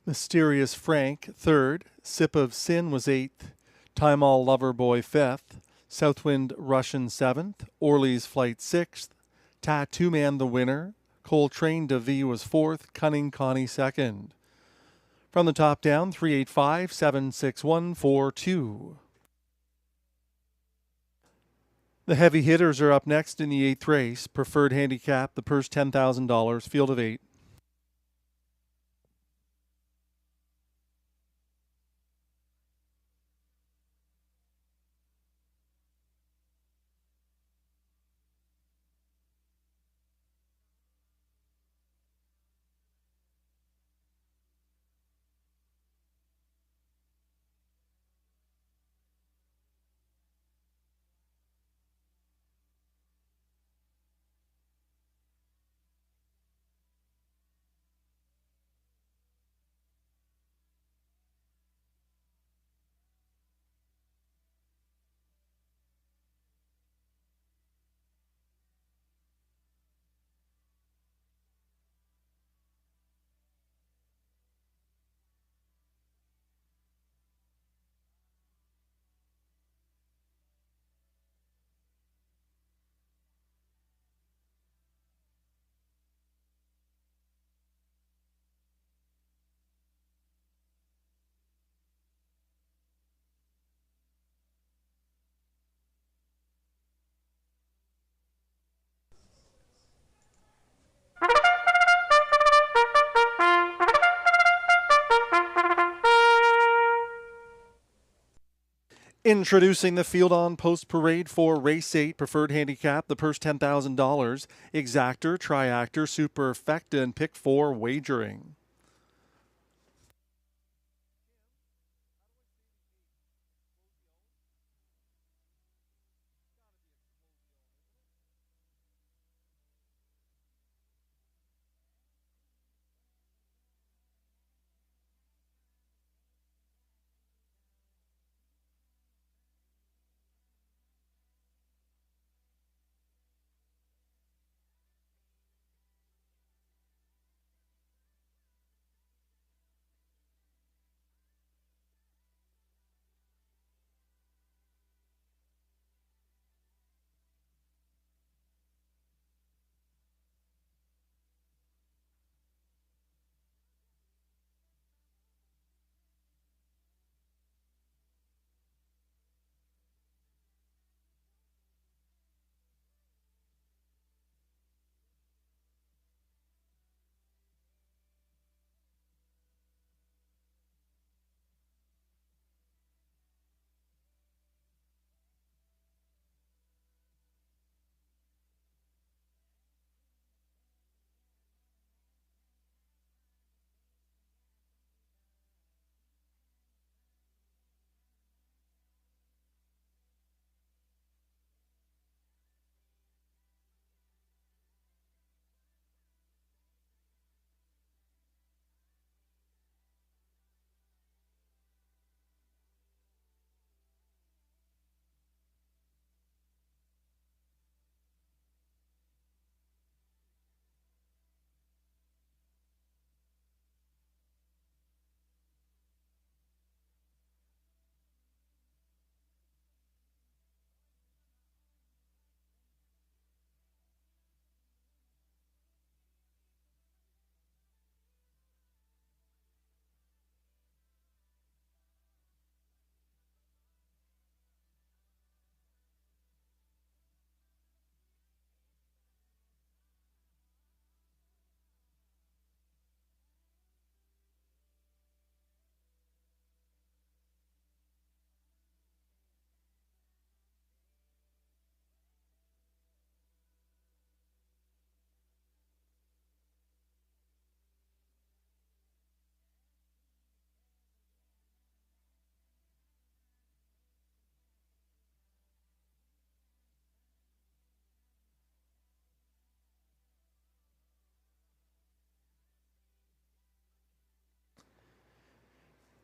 Mysterious Frank, 3rd. Sip of Sin was 8th. Time All Lover Boy, 5th. Southwind Russian, 7th. Orly's Flight, 6th. Tattoo Man, the winner. Coltrane de Vie was 4th. Cunning Connie, 2nd. From the top down, 385, 761, 42. The heavy hitters are up next in the 8th race. Preferred handicap, the purse $10,000, field of 8. Introducing the field on post parade for race 8, preferred handicap, the purse $10,000, exactor, triactor, superfecta, and pick 4 wagering.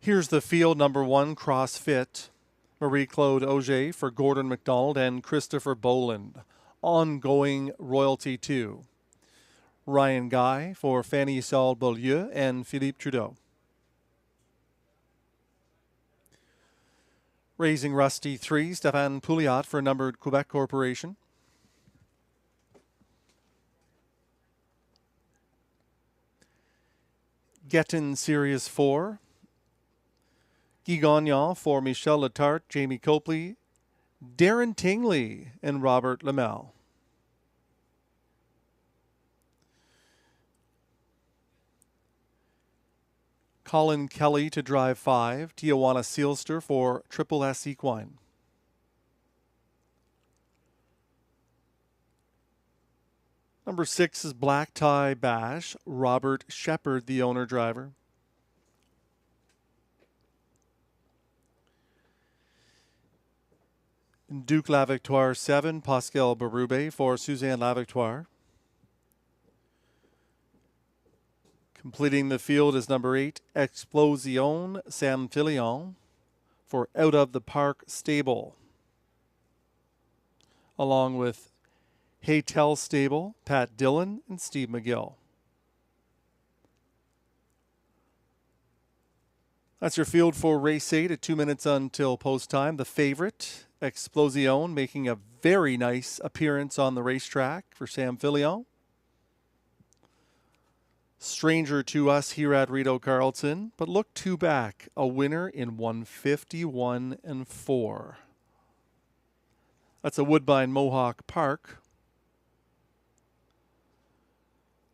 Here's the field, number 1, CrossFit. Marie-Claude Auger for Gordon McDonald and Christopher Boland. Ongoing Royalty 2. Ryan Guy for Fanny Saul Beaulieu and Philippe Trudeau. Raising Rusty 3, Stéphane Pouliot for numbered Quebec Corporation. Gettin Series 4. Guy Gagnon for Michel Letarte, Jamie Copley, Darren Tingley, and Robert Lemel. Colin Kelly to drive 5, Tijuana Sealster for Triple S Equine. Number 6 is Black Tie Bash, Robert Shepard, the owner driver. Duke La Victoire 7, Pascal Berube for Suzanne La Victoire. Completing the field is number 8, Explosion Sam Filion for Out of the Park Stable. Along with Haytel Stable, Pat Dillon, and Steve McGill. That's your field for race 8 at 2 minutes until post time. The favorite, Explosion, making a very nice appearance on the racetrack for Sam Filion. Stranger to us here at Rideau Carleton, but look two back, a winner in 151 and 4. That's a Woodbine Mohawk Park.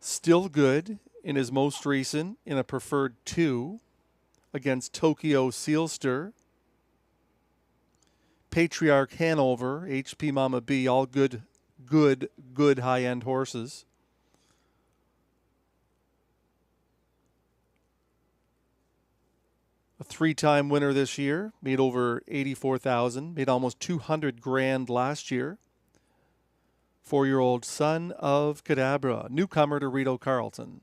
Still good in his most recent in a preferred 2 against Tokyo Sealster. Patriarch Hanover, HP Mama B, all good high-end horses. A 3-time winner this year, made over $84,000, made almost $200,000 last year. 4-year-old son of Cadabra, newcomer to Rideau Carleton.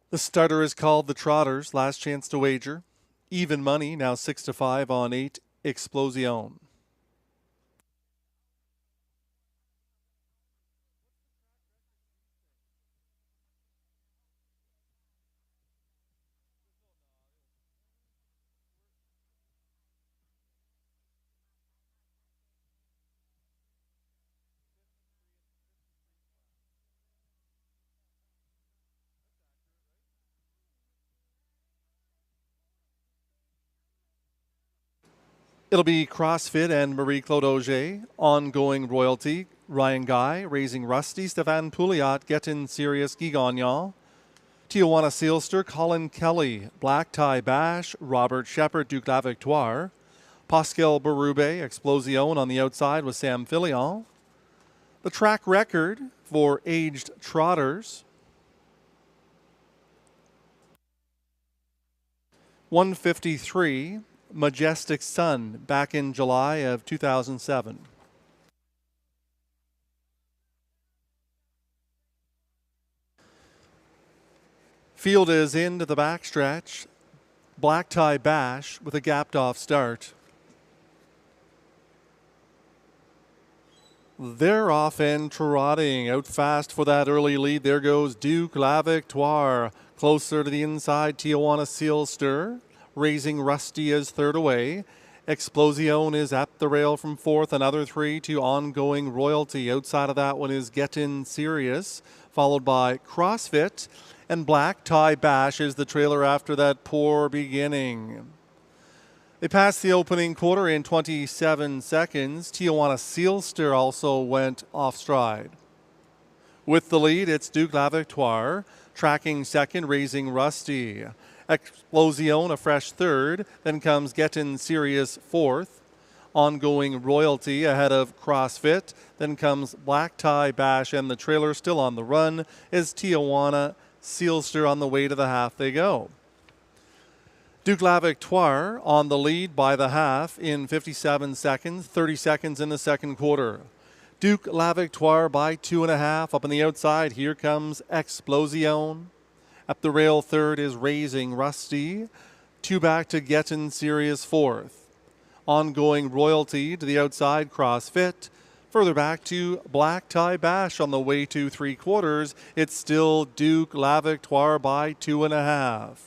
The starter is called the Trotters. Last chance to wager. Even money, now 6-5 on 8, Explosion. It'll be CrossFit and Marie-Claude Auger. Ongoing Royalty, Ryan Guy. Raising Rusty, Stéphane Pouliot. Getting Serious, Guy Gagnon. Tijuana Sealster, Colin Kelly. Black Tie Bash, Robert Shepard, Duke La Victoire. Pascal Berube, Explosion on the outside with Sam Filion. The track record for aged trotters. 153, Majestic Sun, back in July of 2007. Field is into the backstretch. Black Tie Bash with a gapped off start. They're off and trotting out fast for that early lead. There goes Duke La Victoire. Closer to the inside, Tijuana Sealster. Raising Rusty is third away. Explosion is at the rail from fourth. Another three to Ongoing Royalty. Outside of that one is Gettin' Serious, followed by CrossFit. And Black Tie Bash is the trailer after that poor beginning. They passed the opening quarter in 27 seconds. Tijuana Sealster also went off stride. With the lead, it's Duke La Victoire. Tracking second, Raising Rusty. Explosion, a fresh third. Then comes Gettin' Serious fourth. Ongoing Royalty ahead of CrossFit. Then comes Black Tie Bash, and the trailer still on the run is Tijuana Sealster. On the way to the half they go. Duke La Victoire on the lead by the half in 57 seconds, 30 seconds in the second quarter. Duke La Victoire by 2.5. Up on the outside, here comes Explosion. Up the rail third is Raising Rusty. Two back to Gettin' Serious fourth. Ongoing Royalty to the outside, CrossFit. Further back to Black Tie Bash on the way to three quarters. It's still Duke La Victoire by 2.5.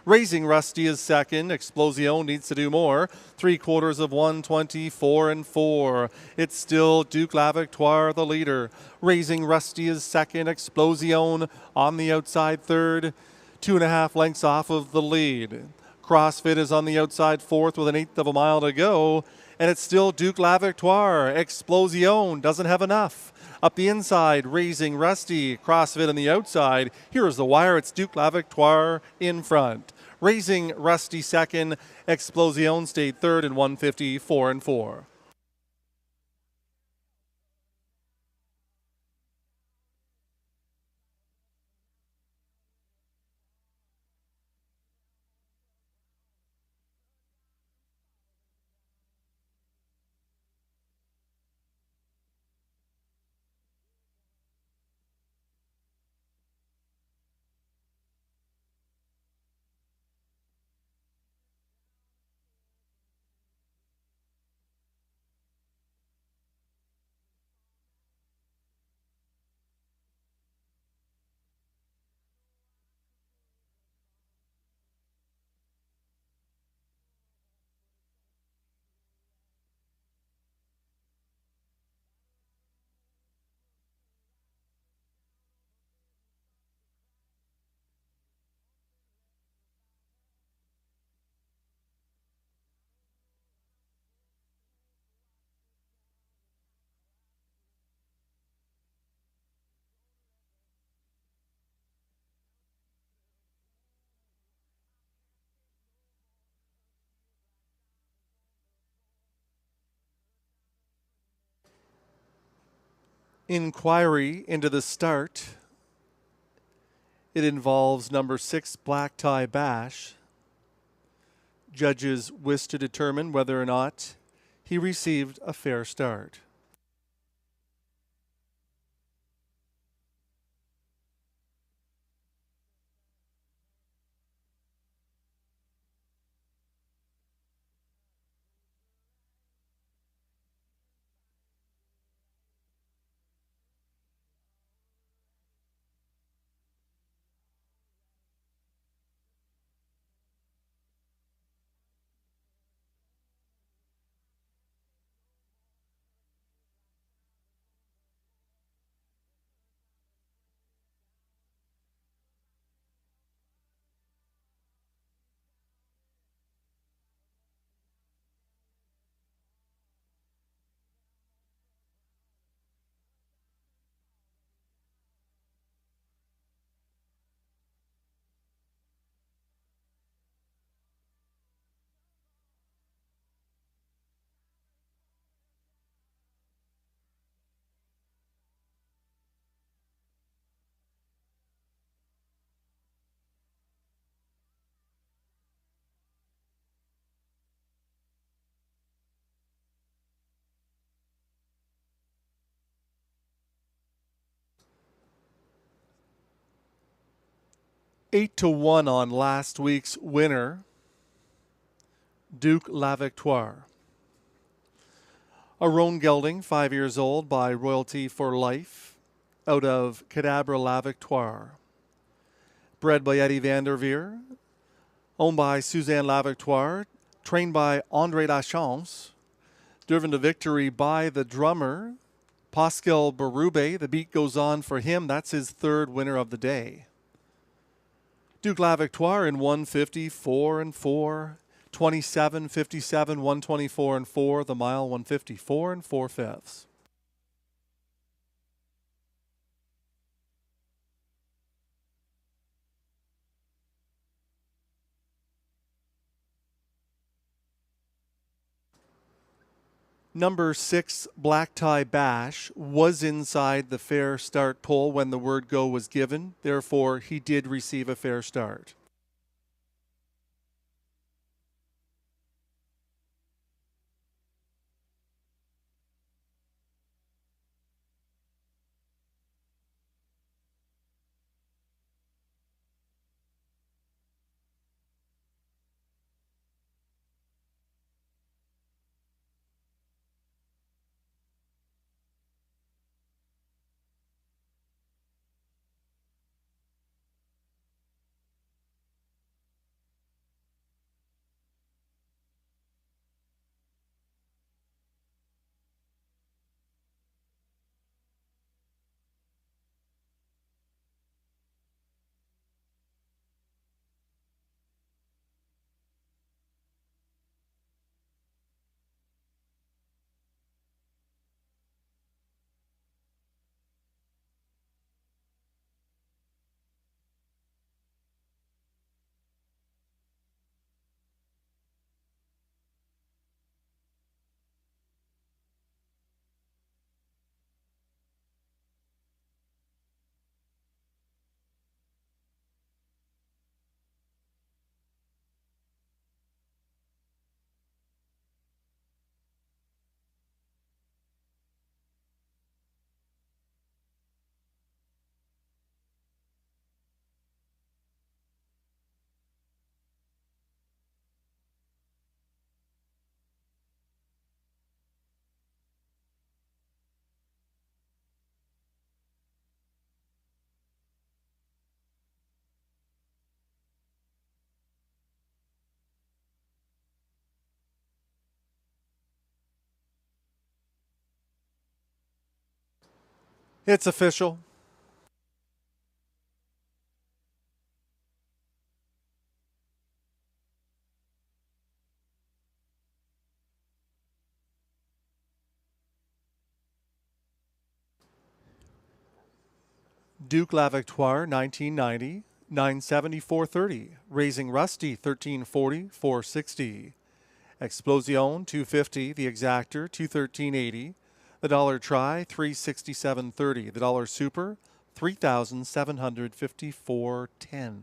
Raising Rusty is second. Explosion needs to do more. 3/4 of 1:24 and 4. It's still Duke La Victoire, the leader. Raising Rusty is second. Explosion on the outside third. 2.5 lengths off of the lead. CrossFit is on the outside fourth with 1/8 of a mile to go. And it's still Duke La Victoire. Explosion doesn't have enough. Up the inside, Raising Rusty. CrossFit on the outside. Here's the wire. It's Duke La Victoire in front. Raising Rusty second. Explosion stayed third in 1:54 and 4. Inquiry into the start. It involves number 6, Black Tie Bash. Judges wish to determine whether or not he received a fair start. 8-1 on last week's winner, Duke La Victoire. A roan gelding, 5 years old, by Royalty for Life, out of Cadabra La Victoire. Bred by Eddie Vanderveer, owned by Suzanne La Victoire, trained by Andre Lachance, driven to victory by the drummer, Pascal Berube. The beat goes on for him. That's his third winner of the day. Duke La Victoire in 154 and 4, 27, 57, 124 and 4, the mile 154 and 4/5. Number 6, Black Tie Bash, was inside the fair start pole when the word go was given. Therefore, he did receive a fair start. It's official. Duke La Victoire, 1990, 974.30. Raising Rusty, 1340, 460. Explosion, 250. The Exactor, 213.80. The Dollar Try, 367.30. The Dollar Super, 3,754.10.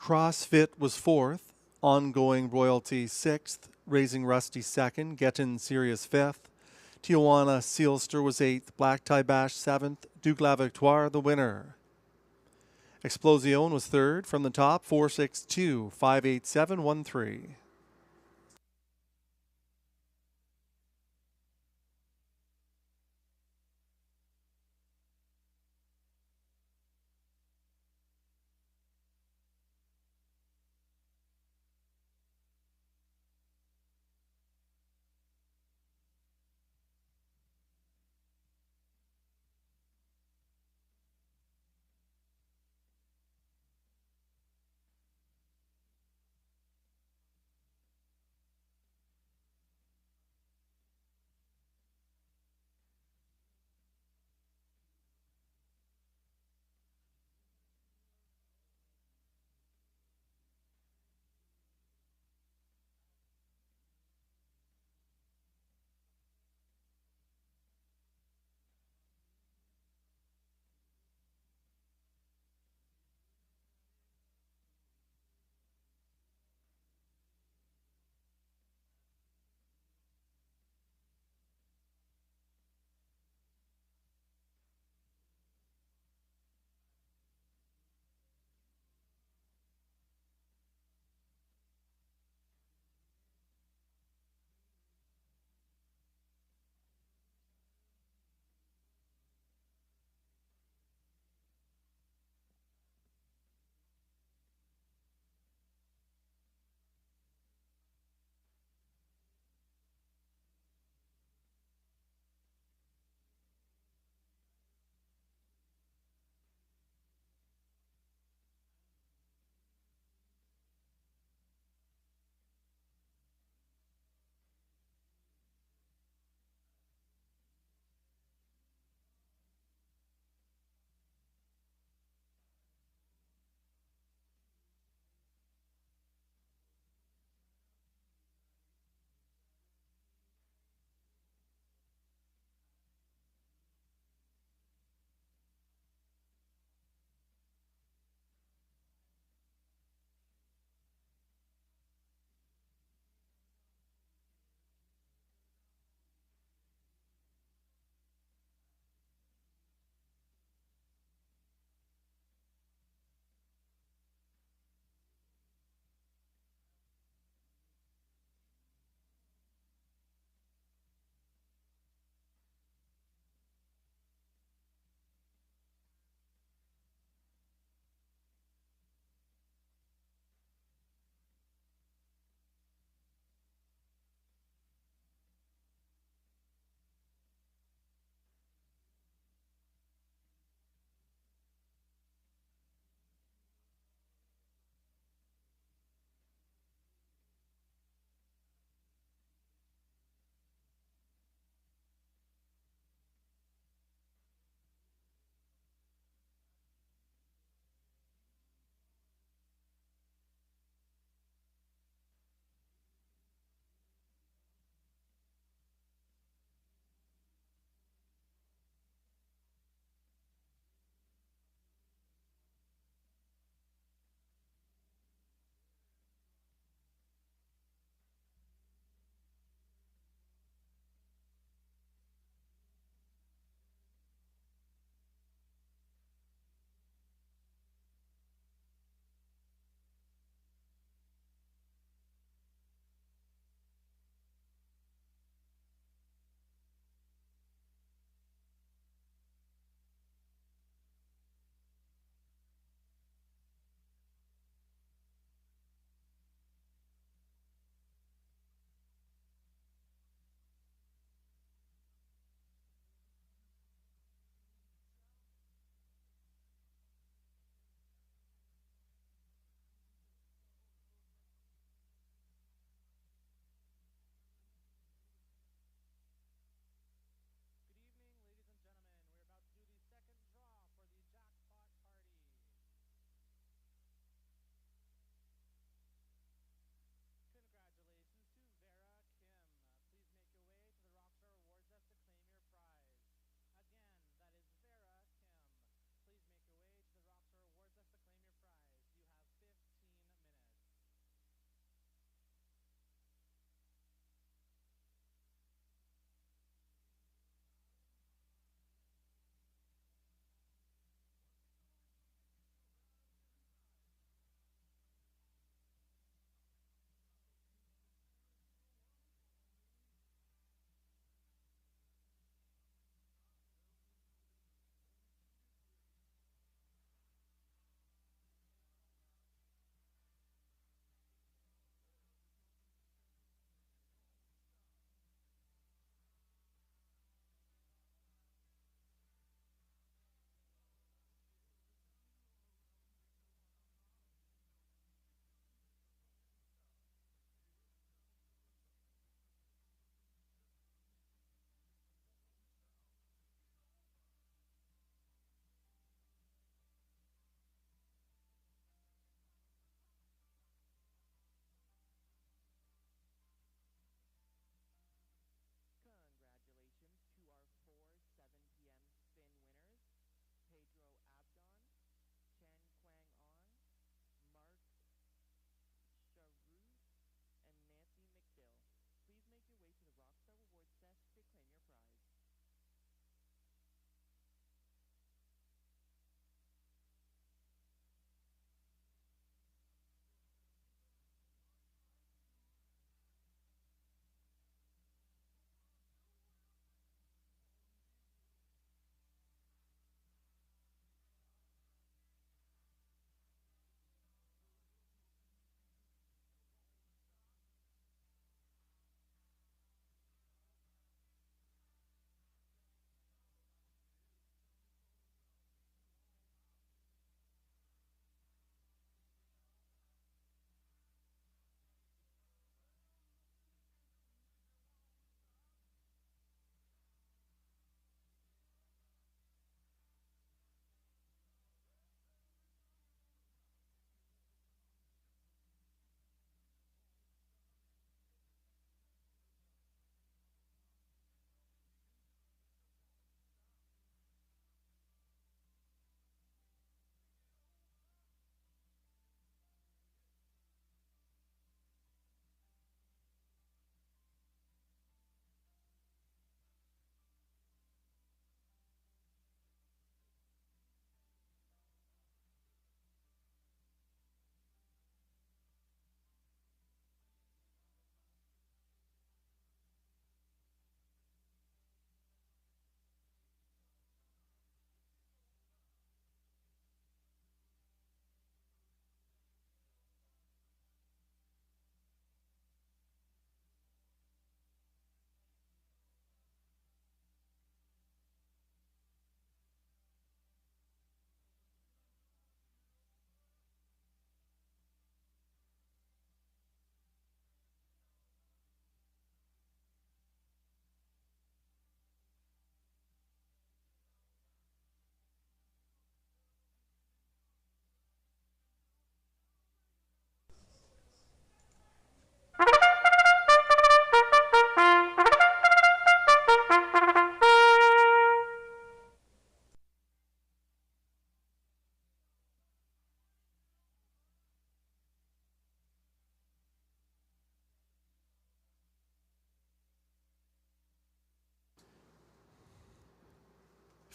CrossFit was fourth, Ongoing Royalty sixth, Raising Rusty second, Getting Serious fifth, Tijuana Sealster was eighth, Black Tie Bash seventh, Duke La Victoire the winner. Explosion was third from the top, 462, 58713.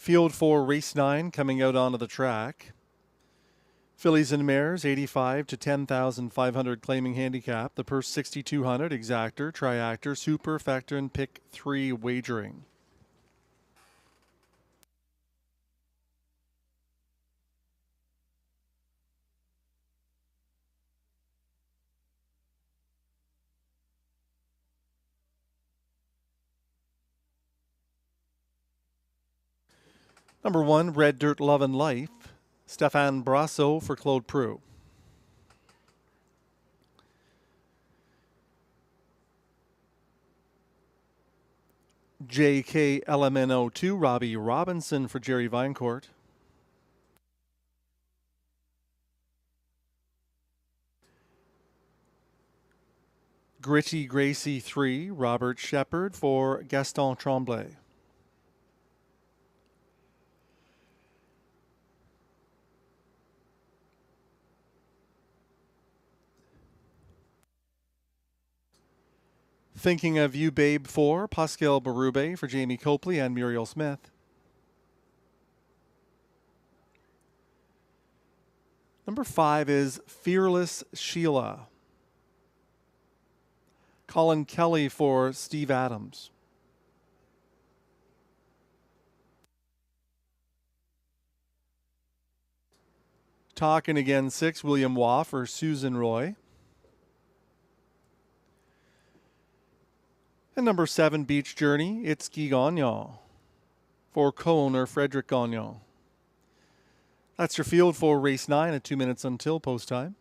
Field 4, race 9, coming out onto the track. Fillies and Mares, 85 to 10,500 claiming handicap. The purse 6,200, exactor, triactor, superfecta, and pick 3 wagering. Number 1, Red Dirt Love and Life. Stéphane Brasso for Claude Preux. JKLMNO2, Robbie Robinson for Jerry Vinecourt. Gritty Gracie 3, Robert Shepard for Gaston Tremblay. Thinking of You Babe 4, Pascal Berube for Jamie Copley and Muriel Smith. Number 5 is Fearless Sheila. Colin Kelly for Steve Adams. Talking Again 6, William Waugh for Susan Roy. And number 7, Beach Journey, It's Guy Gagnon for co-owner Frederick Gagnon. That's your field for race 9 at 2 minutes until post time.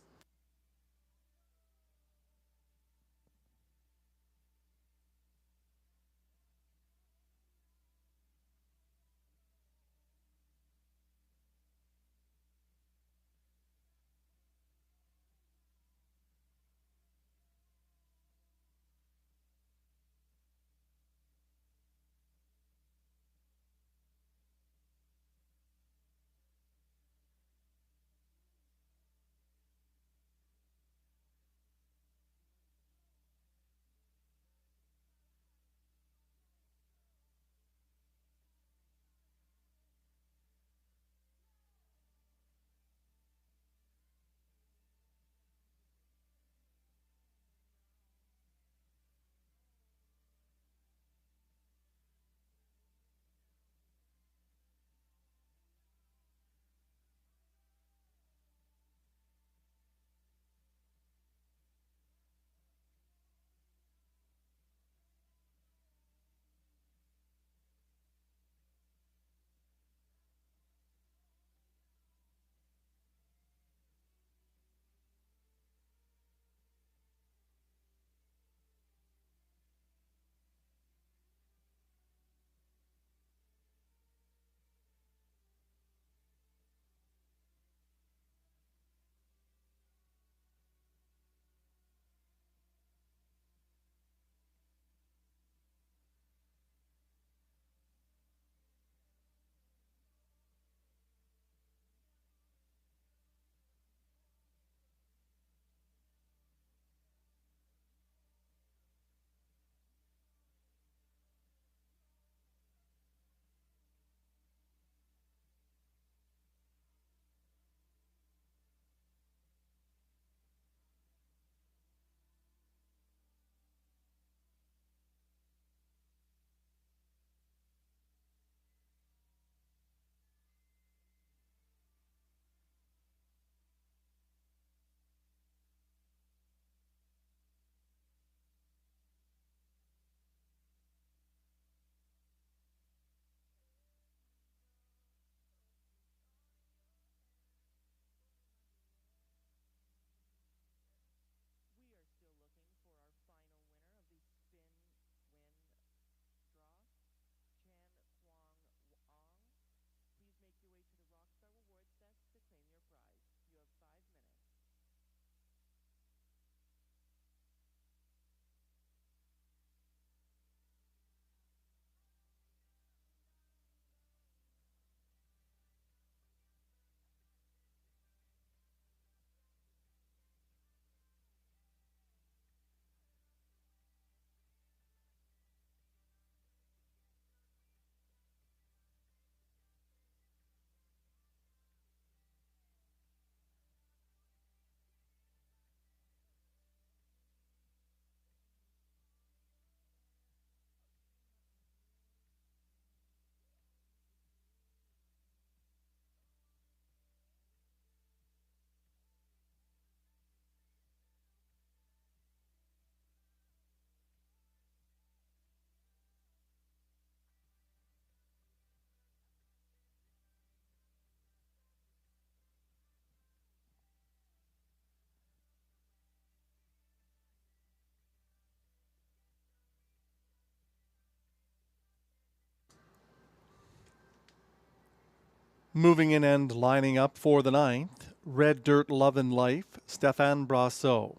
Moving in and lining up for the 9th, Red Dirt Love and Life, Stéphane Brasseau.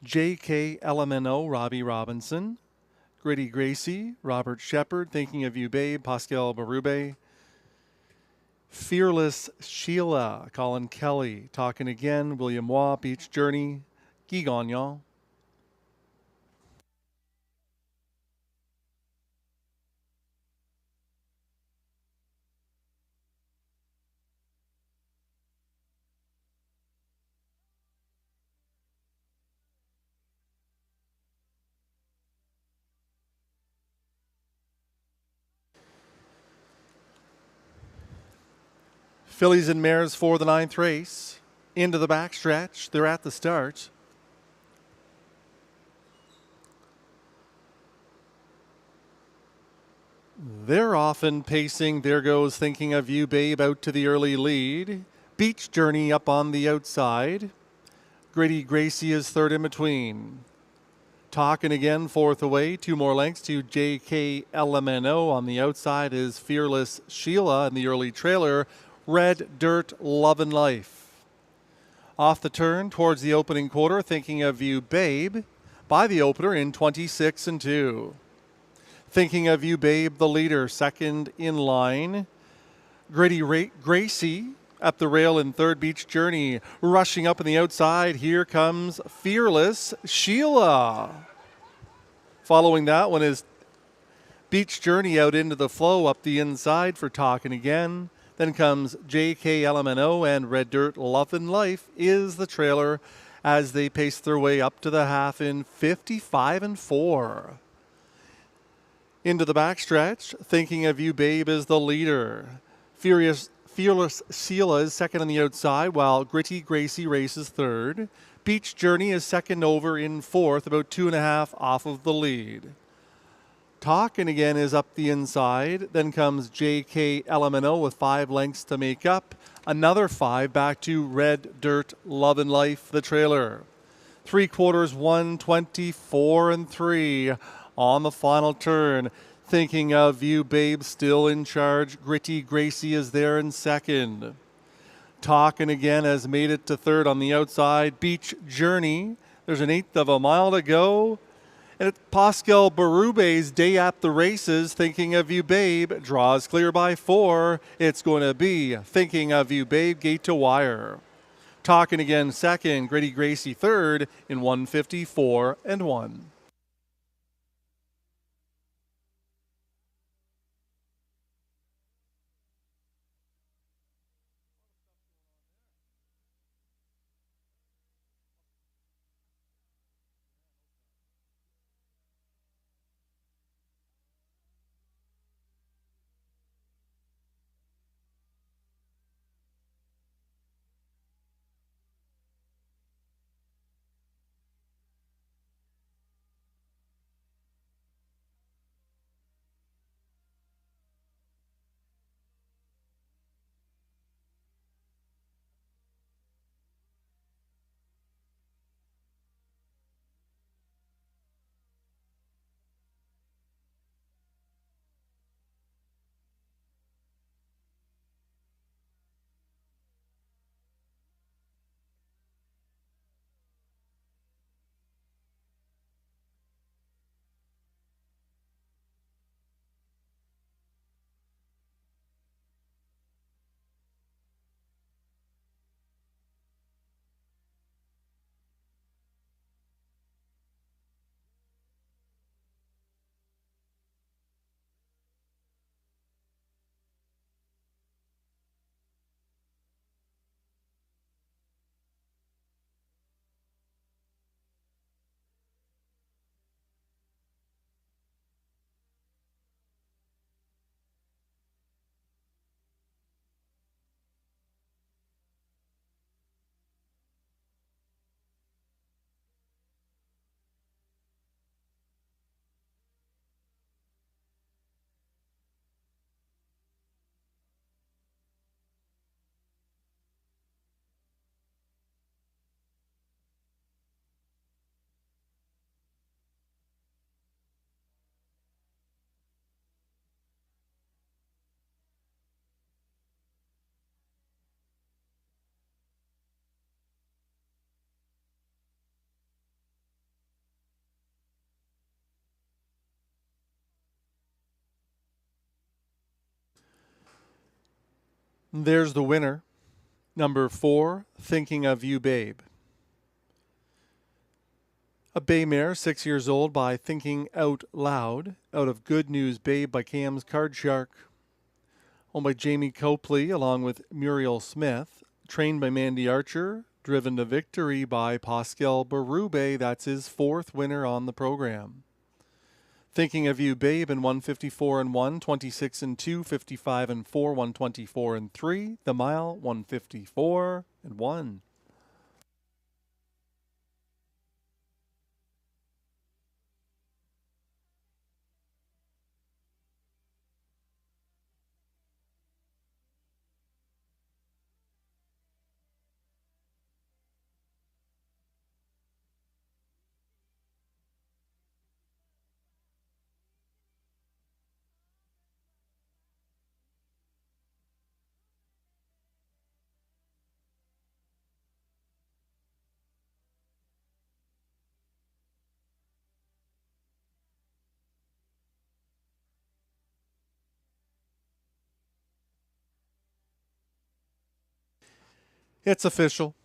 JK LMNO, Robbie Robinson. Gritty Gracie, Robert Shepard, Thinking of You Babe, Pascal Berube. Fearless Sheila, Colin Kelly, Talking Again, William Waugh, Beach Journey, Guy Gagnon. Fillies and mares for the 9th race. Into the backstretch. They're at the start. They're often pacing. There goes Thinking of You Babe out to the early lead. Beach Journey up on the outside. Gritty Gracie is third in between. Talking Again fourth away. 2 more lengths to JK LMNO. On the outside is Fearless Sheila in the early trailer. Red Dirt Love and Life. Off the turn towards the opening quarter, Thinking of You Babe by the opener in 26 and 2. Thinking of You Babe, the leader, second in line. Gritty Gracie at the rail in third. Beach Journey rushing up on the outside. Here comes Fearless Sheila. Following that one is Beach Journey out into the flow up the inside for Talking Again. Then comes JK LMNO, and Red Dirt Love and Life is the trailer as they pace their way up to the half in 55 and 4. Into the backstretch, Thinking of You Babe is the leader. Fearless Sheila is second on the outside, while Gritty Gracie races third. Beach Journey is second over in fourth, about 2.5 off of the lead. Talking Again is up the inside. Then comes JK LMNO with 5 lengths to make up. Another 5 back to Red Dirt Love and Life, the trailer. 3/4, 124 and 3 on the final turn. Thinking of You Babe still in charge. Gritty Gracie is there in second. Talking Again has made it to third on the outside. Beach Journey, there's an 1/8 of a mile to go. And it's Pascal Berube's day at the races. Thinking of You Babe draws clear by 4. It's going to be Thinking of You Babe, gate to wire. Talking Again second, Gritty Gracie third in 154 and 1. There's the winner. Number 4, Thinking of You, Babe. A bay mare, 6 years old, by Thinking Out Loud, out of Good News Babe by Cam's Card Shark. Owned by Jamie Copley along with Muriel Smith. Trained by Mandy Archer. Driven to victory by Pascal Berube. That's his 4th winner on the program. Thinking of You, Babe, in 154 and 1, 26 and 2, 55 and 4, 124 and 3. The mile, 154 and 1. It's official.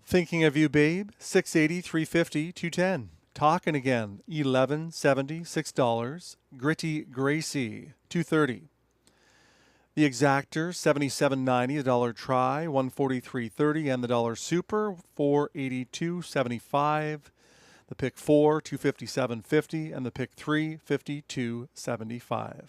Thinking of You, Babe, $6.80, $3.50, $2.10. Talking Again, $11.70, $6. Gritty Gracie, $2.30. The Exactor, $77.90, the dollar try, $143.30, and the dollar super, $482.75. The pick 4, $257.50, and the pick 3, $52.75.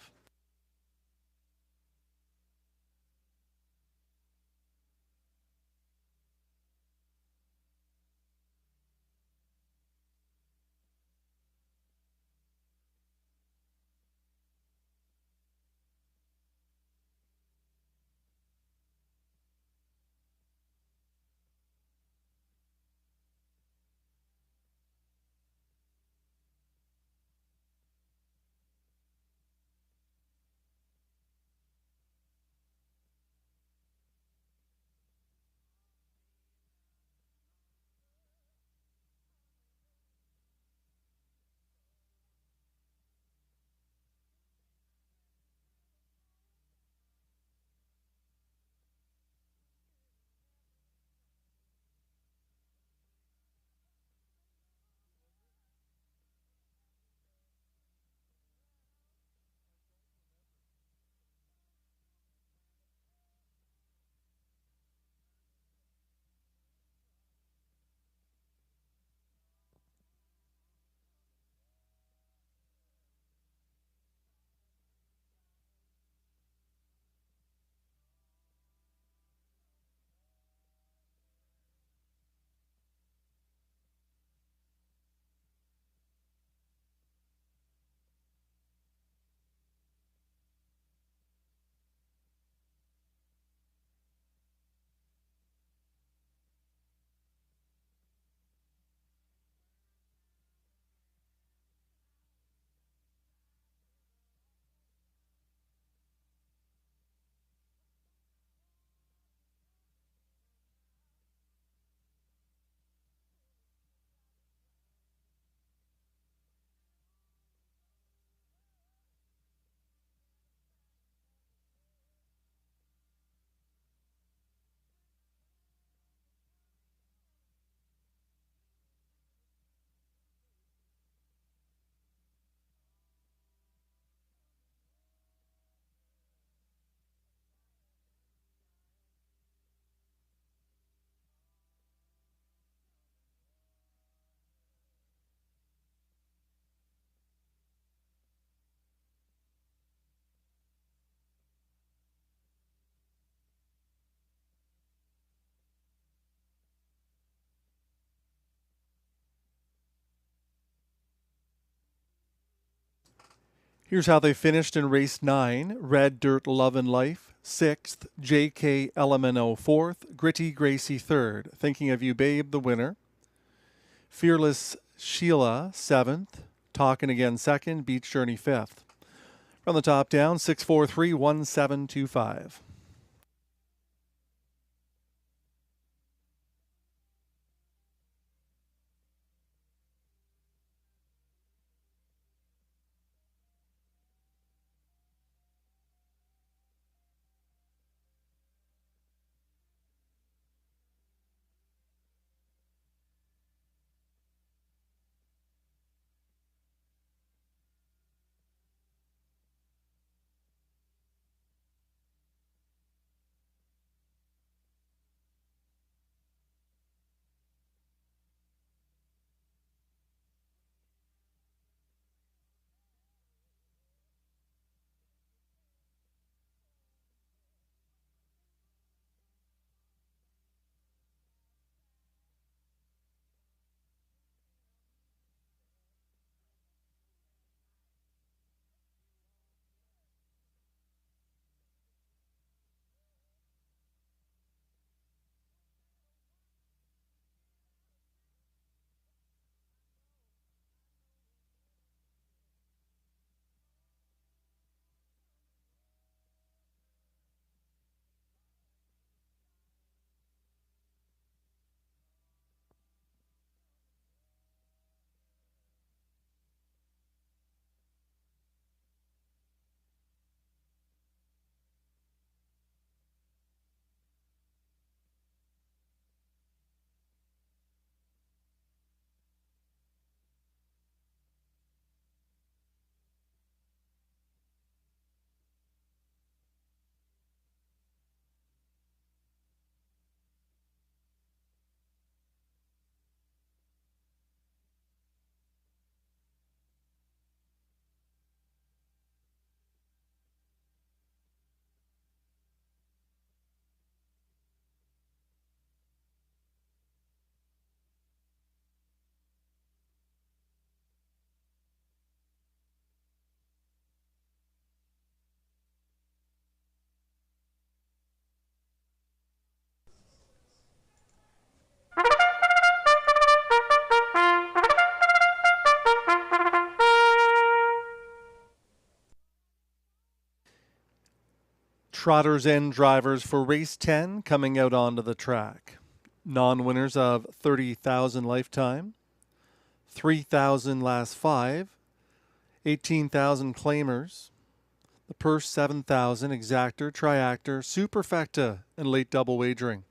Here's how they finished in race 9. Red Dirt Love and Life, 6th. JK Elemento, 4th. Gritty Gracie, 3rd. Thinking of You, Babe, the winner. Fearless Sheila, 7th. Talking Again, 2nd. Beach Journey, 5th. From the top down, 643-1725. Trotters and drivers for race 10 coming out onto the track. Non-winners of 30,000 lifetime, 3,000 last 5, 18,000 claimers, the purse 7,000, exactor, triactor, superfecta, and late double wagering.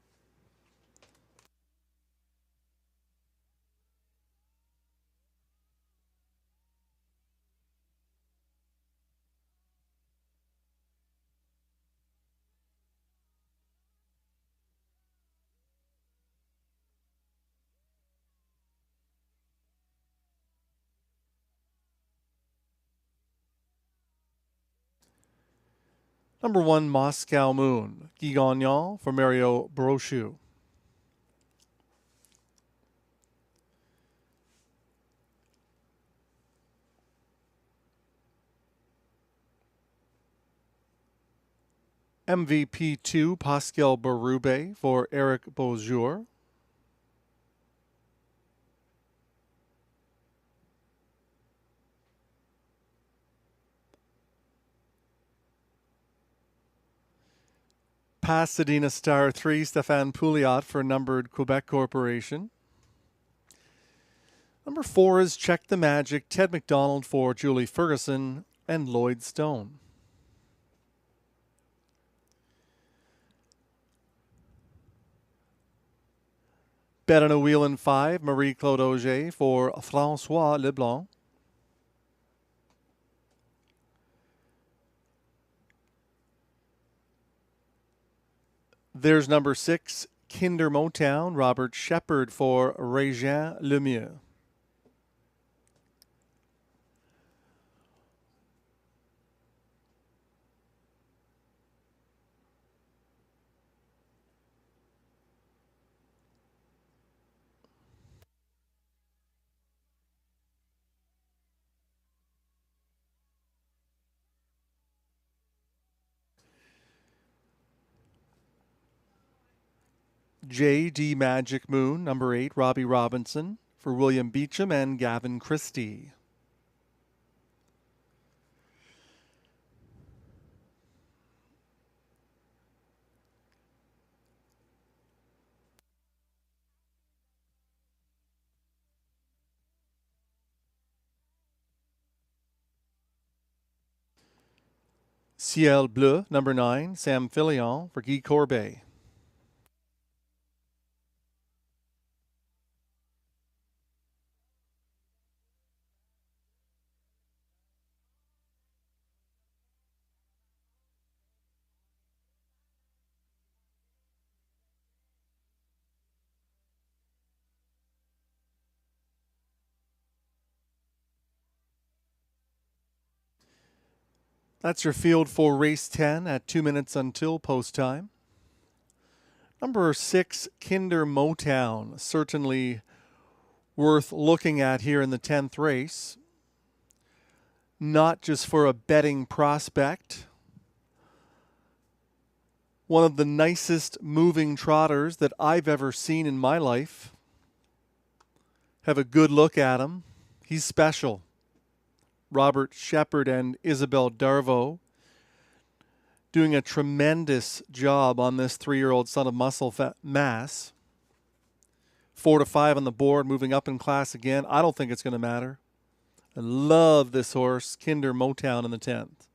Number 1, Moscow Moon, Guy Gagnon for Mario Brochu. MVP2, Pascal Berube for Eric Beaujour. Pasadena Star 3, Stéphane Pouliot for Numbered Quebec Corporation. Number 4 is Check the Magic, Ted McDonald for Julie Ferguson and Lloyd Stone. Bet on a Wheel in 5, Marie-Claude Auger for François Leblanc. There's number 6, Kinder Motown, Robert Shepard for Régent Lemieux. J.D. Magic Moon, number 8, Robbie Robinson for William Beecham and Gavin Christie. Ciel Bleu, number 9, Sam Filion for Guy Corbet. That's your field for race 10 at 2 minutes until post time. Number 6, Kinder Motown, certainly worth looking at here in the 10th race. Not just for a betting prospect. One of the nicest moving trotters that I've ever seen in my life. Have a good look at him. He's special. Robert Shepard and Isabel Darvaux doing a tremendous job on this 3-year-old son of Muscle Mass. 4 to 5 on the board, moving up in class again. I don't think it's going to matter. I love this horse, Kinder Motown in the 10th.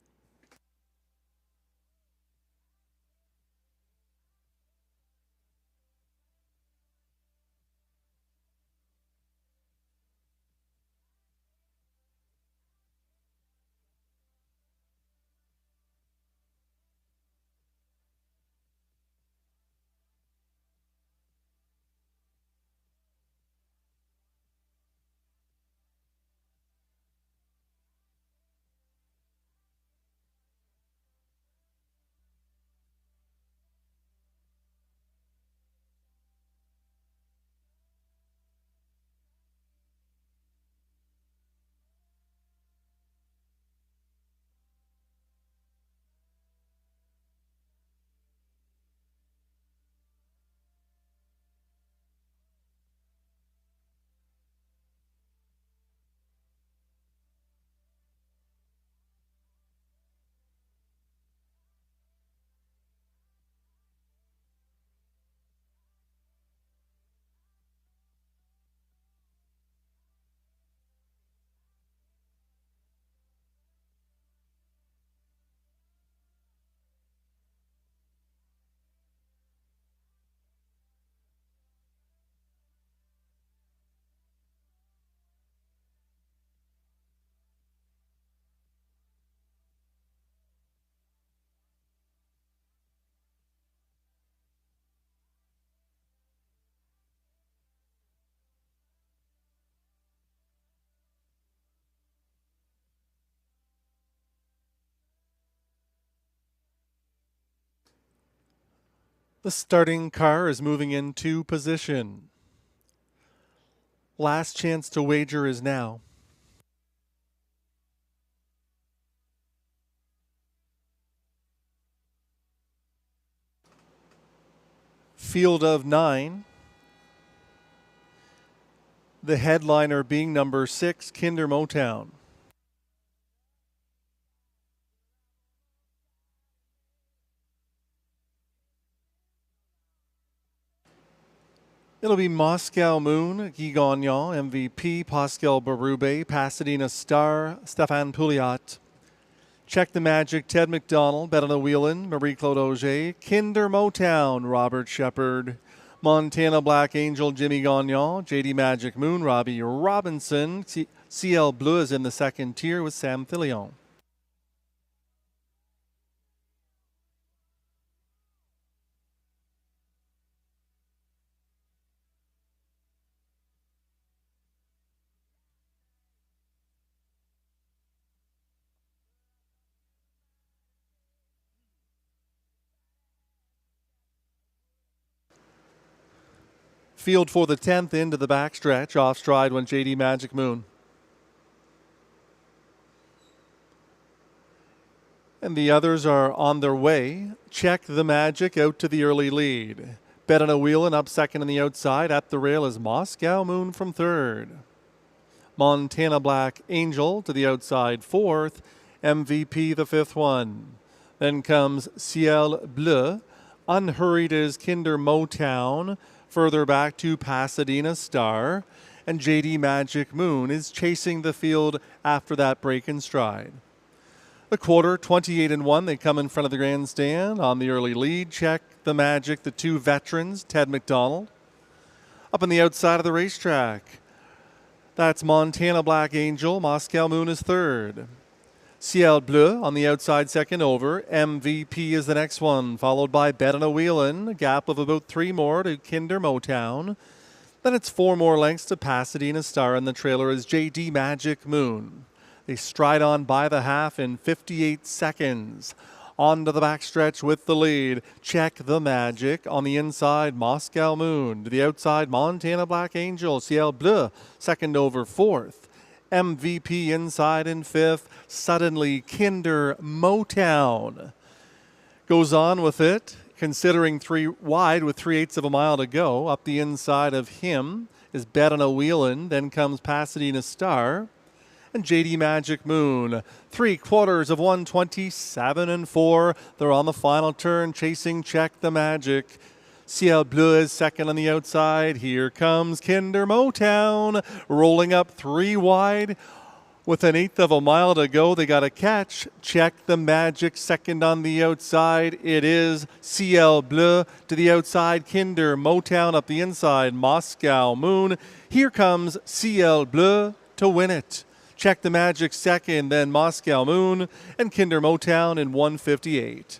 The starting car is moving into position. Last chance to wager is now. Field of 9. The headliner being number 6, Kinder Motown. It'll be Moscow Moon, Guy Gagnon, MVP, Pascal Berube, Pasadena Star, Stéphane Pouliot. Check the Magic, Ted McDonald, Bettina Whelan, Marie-Claude Auger, Kinder Motown, Robert Shepard, Montana Black Angel, Jimmy Gagnon, JD Magic Moon, Robbie Robinson. CL Bleu is in the second tier with Sam Fillion. Field for the 10th into the backstretch. Off stride went JD Magic Moon. And the others are on their way. Check the Magic out to the early lead. Bettina Whelan up second on the outside. At the rail is Moscow Moon from third. Montana Black Angel to the outside fourth. MVP the fifth one. Then comes Ciel Bleu. Unhurried is Kinder Motown. Further back to Pasadena Star. And JD Magic Moon is chasing the field after that break in stride. The quarter, 28-1. They come in front of the grandstand on the early lead. Check the Magic, the two veterans, Ted McDonald. Up on the outside of the racetrack, that's Montana Black Angel. Moscow Moon is third. Ciel Bleu on the outside, second over. MVP is the next one, followed by Bettina Whelan. A gap of about 3 more to Kinder Motown. Then it's 4 more lengths to Pasadena Star, and the trailer is JD Magic Moon. They stride on by the half in 58 seconds. On to the backstretch with the lead. Check the Magic. On the inside, Moscow Moon. To the outside, Montana Black Angel. Ciel Bleu, second over, fourth. MVP inside in fifth. Suddenly, Kinder Motown goes on with it, considering 3 wide with 3/8 of a mile to go. Up the inside of him is Bettina Whelan. Then comes Pasadena Star. And JD Magic Moon, 3/4 of 127-4. They're on the final turn, chasing Check the Magic. Ciel Bleu is second on the outside. Here comes Kinder Motown, rolling up 3 wide. With 1/8 of a mile to go, they got a catch. Check the Magic, second on the outside. It is Ciel Bleu to the outside. Kinder Motown up the inside. Moscow Moon. Here comes Ciel Bleu to win it. Check the Magic second, then Moscow Moon, and Kinder Motown in 1:58.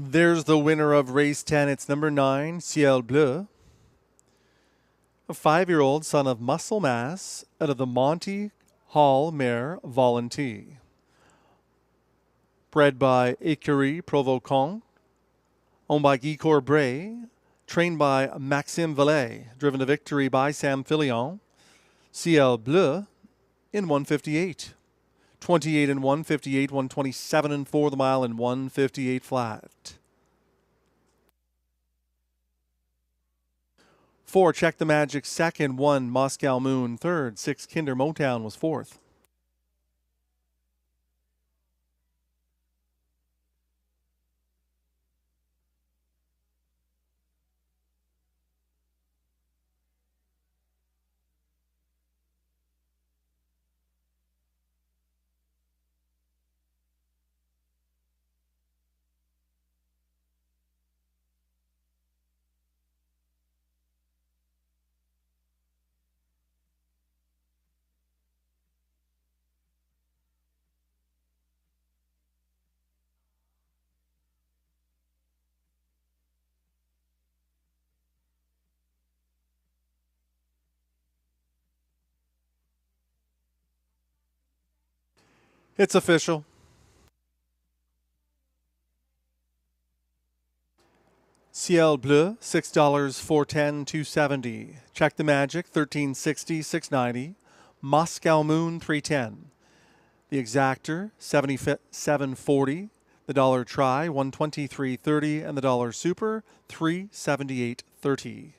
There's the winner of race 10. It's number 9, Ciel Bleu. A 5-year-old son of Muscle Mass out of the Monty Hall mare Volonté. Bred by Écurie Provocant. Owned by Guy Corbray. Trained by Maxime Vallet. Driven to victory by Sam Filion. Ciel Bleu in 158. 28 and 158, 127 and 4 the mile, and 158 flat. 4, Check the Magic second. 1, Moscow Moon third. 6, Kinder Motown was fourth. It's official. Ciel Bleu, $6, $4.10, $2.70. Check the Magic, $13.60, $6.90. Moscow Moon, $3.10. The Exactor, $77.40. The Dollar Try, $123.30, and the Dollar Super, $378.30.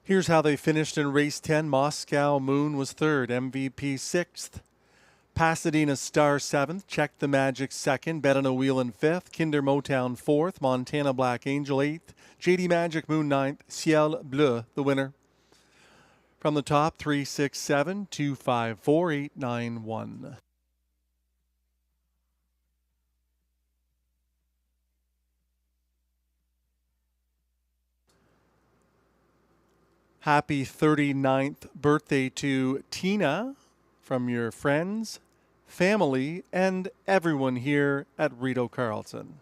Here's how they finished in race 10. Moscow Moon was third, MVP 6th, Pasadena Star 7th, Check the Magic 2nd, Bet on a Wheel in 5th, Kinder Motown 4th, Montana Black Angel 8th, JD Magic Moon 9th, Ciel Bleu the winner. From the top, 3, 6, 7, 2, 5, 4, 8, 9, 1. Happy 39th birthday to Tina from your friends, family, and everyone here at Rideau Carleton.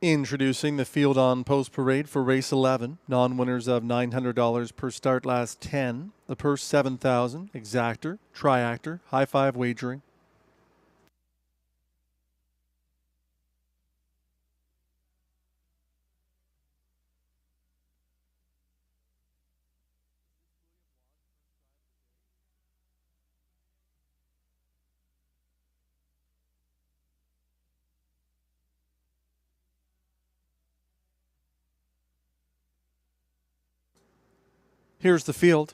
Introducing the field on post parade for race 11. Non-winners of $900 per start, last 10. The purse $7,000. Exactor, triactor, high five wagering. Here's the field.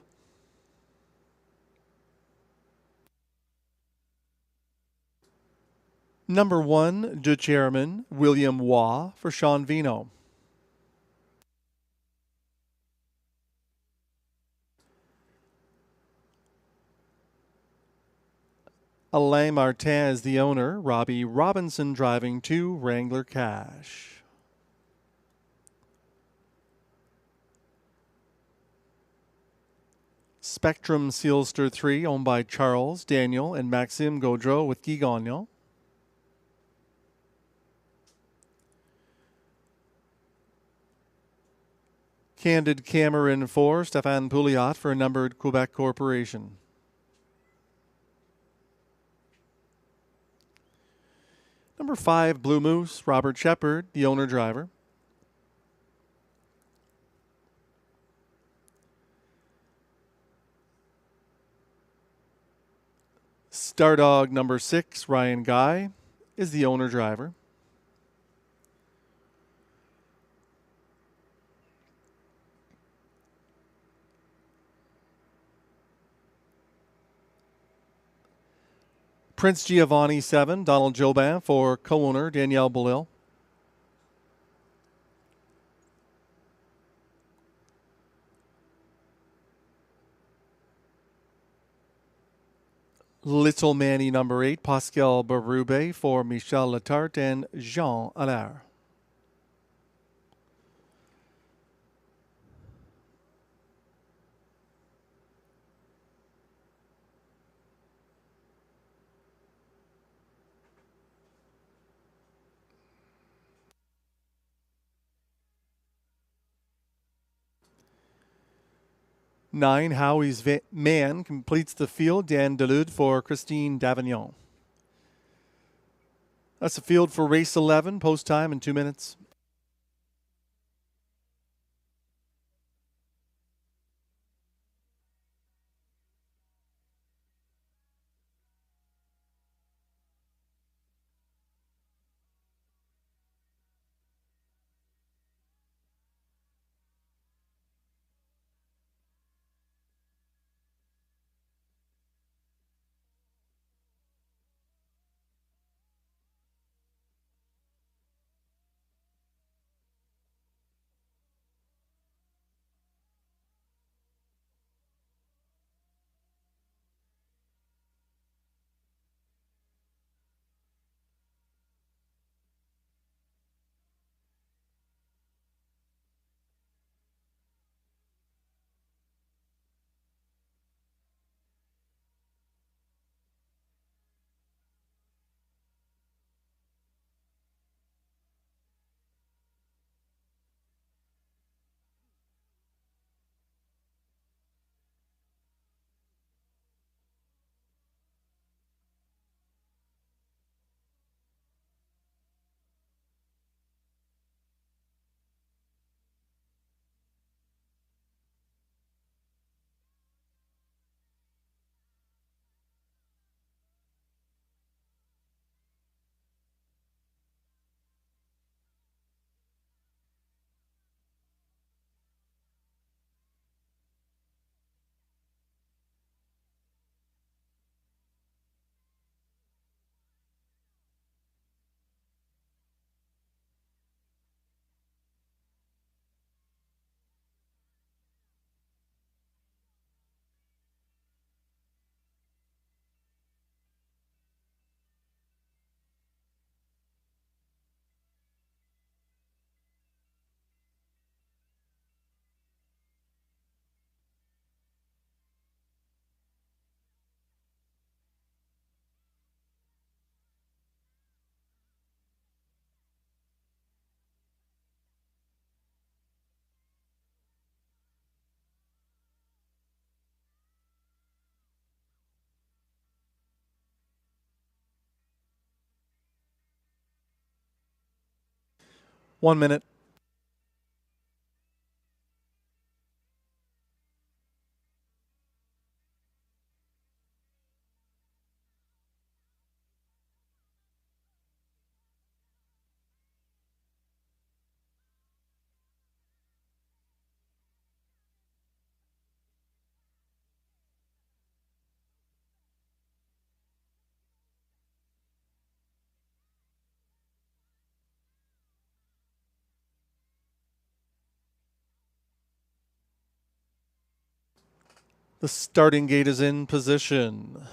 Number 1, de Chairman, William Waugh for Sean Vino. Alain Martin is the owner. Robbie Robinson driving 2, Wrangler Cash. Spectrum Sealster 3, owned by Charles, Daniel, and Maxime Gaudreau with Guy Gagnon. Candid Cameron 4, Stéphane Pouliot for a numbered Quebec Corporation. Number 5, Blue Moose, Robert Shepard, the owner-driver. Stardog number 6, Ryan Guy, is the owner-driver. Prince Giovanni 7, Donald Jobin for co-owner Danielle Belil. Little Manny number 8, Pascal Berube for Michel Letarte and Jean Allaire. Nine, Howie's Man completes the field. Dan Delude for Christine Davignon. That's the field for race 11. Post time in 2 minutes. 1 minute. The starting gate is in position.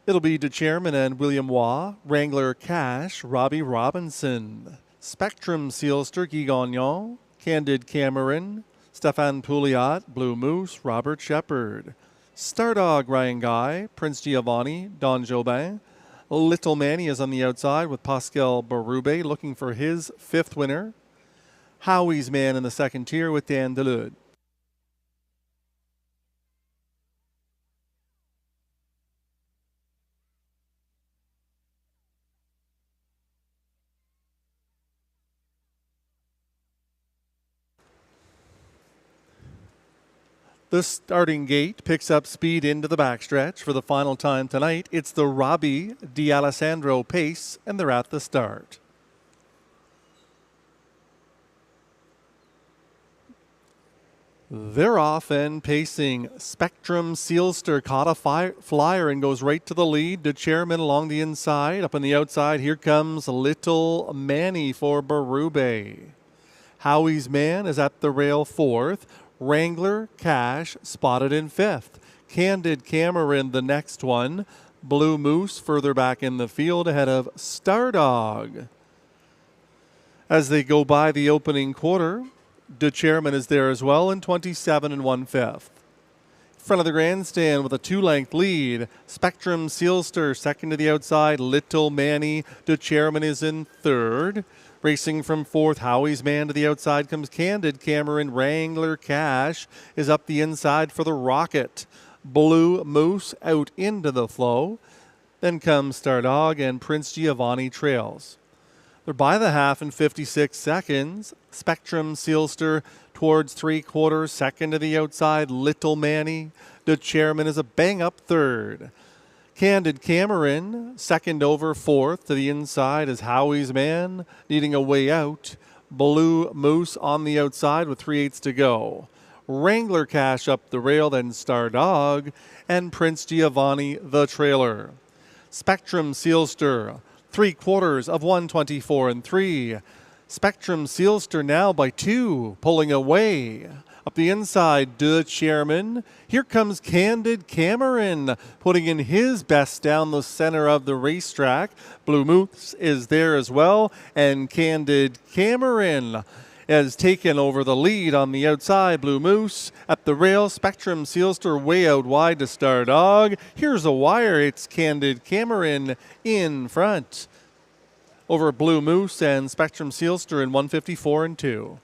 It'll be the chairman and William Waugh, Wrangler Cash, Robbie Robinson, Spectrum Sealster Guy Gagnon, Candid Cameron, Stefan Pouliot, Blue Moose, Robert Shepard, Stardog Ryan Guy, Prince Giovanni, Don Jobin. Little Manny is on the outside with Pascal Berube looking for his 5th winner. Howie's Man in the second tier with Dan Delude. The starting gate picks up speed into the backstretch for the final time tonight. It's the Robbie D'Alessandro pace, and they're at the start. They're off and pacing. Spectrum Sealster caught a flyer and goes right to the lead. The chairman along the inside. Up on the outside, here comes Little Manny for Berube. Howie's Man is at the rail 4th. Wrangler Cash spotted in 5th. Candid Cameron the next one. Blue Moose further back in the field ahead of Stardog. As they go by the opening quarter, the chairman is there as well in 27 1/5. Front of the grandstand with a 2-length lead. Spectrum Sealster second to the outside. Little Manny, the chairman is in 3rd. Racing from 4th, Howie's Man to the outside comes Candid Cameron. Wrangler Cash is up the inside for the Rocket. Blue Moose out into the flow. Then comes Stardog and Prince Giovanni trails. They're by the half in 56 seconds. Spectrum Sealster towards 3/4, second to the outside. Little Manny, the chairman, is a bang-up 3rd. Candid Cameron, second over 4th. To the inside is Howie's Man, needing a way out. Blue Moose on the outside with 3/8 to go. Wrangler Cash up the rail, then Stardog, and Prince Giovanni the trailer. Spectrum Sealster, 3/4 of 124 3. Spectrum Sealster now by 2, pulling away. Up the inside, the chairman. Here comes Candid Cameron, putting in his best down the center of the racetrack. Blue Moose is there as well, and Candid Cameron has taken over the lead on the outside. Blue Moose at the rail. Spectrum Sealster way out wide to Stardog. Here's a wire. It's Candid Cameron in front over Blue Moose and Spectrum Sealster in 154 2.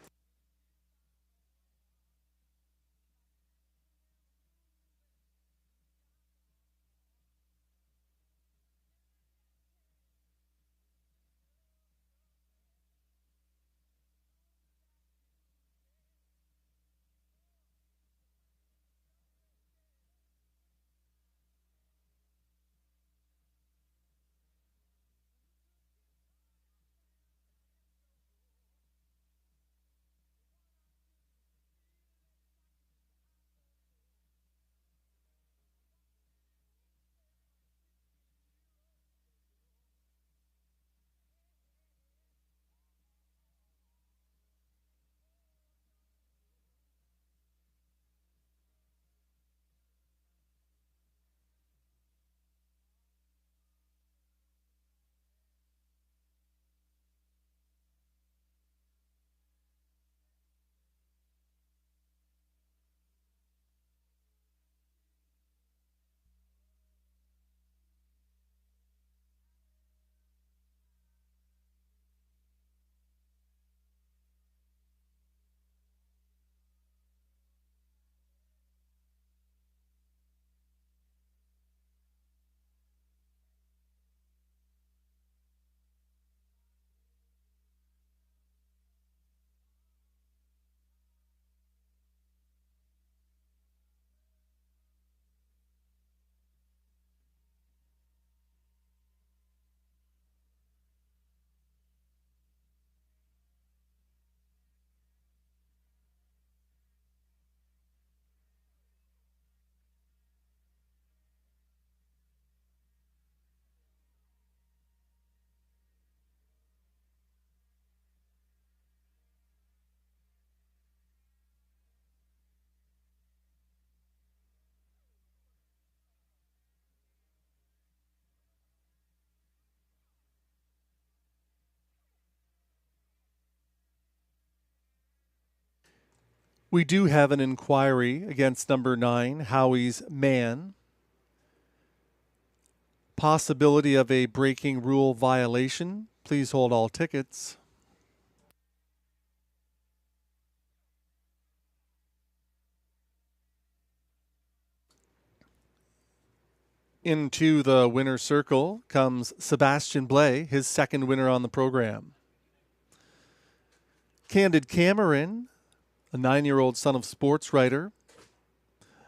We do have an inquiry against number 9, Howie's Man. Possibility of a breaking rule violation. Please hold all tickets. Into the winner's circle comes Sebastian Blais, his second winner on the program. Candid Cameron, a 9-year-old son of sports writer,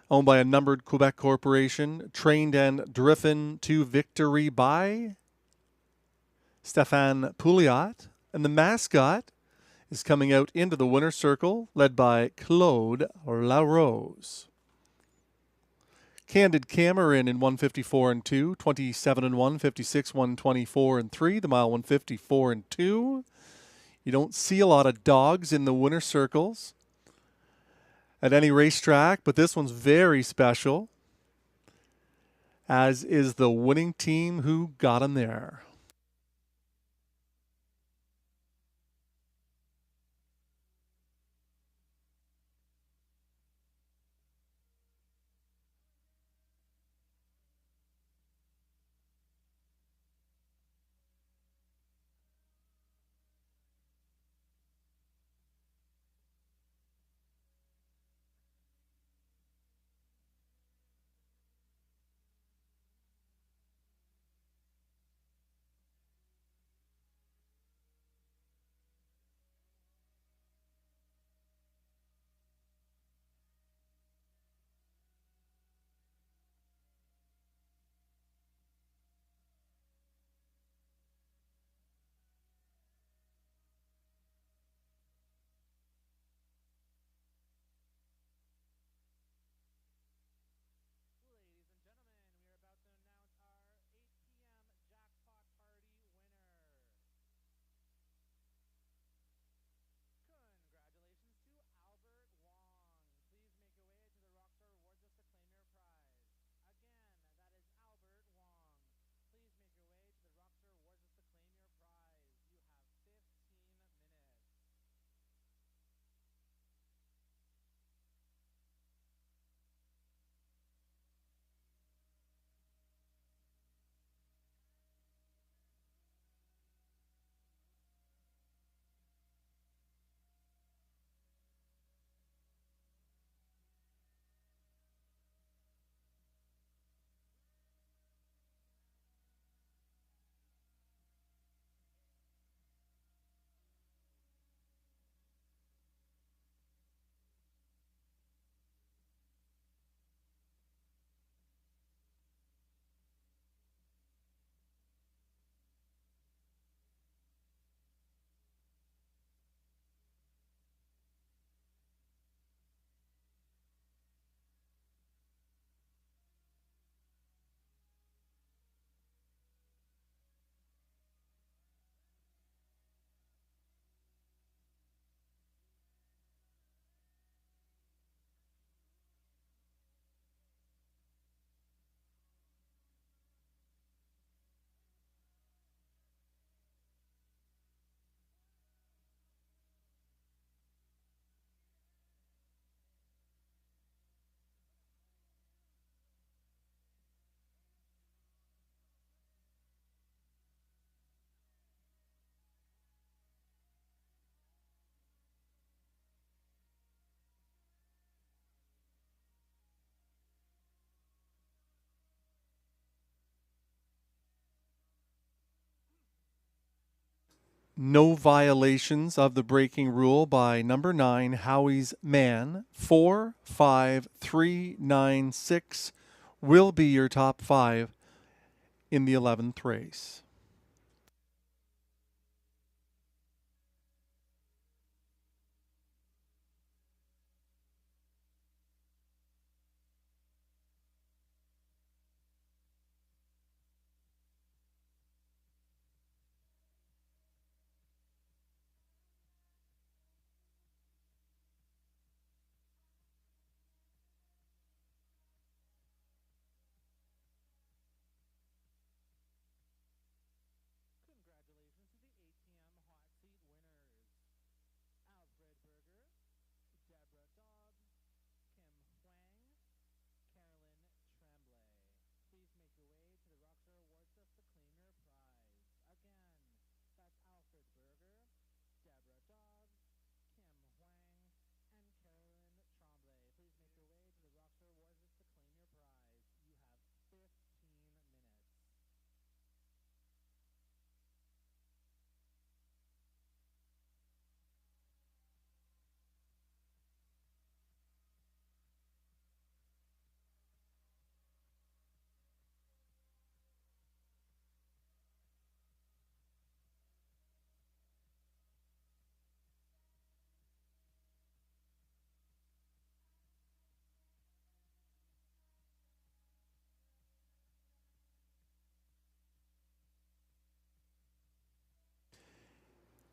owned by a numbered Quebec corporation, trained and driven to victory by Stéphane Pouliot. And the mascot is coming out into the winner's circle, led by Claude Larose. Candid Cameron in 154 and 2, 27 and 1, 56, 124 and 3, the mile 154 and 2. You don't see a lot of dogs in the winner circles at any racetrack, but this one's very special, as is the winning team who got him there. No violations of the breaking rule by number 9, Howie's Man. 4, 5, 3, 9, 6 will be your top 5 in the 11th race.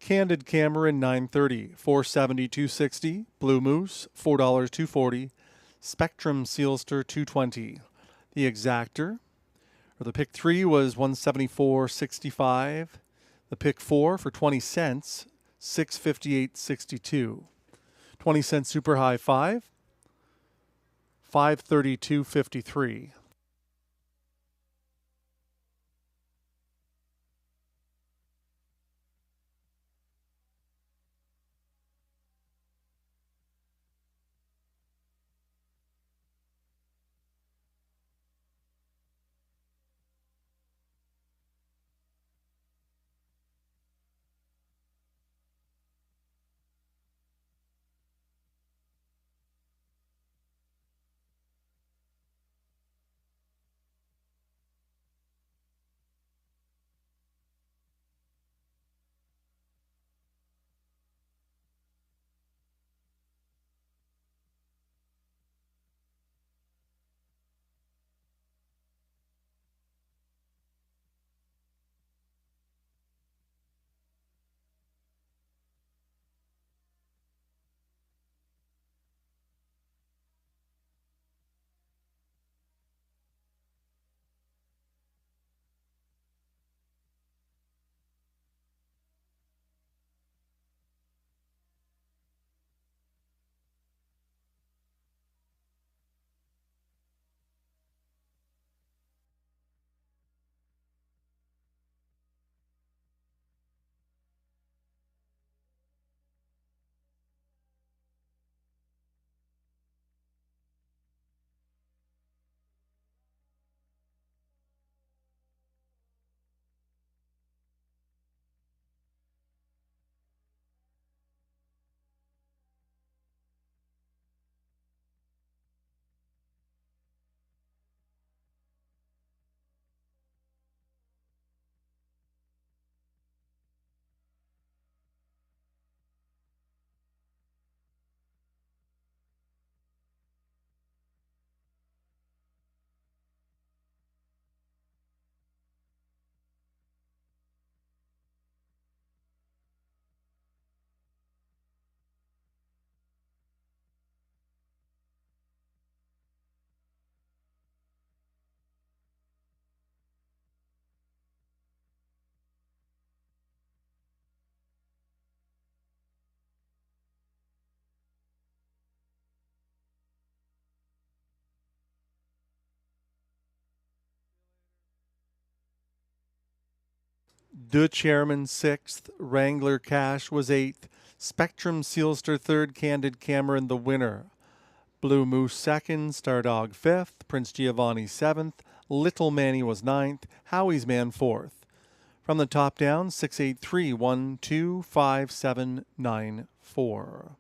Candid Cameron, $9.30. 470, $260. Blue Moose, $4, $240. Spectrum Sealster, $220. The Exactor, or the pick 3 was $174.65. The pick 4 for 20 cents, $658.62. 20 cent Super High 5, $532.53. De Chairman 6th, Wrangler Cash was 8th, Spectrum Sealster 3rd, Candid Cameron the winner. Blue Moose 2nd, Stardog 5th, Prince Giovanni 7th, Little Manny was 9th, Howie's Man 4th. From the top down, 683-125794.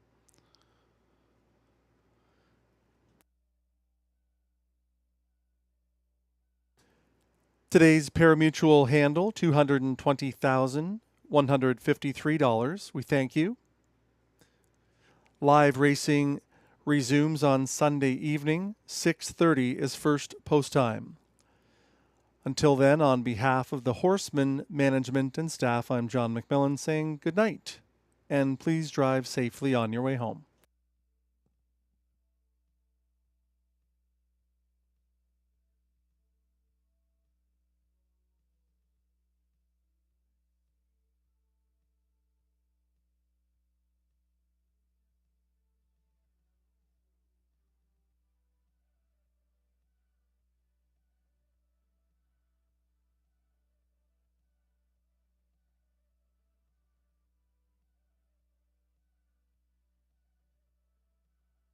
Today's parimutuel handle, $220,153. We thank you. Live racing resumes on Sunday evening. 6:30 is first post time. Until then, on behalf of the Horseman management and staff, I'm John McMillan saying good night, and please drive safely on your way home.